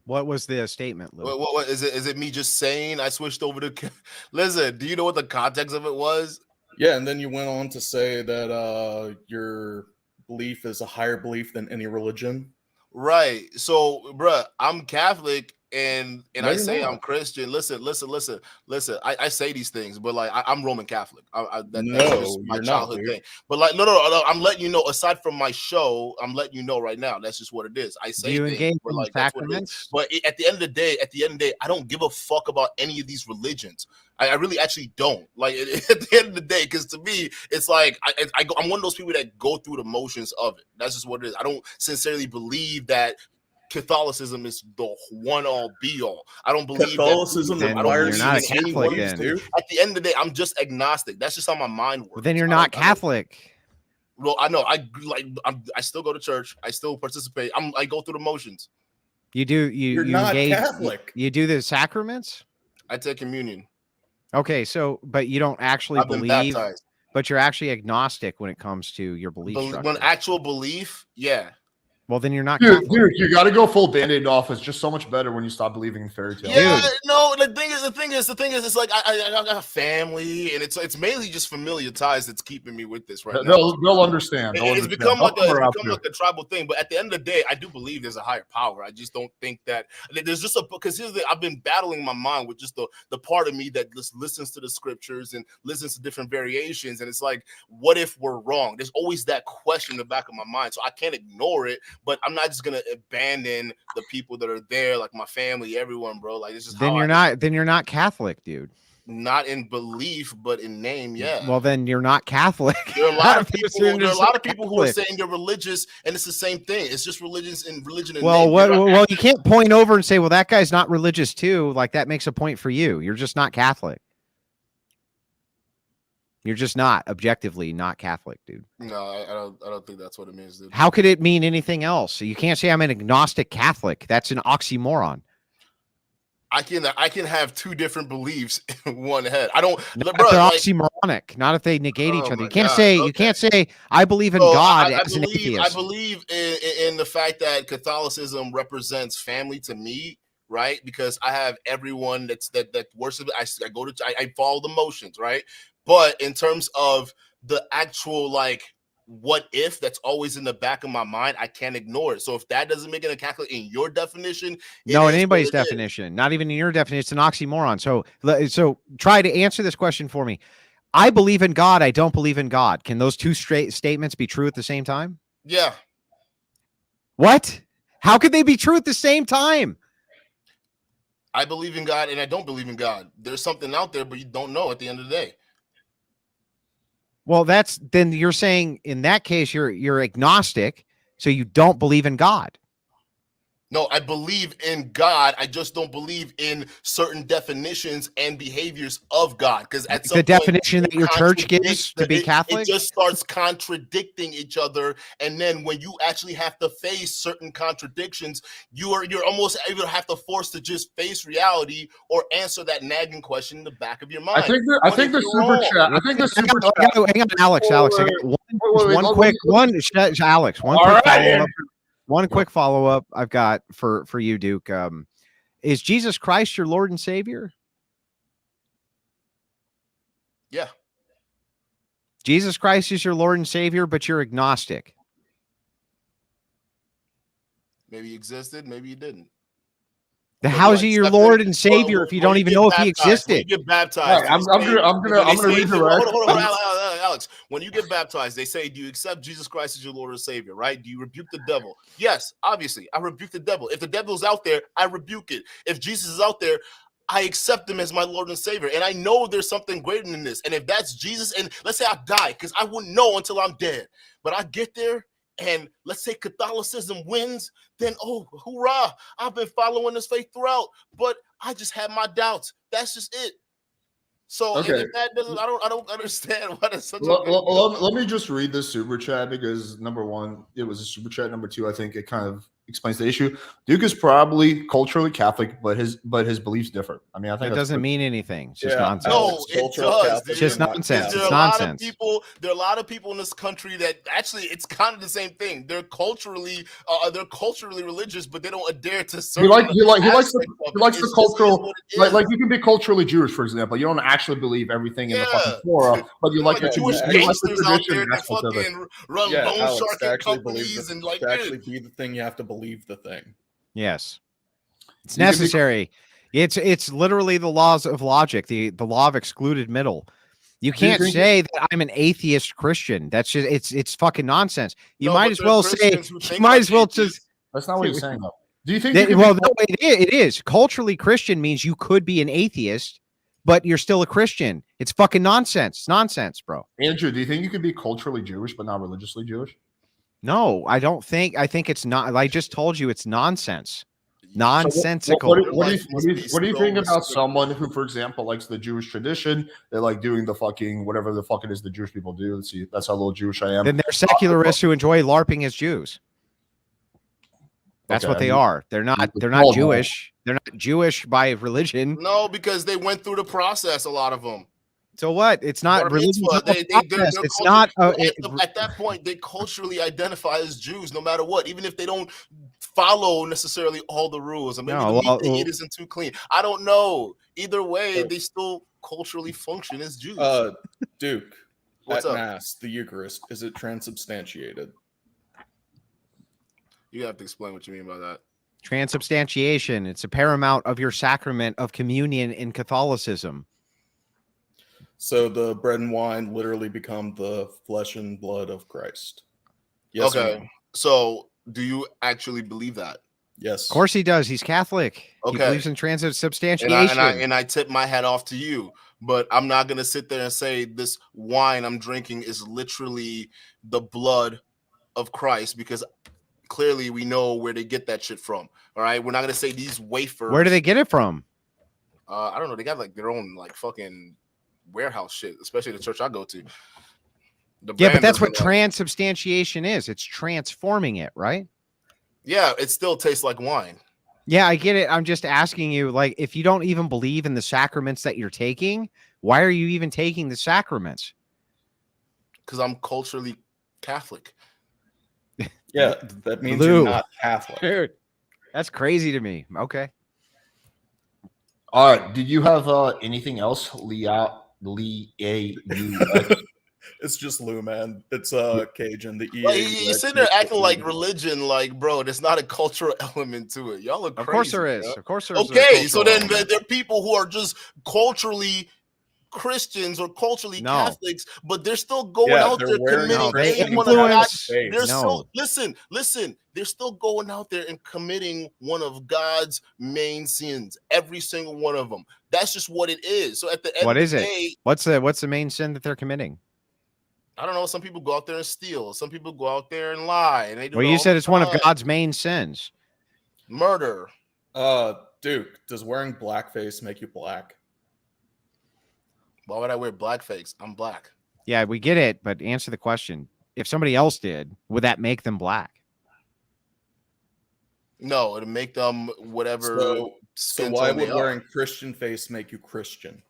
What was the statement, Lou? What is it? Is it me just saying I switched over to? Listen, do you know what the context of it was? Yeah, and then you went on to say that your belief is a higher belief than any religion. Right. So, bruh, I'm Catholic and No, I you're say not. I'm Christian. Listen. I say these things, but like I'm Roman Catholic. That's No, just my you're not, childhood dude. thing. But like, no. I'm letting you know. Aside from my show, I'm letting you know right now. That's just what it is. I Do say you things, engage but in like that's what it is. sacraments? But at the end of the day, I don't give a fuck about any of these religions. I really actually don't. Like at the end of the day, because to me, it's like I'm one of those people that go through the motions of it. That's just what it is. I don't sincerely believe that Catholicism is the one all be all. I don't believe Catholicism that. Then I don't you're believe not in a any Catholic one of these then. things. At the end of the day, I'm just agnostic. That's just how my mind works. Well, then you're I not don't- Catholic. Well, I know. I still go to church. I still participate. I go through the motions. You do. You're You not engage. Catholic. You do the sacraments. I take communion. Okay, so but you don't actually I've been believe. baptized. But you're actually agnostic when it comes to your belief structure. When actual belief, yeah. Well, then you're not Dude, Catholic. you got to go full Band-Aid off. It's just so much better when you stop believing in fairy tales. Yeah, Dude. no. The thing is, it's like I got a family, and it's mainly just familiar ties that's keeping me with this right now. They'll understand. It's become like a tribal thing. But at the end of the day, I do believe there's a higher power. I just don't think that there's just because here's the I've been battling my mind with just the part of me that just listens to the scriptures and listens to different variations, and it's like, what if we're wrong? There's always that question in the back of my mind, so I can't ignore it. But I'm not just gonna abandon the people that are there, like my family, everyone, bro. Like this is Then you're not Catholic, dude. not in belief, but in name, yeah. Well, then you're not Catholic. There are a lot of people. You're There are a just lot of people who are Catholic. saying you're religious, and it's the same thing. It's just religion and Well, name. well, you can't point over and say, "Well, that guy's not religious too." Like that makes a point for you. You're just not Catholic. You're just not objectively not Catholic, dude. No, I don't think that's what it means, dude. How could it mean anything else? You can't say I'm an agnostic Catholic. That's an oxymoron. I can have two different beliefs in one head. I don't, Not bro. if they're Like, oxymoronic. Not if they negate each Oh other. my You can't God, say okay. you can't say I believe in so God I as an believe atheist. in the fact that Catholicism represents family to me, right? Because I have everyone that worships. I go to I follow the motions, right? But in terms of the actual like what if that's always in the back of my mind, I can't ignore it. So if that doesn't make it a Catholic in your definition, No, in is anybody's what it is. definition, not even in your definition, it's an oxymoron. So try to answer this question for me. I believe in God. I don't believe in God. Can those two straight statements be true at the same time? Yeah. What? How could they be true at the same time? I believe in God and I don't believe in God. There's something out there, but you don't know at the end of the day. Well, then you're saying in that case you're agnostic, so you don't believe in God. No, I believe in God. I just don't believe in certain definitions and behaviors of God. Because at some The point, definition that it your church contradicts gives to be Catholic? It just starts contradicting each other. And then when you actually have to face certain contradictions, you're almost able to have to force to just face reality or answer that nagging question in the back of your mind. I think the super chat. I think the super chat. Hang on, Alex. I got one quick follow-up. One quick follow-up I've got for you, Duke. Is Jesus Christ your Lord and Savior? Yeah. Jesus Christ is your Lord and Savior, but you're agnostic. Maybe he existed, maybe he didn't. How is he your Lord and Savior if you don't even know if he existed? When you get baptized, Right, I'm gonna redirect. Hold on, Alex. When you get baptized, they say, "Do you accept Jesus Christ as your Lord and Savior?" Right? Do you rebuke the devil? Yes, obviously, I rebuke the devil. If the devil's out there, I rebuke it. If Jesus is out there, I accept him as my Lord and Savior. And I know there's something greater than this. And if that's Jesus, and let's say I die, because I wouldn't know until I'm dead, but I get there. And let's say Catholicism wins, then oh, hoorah! I've been following this faith throughout, but I just have my doubts. That's just it. So Okay. if that doesn't, I don't understand why that's such Let me just read this super chat because number one, it was a super chat. Number two, I think it kind of explains the issue. Duke is probably culturally Catholic, but his beliefs differ. I mean, I think That that's doesn't pretty- mean anything. It's just Yeah, nonsense. No, Alex, it cultural does, Catholics dude. It's just are not nonsense. There It's are Catholic. a lot of nonsense. people. There are a lot of people in this country that actually it's kind of the same thing. They're culturally religious, but they don't adhere to certain. He likes aspects the of he it. likes It's the just cultural what it like is. you can be culturally Jewish, for example. You don't actually believe everything in the fucking Yeah. Torah, but you They're like like the Jewish tradition, you like the gangsters out tradition there and that aspect of it. fucking run Yeah, loan Alex, to sharking actually believe companies the, and like, to actually dude. be the thing, you have to believe the thing. Yes. It's You can be- necessary. It's literally the laws of logic, the law of excluded middle. You Do you can't think- say that I'm an atheist Christian. That's just it's fucking nonsense. You No, might but as there well are say Christians who you think might like as well atheists. just That's not what he's saying though. Do you think that- you can well, be no, it is. Culturally Christian means you could be an atheist, but you're still a Christian. It's fucking nonsense. It's nonsense, bro. Andrew, do you think you could be culturally Jewish but not religiously Jewish? No, I don't think. I think it's not. I just told you it's nonsense. So Nonsensical. what do Your you life must be what do you so think about restricted. someone who, for example, likes the Jewish tradition? They like doing the fucking whatever the fuck it is the Jewish people do. Let's see, that's how little Jewish I am. Then they're secularists who enjoy LARPing as Jews. That's Okay, what they I mean, are. They're not. They're well, not Jewish. They're not Jewish by religion. No, because they went through the process. A lot of them. So what? It's not Bar religion. mitzvah, they're It's culture- not. at that point, they culturally identify as Jews, no matter what, even if they don't follow necessarily all the rules. And maybe No, the meat well, they eat isn't too clean. I don't know. Either way, So- they still culturally function as Jews. Duke, What's at up? Mass, the Eucharist, is it transubstantiated? You have to explain what you mean by that. Transubstantiation. It's a paramount of your sacrament of communion in Catholicism. So the bread and wine literally become the flesh and blood of Christ. Yes. or Okay. no? So, do you actually believe that? Yes. Of course he does. He's Catholic. He Okay. believes in transubstantiation. And I tip my hat off to you, but I'm not gonna sit there and say this wine I'm drinking is literally the blood of Christ, because clearly we know where they get that shit from. All right, we're not gonna say these wafers. Where do they get it from? I don't know. They got like their own like fucking warehouse shit, especially the church I go to. The Yeah, but brand that's what doesn't, like- transubstantiation is. It's transforming it, right? Yeah, it still tastes like wine. Yeah, I get it. I'm just asking you, like, if you don't even believe in the sacraments that you're taking, why are you even taking the sacraments? Because I'm culturally Catholic. Yeah, that means Lou. you're not Catholic. Dude, that's crazy to me. Okay. All right. Did you have anything else, It's just Lou, man. It's Cajun. The EA. Like, you sit there acting like religion, like, bro, there's not a cultural element to it. Y'all look crazy. Of course there is. bro. Of course there is. a Okay, so cultural then element. there are people who are just culturally Christians or culturally No. Catholics, but they're still going Yeah, out they're there wearing committing No, they any one of God's. influence. They're No. still listen. They're still going out there and committing one of God's main sins. Every single one of them. That's just what it is. So at the end What of is the it? day, What's the main sin that they're committing? I don't know. Some people go out there and steal. Some people go out there and lie. And they do Well, it you all said the it's one of time. God's main sins. Murder. Duke, does wearing blackface make you black? Why would I wear blackface? I'm black. Yeah, we get it, but answer the question. If somebody else did, would that make them black? No, it'll make them whatever. So skin why tone they would are. wearing Christian face make you Christian?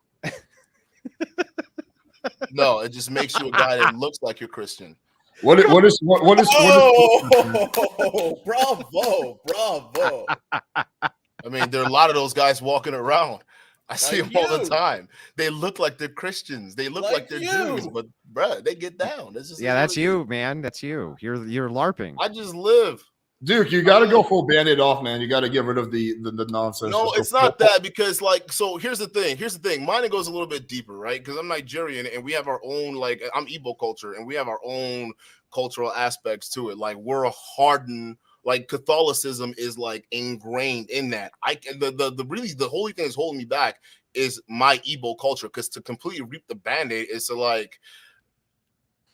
No, it just makes you a guy that looks like you're Christian. what is Oh, bravo. I mean, there are a lot of those guys walking around. I see Like them all the you. time. They look like they're Christians. They look like Like they're you. Jews, but bruh, they get down. That's just Yeah, what that's it is. you, man. That's you. You're LARPing. I just live. Duke? You got to go full Band-Aid off, man. You got to get rid of the nonsense. No, Just it's go not full- that, because like, so here's the thing. Mine goes a little bit deeper, right? Because I'm Nigerian and we have our own, like, I'm Igbo culture and we have our own cultural aspects to it. Like, we're a hardened, like, Catholicism is like ingrained in that. The holy thing that's holding me back is my Igbo culture, because to completely reap the Band-Aid is to like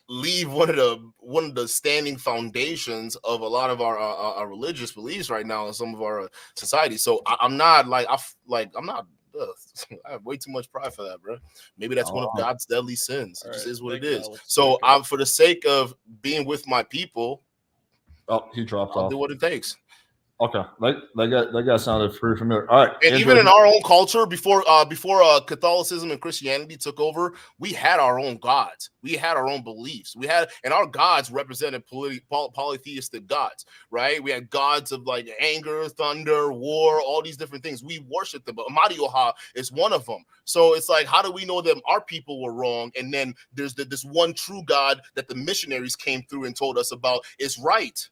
leave one of the standing foundations of a lot of our religious beliefs right now in some of our society. So I'm not like I'm not. I have way too much pride for that, bro. Maybe that's one of God's deadly sins. It All just right, is what it thank you, is. Alex. So Thank you. I'm, for the sake of being with my people, Oh, he dropped I'll off. do what it takes. Okay, that guy sounded pretty familiar. All right, And Andrew, even in our own culture, before Catholicism and Christianity took over, we had our own gods. We had our own beliefs. And our gods represented polytheistic gods, right? We had gods of like anger, thunder, war, all these different things. We worship them, but Amadioha is one of them. So it's like, how do we know that our people were wrong? And then there's this one true God that the missionaries came through and told us about is right.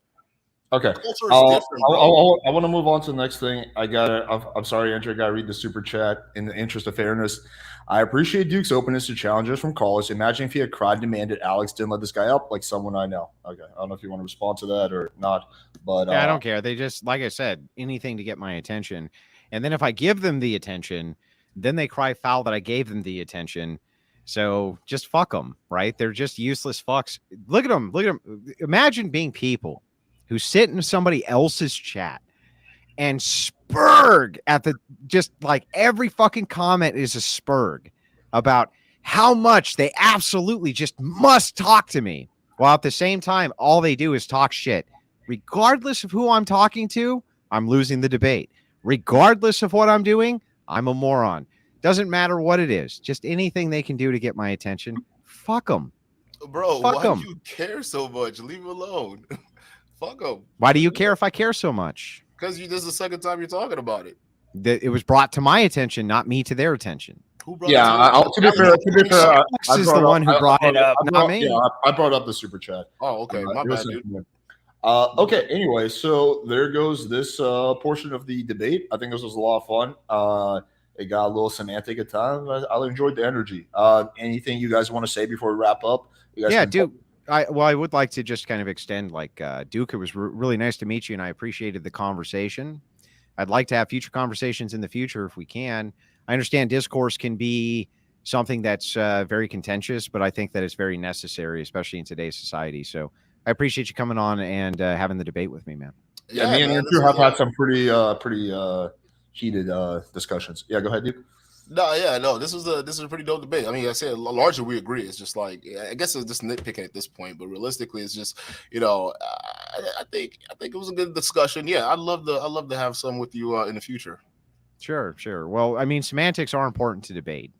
okay. Culture is different, bro. I want to move on to the next thing. I'm sorry, Andrew. I got to read the super chat in the interest of fairness. I appreciate Duke's openness to challenges from callers. Imagine if he had cried and demanded Alex didn't let this guy up like someone I know. Okay. I don't know if you want to respond to that or not, but yeah, I don't care. They just, like I said, anything to get my attention. And then if I give them the attention, then they cry foul that I gave them the attention. So just fuck them, right? They're just useless fucks. Look at them. Look at them. Imagine being people who sit in somebody else's chat and spurg at the, just like every fucking comment is a spurg about how much they absolutely just must talk to me, while at the same time all they do is talk shit. Regardless of who I'm talking to, I'm losing the debate. Regardless of what I'm doing, I'm a moron. Doesn't matter what it is, just anything they can do to get my attention, fuck them. Bro, Fuck why 'em. do you care so much? Leave him alone. Fuck him. Why do you care if I care so much? Because this is the second time you're talking about it. It was brought to my attention, not me to their attention. Who brought yeah. To be fair, Alex is the one who brought it up, not me. Yeah, I brought up the super chat. Oh, okay. My it bad, was- dude. Okay. Anyway, so there goes this portion of the debate. I think this was a lot of fun. It got a little semantic at times. I enjoyed the energy. Anything you guys want to say before we wrap up? You guys Yeah, can- Duke. I would like to just kind of extend, like, Duke, it was really nice to meet you, and I appreciated the conversation. I'd like to have future conversations in the future if we can. I understand discourse can be something that's very contentious, but I think that it's very necessary, especially in today's society. So I appreciate you coming on and having the debate with me, man. Yeah, me and man, Andrew have had some pretty heated discussions. Yeah, go ahead, Duke. No. This is a pretty dope debate. I mean, I said largely we agree. It's just like, I guess it's just nitpicking at this point, but realistically, it's just, I think it was a good discussion. Yeah, I'd love to have some with you in the future. Sure. Well, I mean, semantics are important to debate.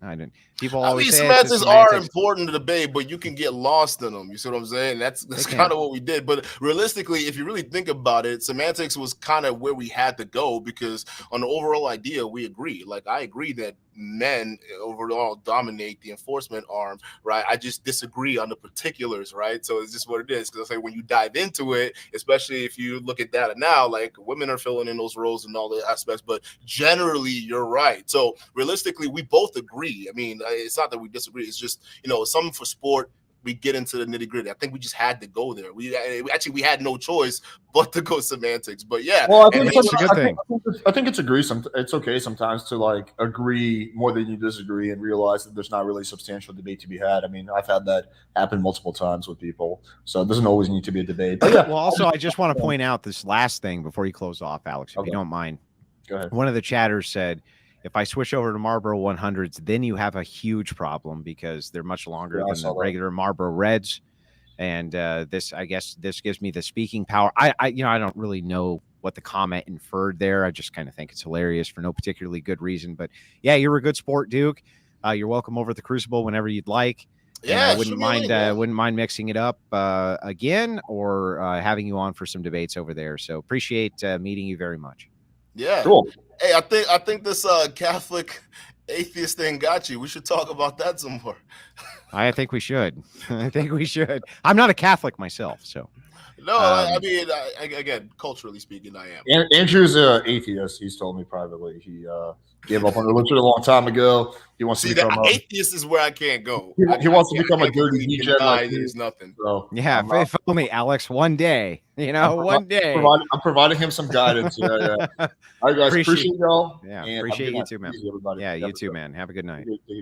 People always say semantics are important to debate, but you can get lost in them. You see what I'm saying? That's kind of what we did. But realistically, if you really think about it, semantics was kind of where we had to go, because on the overall idea, we agree. Like, I agree that men overall dominate the enforcement arm, right? I just disagree on the particulars, right? So it's just what it is. Because I say, when you dive into it, especially if you look at data now, like, women are filling in those roles and all the aspects, but generally you're right. So realistically, we both agree. I mean, it's not that we disagree. It's just, something for sport, we get into the nitty gritty. I think we just had to go there. We had no choice but to go semantics. But yeah, well, I think it's a good thing. I think it's it's okay sometimes to like agree more than you disagree and realize that there's not really substantial debate to be had. I mean, I've had that happen multiple times with people, so it doesn't always need to be a debate. But yeah. Well, also, I just want to point out this last thing before you close off, Alex, if you don't mind. Go ahead. One of the chatters said, if I switch over to Marlboro 100s, then you have a huge problem because they're much longer than the regular Marlboro Reds. And this gives me the speaking power. I don't really know what the comment inferred there. I just kind of think it's hilarious for no particularly good reason. But yeah, you're a good sport, Duke. You're welcome over at the Crucible whenever you'd like. Yeah, I wouldn't mind mixing it up again or having you on for some debates over there. So appreciate meeting you very much. Yeah. Cool. Hey, I think this Catholic atheist thing got you. We should talk about that some more. I think we should. I'm not a Catholic myself, so. No, I mean, again, culturally speaking, I am. Andrew's an atheist. He's told me privately. He gave up on religion a long time ago. He wants to become atheist is where I can't go. He wants to become a dirty DJ. Like there's nothing. So yeah, if only, Alex, one day. One day. I'm providing him some guidance. Yeah. All right, guys. Appreciate y'all. Yeah, appreciate you too, man. Everybody. Yeah, you too, man. Have a good night.